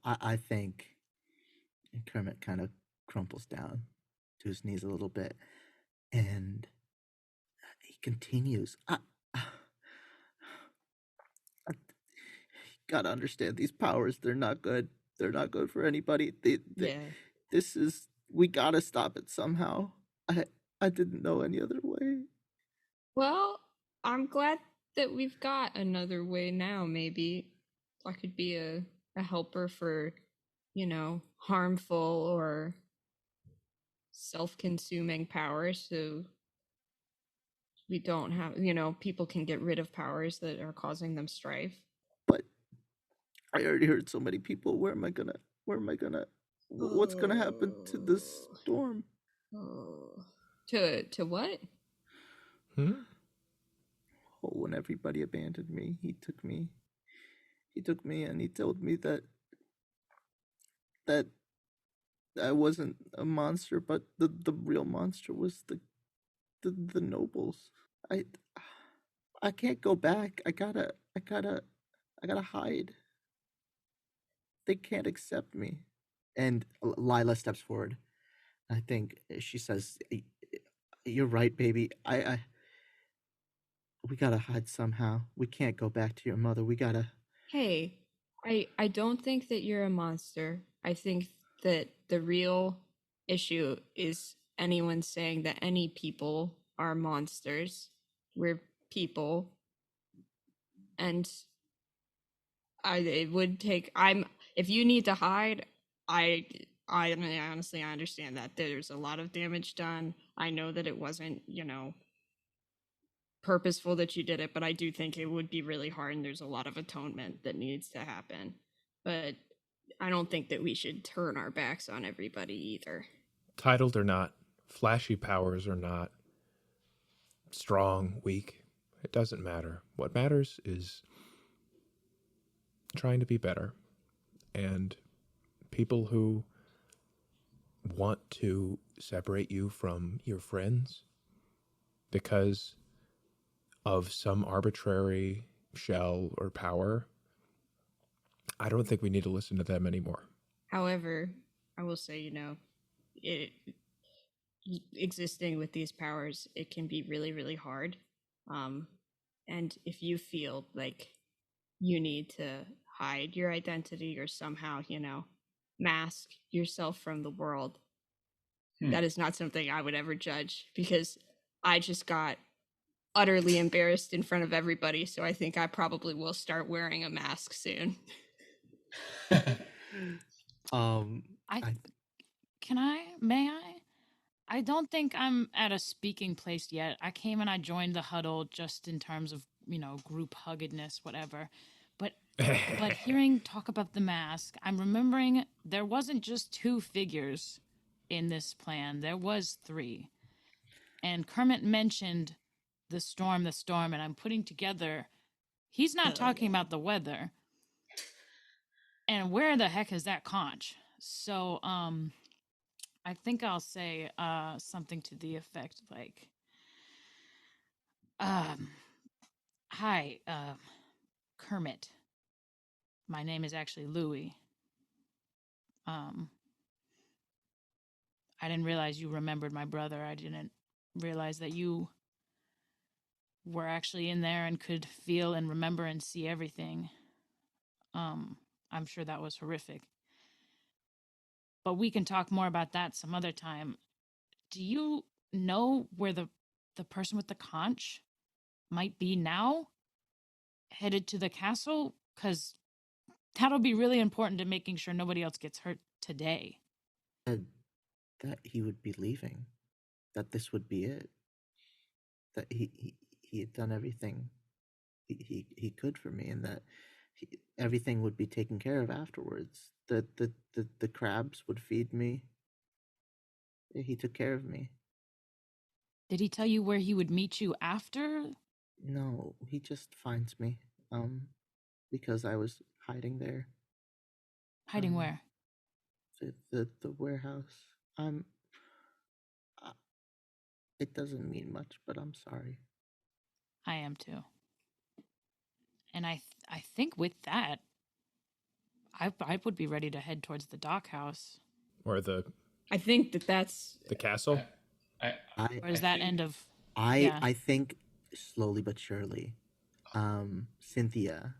I think Kermit kind of crumples down to his knees a little bit, and he continues. Gotta understand these powers. They're not good. They're not good for anybody. We gotta stop it somehow. I didn't know any other way. Well, I'm glad that we've got another way now. Maybe I could be a helper for, harmful or self-consuming powers, so we don't have, people can get rid of powers that are causing them strife. But I already heard so many people. What's gonna happen to this storm? To what? Oh, when everybody abandoned me, he took me and he told me that I wasn't a monster, but the real monster was the nobles. I can't go back. I gotta hide. They can't accept me. And Lila steps forward. I think she says, "You're right, baby. We gotta hide somehow. We can't go back to your mother. We gotta." Hey, I don't think that you're a monster. I think that the real issue is anyone saying that any people are monsters. We're people. And if you need to hide, I honestly, I understand that there's a lot of damage done. I know that it wasn't, purposeful that you did it, but I do think it would be really hard, and there's a lot of atonement that needs to happen. But I don't think that we should turn our backs on everybody either. Titled or not, flashy powers or not, strong, weak, it doesn't matter. What matters is trying to be better. And people who want to separate you from your friends because of some arbitrary shell or power, I don't think we need to listen to them anymore. However, I will say, existing with these powers, it can be really, really hard. And if you feel like you need to hide your identity or somehow, mask yourself from the world, that is not something I would ever judge, because I just got utterly embarrassed in front of everybody. So I think I probably will start wearing a mask soon. May I? I don't think I'm at a speaking place yet. I came and I joined the huddle just in terms of, group huggedness, whatever. But hearing talk about the mask, I'm remembering there wasn't just 2 figures in this plan. There was 3. And Kermit mentioned the storm, and I'm putting together, he's not talking about the weather. And where the heck is that conch? So, I think I'll say something to the effect like, hi, Kermit. My name is actually Louie. I didn't realize you remembered my brother. I didn't realize that you were actually in there and could feel and remember and see everything. I'm sure that was horrific. But we can talk more about that some other time. Do you know where the person with the conch might be now? Headed to the castle? Because that'll be really important to making sure nobody else gets hurt today. That he would be leaving. That this would be it. That he had done everything he could for me, and that everything would be taken care of afterwards. The crabs would feed me. He took care of me. Did he tell you where he would meet you after? No, he just finds me. Because I was hiding there. Hiding where? The warehouse. It doesn't mean much, but I'm sorry. I am too. And I think with that, I would be ready to head towards the dock house. Or the... I think that's... The castle? Or is that end of... I think slowly but surely, Cynthia,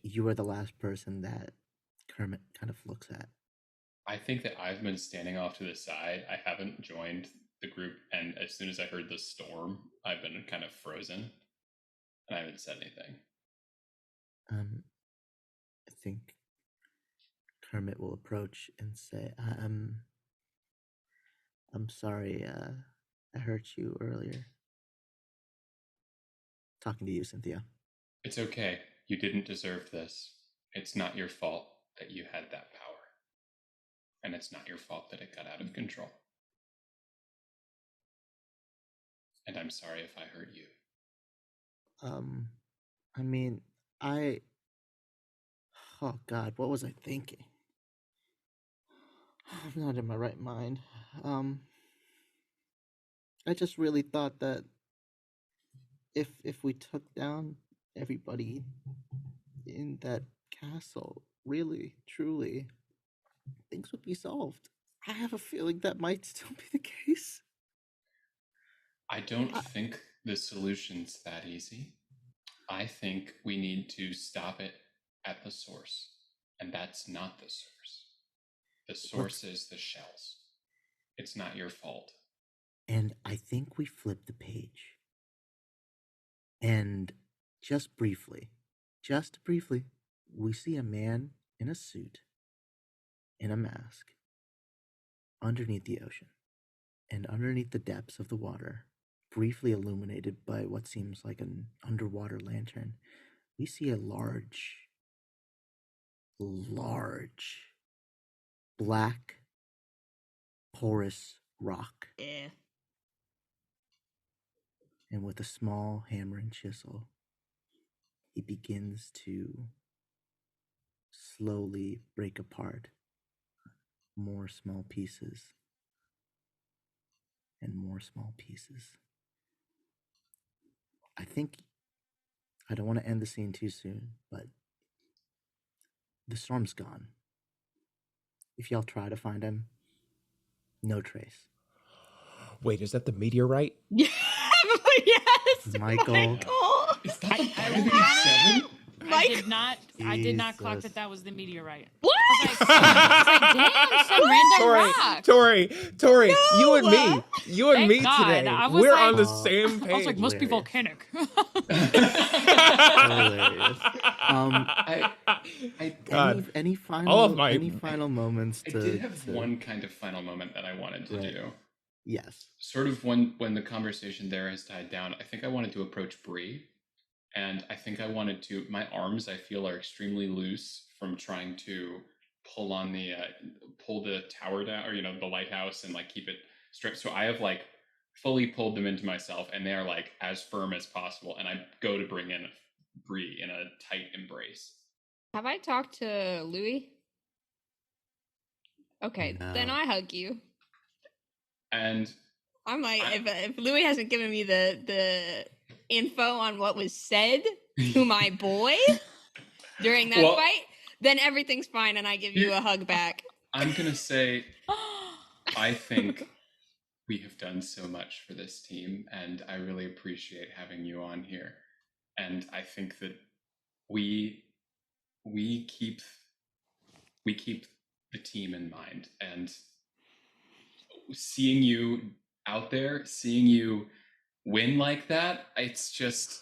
you are the last person that Kermit kind of looks at. I think that I've been standing off to the side. I haven't joined the group, and as soon as I heard the storm, I've been kind of frozen, and I haven't said anything. I think Kermit will approach and say, I'm sorry, I hurt you earlier. Talking to you, Cynthia. It's okay. You didn't deserve this. It's not your fault that you had that power. And it's not your fault that it got out of control. And I'm sorry if I hurt you. I mean, oh God, what was I thinking? I'm not in my right mind. I just really thought that if we took down everybody in that castle, really, truly, things would be solved. I have a feeling that might still be the case. I don't think the solution's that easy. I think we need to stop it at the source. And that's not the source. The source is the shells. It's not your fault. And I think we flip the page. And just briefly, we see a man in a suit, in a mask, underneath the ocean, and underneath the depths of the water, briefly illuminated by what seems like an underwater lantern, we see a large black porous rock. Yeah. And with a small hammer and chisel, he begins to slowly break apart more small pieces and more small pieces. I think I don't want to end the scene too soon, but the storm's gone. If y'all try to find him, no trace. Wait, is that the meteorite? Yes, Michael. Is that the I Biden will 7? I did not clock Jesus. that was the meteorite. What? I was like, damn, some random rock. Tori, No! you and me Thank God. today. I was We're like- on the same page. I was like, must be Hilarious. volcanic. Hilarious. God. Any final All of my- any final moments I to did have to- one kind of final moment that I wanted to Right. do. Yes. Sort of when the conversation there has died down, I think I wanted to approach Bree, and I think I wanted to. My arms, I feel, are extremely loose from trying to pull on the pull the tower down, or the lighthouse, and like keep it stripped. So I have like fully pulled them into myself, and they are like as firm as possible. And I go to bring in Bree in a tight embrace. Have I talked to Louis? Okay, then No. I hug you. And I'm like, if Louis hasn't given me the info on what was said to my boy during that Well- fight, then everything's fine, and I give you a hug back. I'm gonna say, I think we have done so much for this team, and I really appreciate having you on here. And I think that we keep the team in mind, and seeing you out there, seeing you win like that, it's just,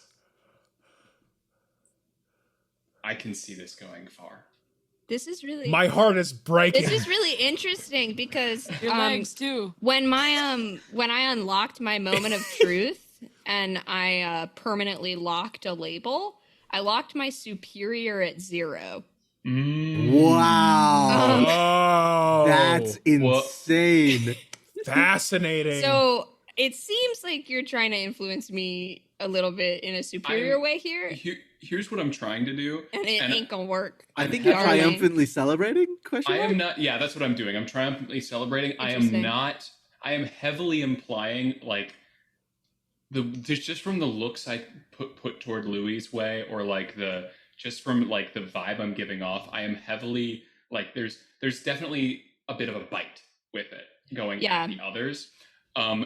I can see this going far. This is really My heart is breaking. this is really interesting because Your legs too. when I unlocked my moment of truth and I permanently locked a label, I locked my superior at 0. Wow. Oh, That's insane. fascinating. So it seems like you're trying to influence me a little bit in a superior way here, Here's what I'm trying to do. and it ain't gonna work. I think I'm you're darling. triumphantly celebrating? Question I mark? am not. Yeah, that's what I'm doing. I'm triumphantly celebrating. I am Interesting. not. I am heavily implying like just from the looks I put toward Louis' way, or like just from like the vibe I'm giving off. I am heavily like there's definitely a bit of a bite with it going at the others.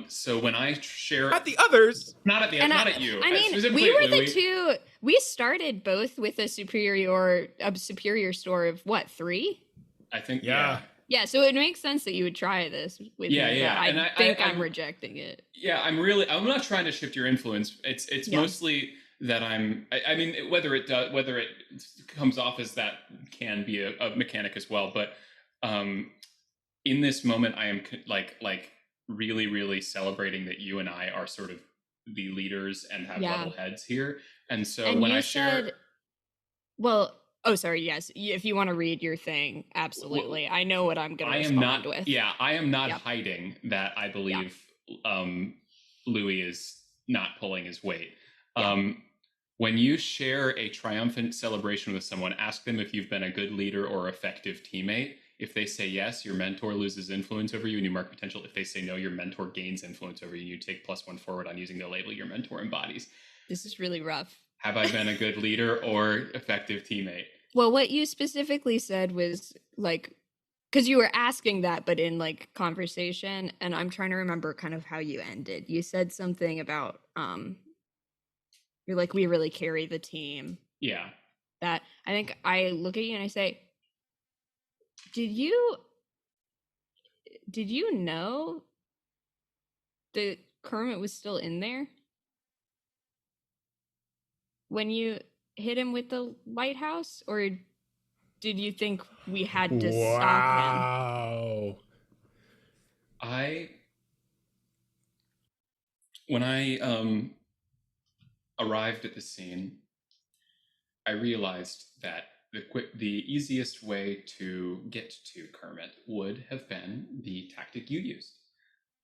So when I share At the others. not at the And not at you. I mean, specifically we at were the Louis. two. We started both with a superior score of what, 3? I think Yeah. Yeah, so it makes sense that you would try this with Yeah, me. yeah, But and I I- think I- I'm rejecting it. Yeah, I'm not trying to shift your influence. It's Yeah. mostly that I mean, whether it comes off as that can be a mechanic as well, but in this moment I am like really, really celebrating that you and I are sort of the leaders and have Yeah. level heads here. And so And when you I share said, well, oh, sorry, yes. If you want to read your thing, absolutely. I know what I'm going to I respond am not with. yeah, I am not Yep. hiding that I believe Louis is not pulling his weight. Yeah. When you share a triumphant celebration with someone, ask them if you've been a good leader or effective teammate. If they say yes, your mentor loses influence over you and you mark potential. If they say no, your mentor gains influence over you and you take +1 forward on using the label your mentor embodies. This is really rough. Have I been a good leader or effective teammate? Well, what you specifically said was like, because you were asking that, but in like conversation, and I'm trying to remember kind of how you ended. You said something about, you're like, we really carry the team. Yeah. That I think I look at you and I say, did you know that Kermit was still in there when you hit him with the lighthouse, or did you think we had to stop Wow. when I arrived at the scene, I realized that the easiest way to get to Kermit would have been the tactic you used.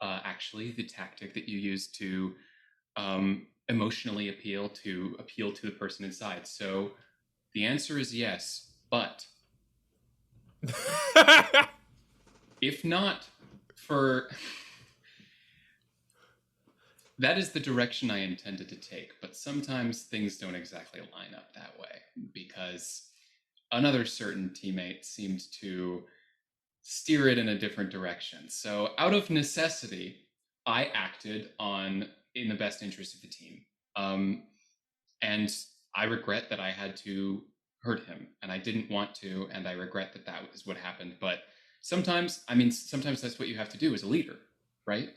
Actually, the tactic that you used to emotionally appeal to the person inside. So the answer is yes, but if not for that is the direction I intended to take, but sometimes things don't exactly line up that way because another certain teammate seemed to steer it in a different direction. So out of necessity, I acted in the best interest of the team. And I regret that I had to hurt him, and I didn't want to, and I regret that that is what happened. But sometimes that's what you have to do as a leader, right?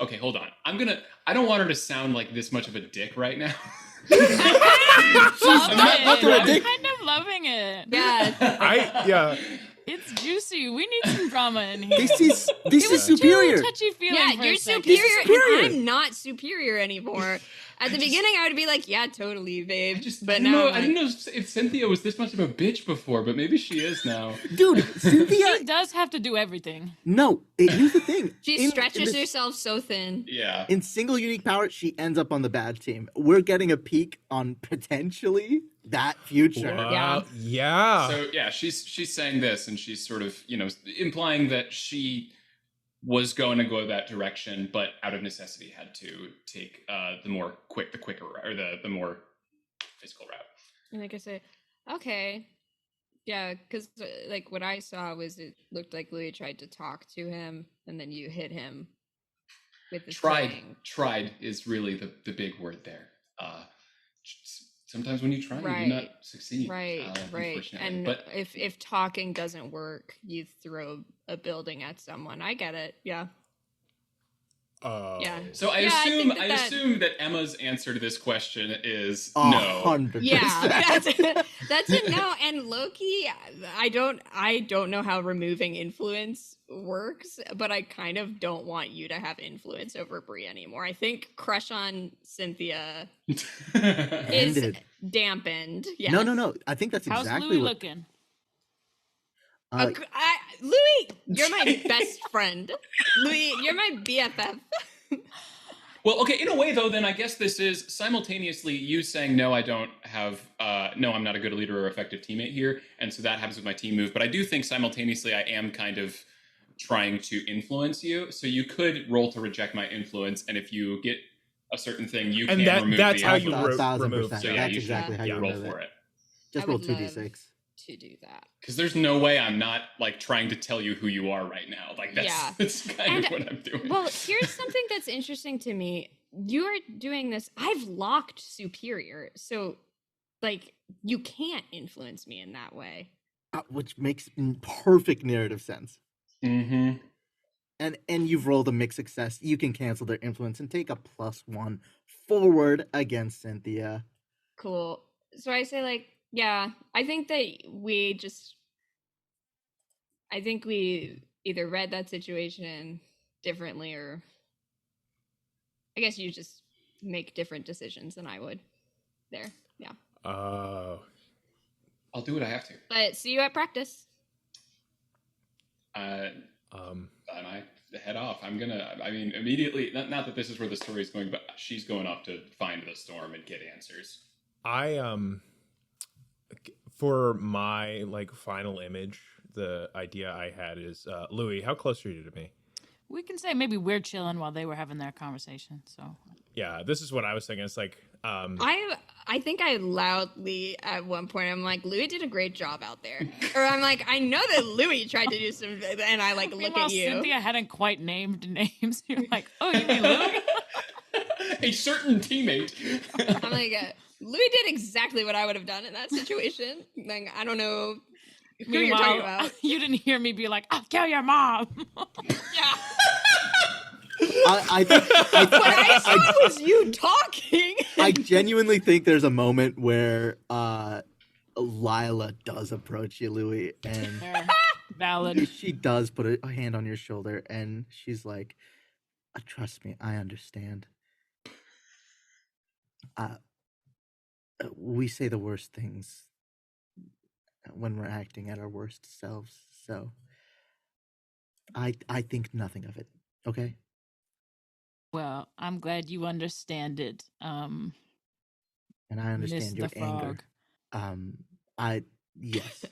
Okay, hold on. I don't want her to sound like this much of a dick right now. I'm dick. kind of loving it. Yeah. It's juicy. We need some drama in here. This is superior. Touchy feeling. Yeah, for you're a second. superior, and I'm not superior anymore. At the beginning, I would be like, "Yeah, totally, babe." But now I didn't know if Cynthia was this much of a bitch before, but maybe she is now. Dude, Cynthia. She does have to do everything. No, here's the thing. she stretches herself so thin. Yeah. In single unique power, she ends up on the bad team. We're getting a peek on potentially that future. Wow. Yeah. So yeah, she's saying this, and she's sort of implying that she was going to go that direction, but out of necessity had to take the quicker or the more physical route. And like I said, okay, yeah, because like what I saw was it looked like Louis tried to talk to him, and then you hit him with the Tried is really the big word there. Sometimes when you try, you do not succeed. Right. And but if talking doesn't work, you throw a building at someone. I get it. Yeah. Yeah. So I assume that Emma's answer to this question is no. 100%. Yeah, that's a no. And Loki, I don't know how removing influence works, but I kind of don't want you to have influence over Brie anymore. I think crush on Cynthia is dampened. Yeah. No. I think that's How's exactly Louis what. looking? Louis, you're my best friend. Louis, you're my BFF. Well, okay, in a way though, then I guess this is simultaneously you saying no, I'm not a good leader or effective teammate here, and so that happens with my team move. But I do think simultaneously I am kind of trying to influence you. So you could roll to reject my influence, and if you get a certain thing, you can remove that's the how you influence. 1000%. So yeah, That's you exactly how you roll remove for it. Just I roll would 2d6. To do that. Because there's no way I'm not like trying to tell you who you are right now. Like that's kind of what I'm doing. Well, here's something that's interesting to me. You are doing this. I've locked superior, so like you can't influence me in that way. Which makes perfect narrative sense. Mm-hmm. And you've rolled a mixed success. You can cancel their influence and take a +1 forward against Cynthia. Cool. So I say like, yeah, I think we either read that situation differently, or I guess you just make different decisions than I would there. Yeah. I'll do what I have to. But see you at practice. And I head off. Immediately, not that this is where the story is going, but she's going off to find the storm and get answers. For my final image, the idea I had is Louis, how close are you to me? We can say maybe we're chilling while they were having their conversation. So yeah, this is what I was thinking. It's like I think I loudly at one point I'm like, Louis did a great job out there, or I'm like, I know that Louis tried to do some, and I look at you. Cynthia hadn't quite named names. You're like, oh, you mean Louis? A certain teammate. I'm like, Louis did exactly what I would have done in that situation. Like, I don't know who you're talking about. You didn't hear me be like, I'll kill your mom. Yeah. I think what I saw was you talking. I genuinely think there's a moment where Lila does approach you, Louis, and valid. She does put a hand on your shoulder, and she's like, "Trust me, I understand. Uh, we say the worst things when we're acting at our worst selves, so I think nothing of it. Okay? Well, I'm glad you understand it, And I Miss understand the your anger. Frog. I yes.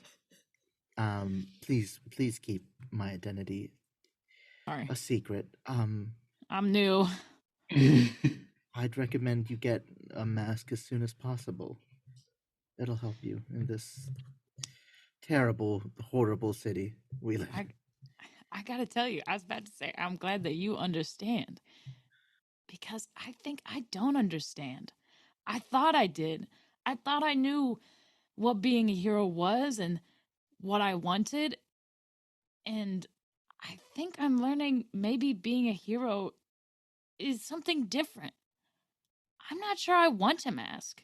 Please keep my identity Sorry, a secret. I'm new. I'd recommend you get a mask as soon as possible. It'll help you in this terrible, horrible city we live I in. I gotta tell you, I was about to say, I'm glad that you understand because I think I don't understand. I thought I did. I thought I knew what being a hero was and what I wanted. And I think I'm learning maybe being a hero is something different. I'm not sure I want to mask.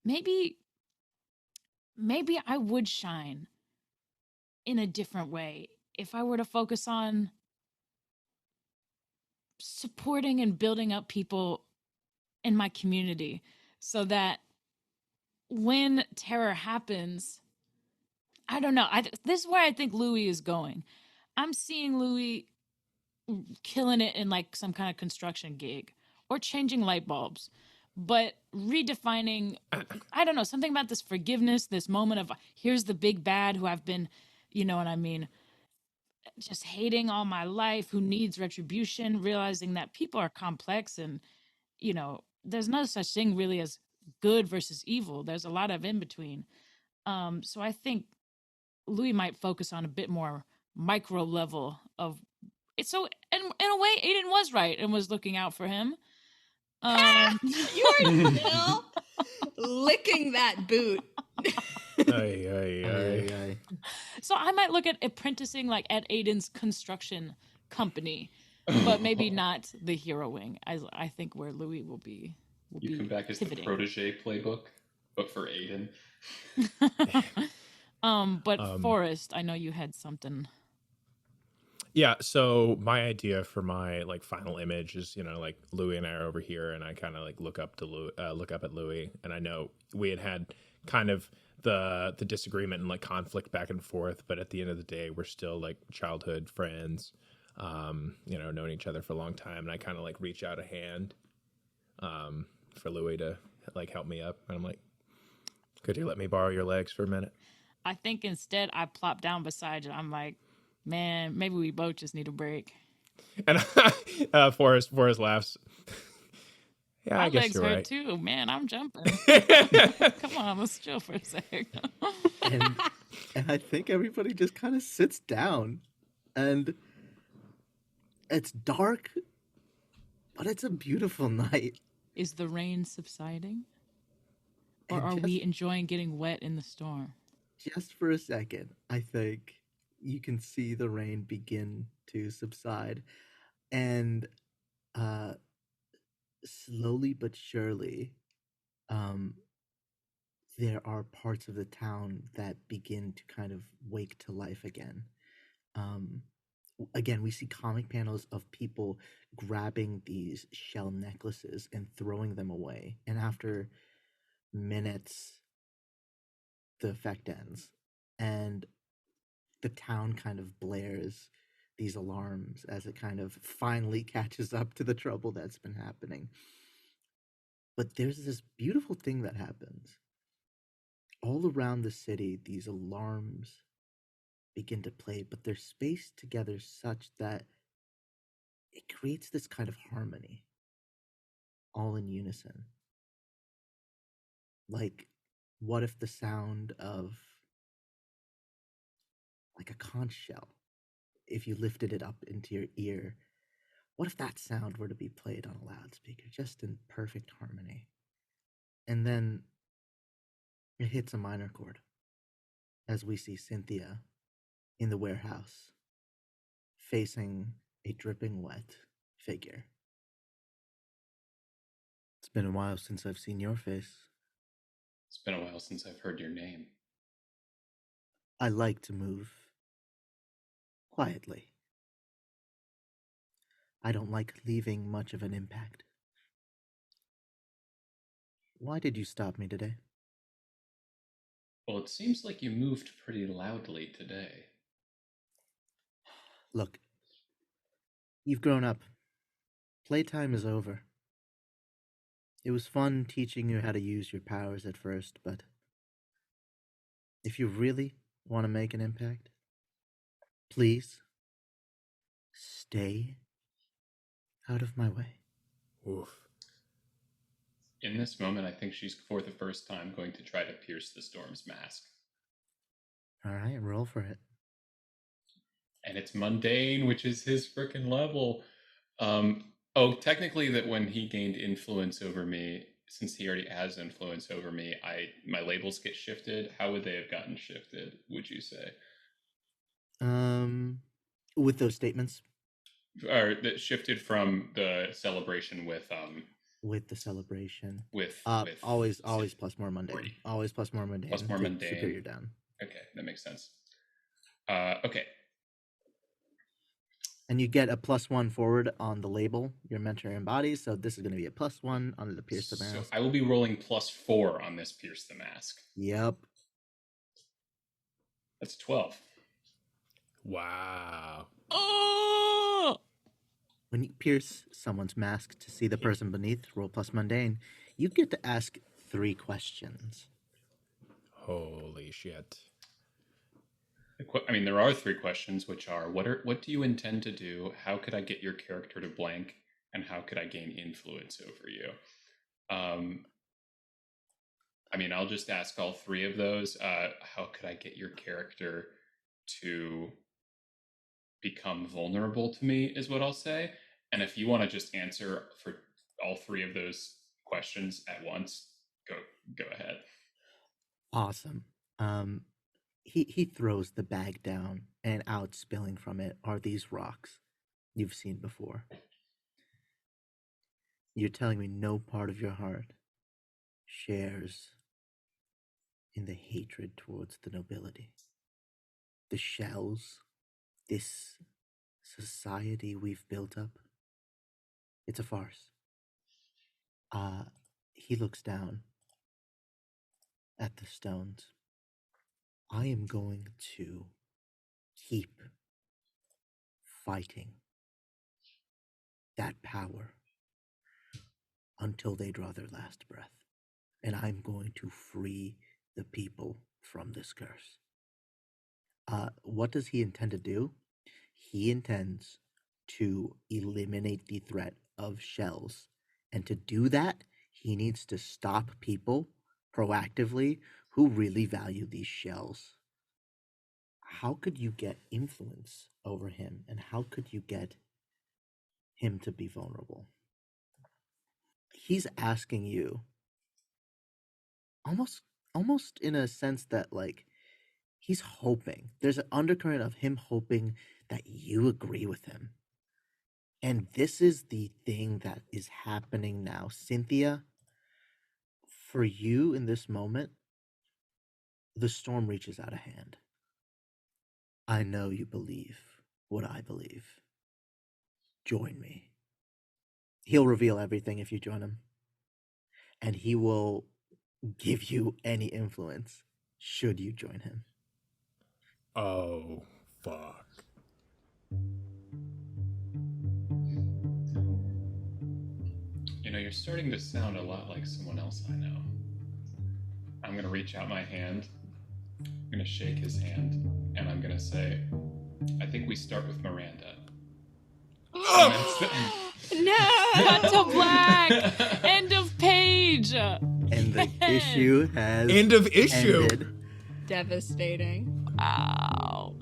Maybe maybe I would shine in a different way if I were to focus on supporting and building up people in my community so that when terror happens, I don't know. This is where I think Louis is going. I'm seeing Louis killing it in like some kind of construction gig or changing light bulbs, but redefining, I don't know, something about this forgiveness, this moment of here's the big bad who I've been, you know what I mean, just hating all my life, who needs retribution, realizing that people are complex and, you know, there's no such thing really as good versus evil. There's a lot of in between. So I think Louis might focus on a bit more micro level of it. So in a way, Aiden was right and was looking out for him. You are still licking that boot. Ay, ay, ay. Aye. So I might look at apprenticing like at Aiden's construction company, but maybe not the hero wing. I think where Louis will be You come back as the pivoting. protege playbook, but for Aiden. But Forrest, I know you had something. Yeah, so my idea for my like final image is, you know, like Louis and I are over here, and I kind of like look up at Louis, and I know we had kind of the disagreement and like conflict back and forth, but at the end of the day, we're still like childhood friends, you know, known each other for a long time, and I kind of like reach out a hand, for Louis to like help me up, and I'm like, could you let me borrow your legs for a minute? I think instead I plop down beside you. I'm like, man, maybe we both just need a break. And Forrest laughs. Yeah, My I guess legs you're hurt right. too, man. I'm jumping. Come on, let's chill for a sec. And I think everybody just kind of sits down, and it's dark, but it's a beautiful night. Is the rain subsiding? Or And are we enjoying getting wet in the storm? just for a second, I think you can see the rain begin to subside, and uh, slowly but surely, um, there are parts of the town that begin to kind of wake to life again. Um, Again, we see comic panels of people grabbing these shell necklaces and throwing them away, and after minutes, the effect ends, and the town kind of blares these alarms as it kind of finally catches up to the trouble that's been happening. But there's this beautiful thing that happens. All around the city, these alarms begin to play, but they're spaced together such that it creates this kind of harmony, all in unison. Like, what if the sound of like a conch shell, if you lifted it up into your ear, what if that sound were to be played on a loudspeaker, just in perfect harmony? And then it hits a minor chord as we see Cynthia in the warehouse facing a dripping wet figure. It's been a while since I've seen your face. It's been a while since I've heard your name. I like to move quietly. I don't like leaving much of an impact. Why did you stop me today? Well, it seems like you moved pretty loudly today. Look, you've grown up. Playtime is over. It was fun teaching you how to use your powers at first, but if you really want to make an impact, please stay out of my way. Oof. In this moment, I think she's for the first time going to try to pierce the storm's mask. All right, roll for it. And it's mundane, which is his frickin' level. Technically, that when he gained influence over me, since he already has influence over me, my labels get shifted. How would they have gotten shifted, would you say? With those statements? Or that shifted from the celebration with the celebration. With always plus more mundane. 40. Always plus more mundane. Plus more mundane. Superior down. Okay, that makes sense. Okay. And you get a +1 forward on the label your mentor embodies, so this is going to be a +1 on the Pierce the Mask. So I will be rolling +4 on this Pierce the Mask. Yep. That's 12. Wow. Oh! When you pierce someone's mask to see the person beneath, roll plus mundane, you get to ask 3 questions. Holy shit. I mean, there are 3 questions, which are, what do you intend to do? How could I get your character to blank? And how could I gain influence over you? I mean, I'll just ask all 3 of those. How could I get your character to become vulnerable to me is what I'll say. And if you want to just answer for all 3 of those questions at once, go ahead. Awesome. He throws the bag down, and out spilling from it are these rocks you've seen before. You're telling me no part of your heart shares in the hatred towards the nobility. The shells, this society we've built up, it's a farce. He looks down at the stones. I am going to keep fighting that power until they draw their last breath. And I'm going to free the people from this curse. What does he intend to do? He intends to eliminate the threat of shells. And to do that, he needs to stop people proactively who really value these shells. How could you get influence over him, and how could you get him to be vulnerable? He's asking you almost in a sense that, like, he's hoping. There's an undercurrent of him hoping that you agree with him. And this is the thing that is happening now. Cynthia, for you in this moment, the storm reaches out a hand. I know you believe what I believe. Join me. He'll reveal everything if you join him. And he will give you any influence should you join him. Oh, fuck. You know, you're starting to sound a lot like someone else I know. I'm going to reach out my hand. I'm going to shake his hand. And I'm going to say, I think we start with Miranda. No! Cut to black! End of page! And the issue has End of issue. ended. Devastating. Wow.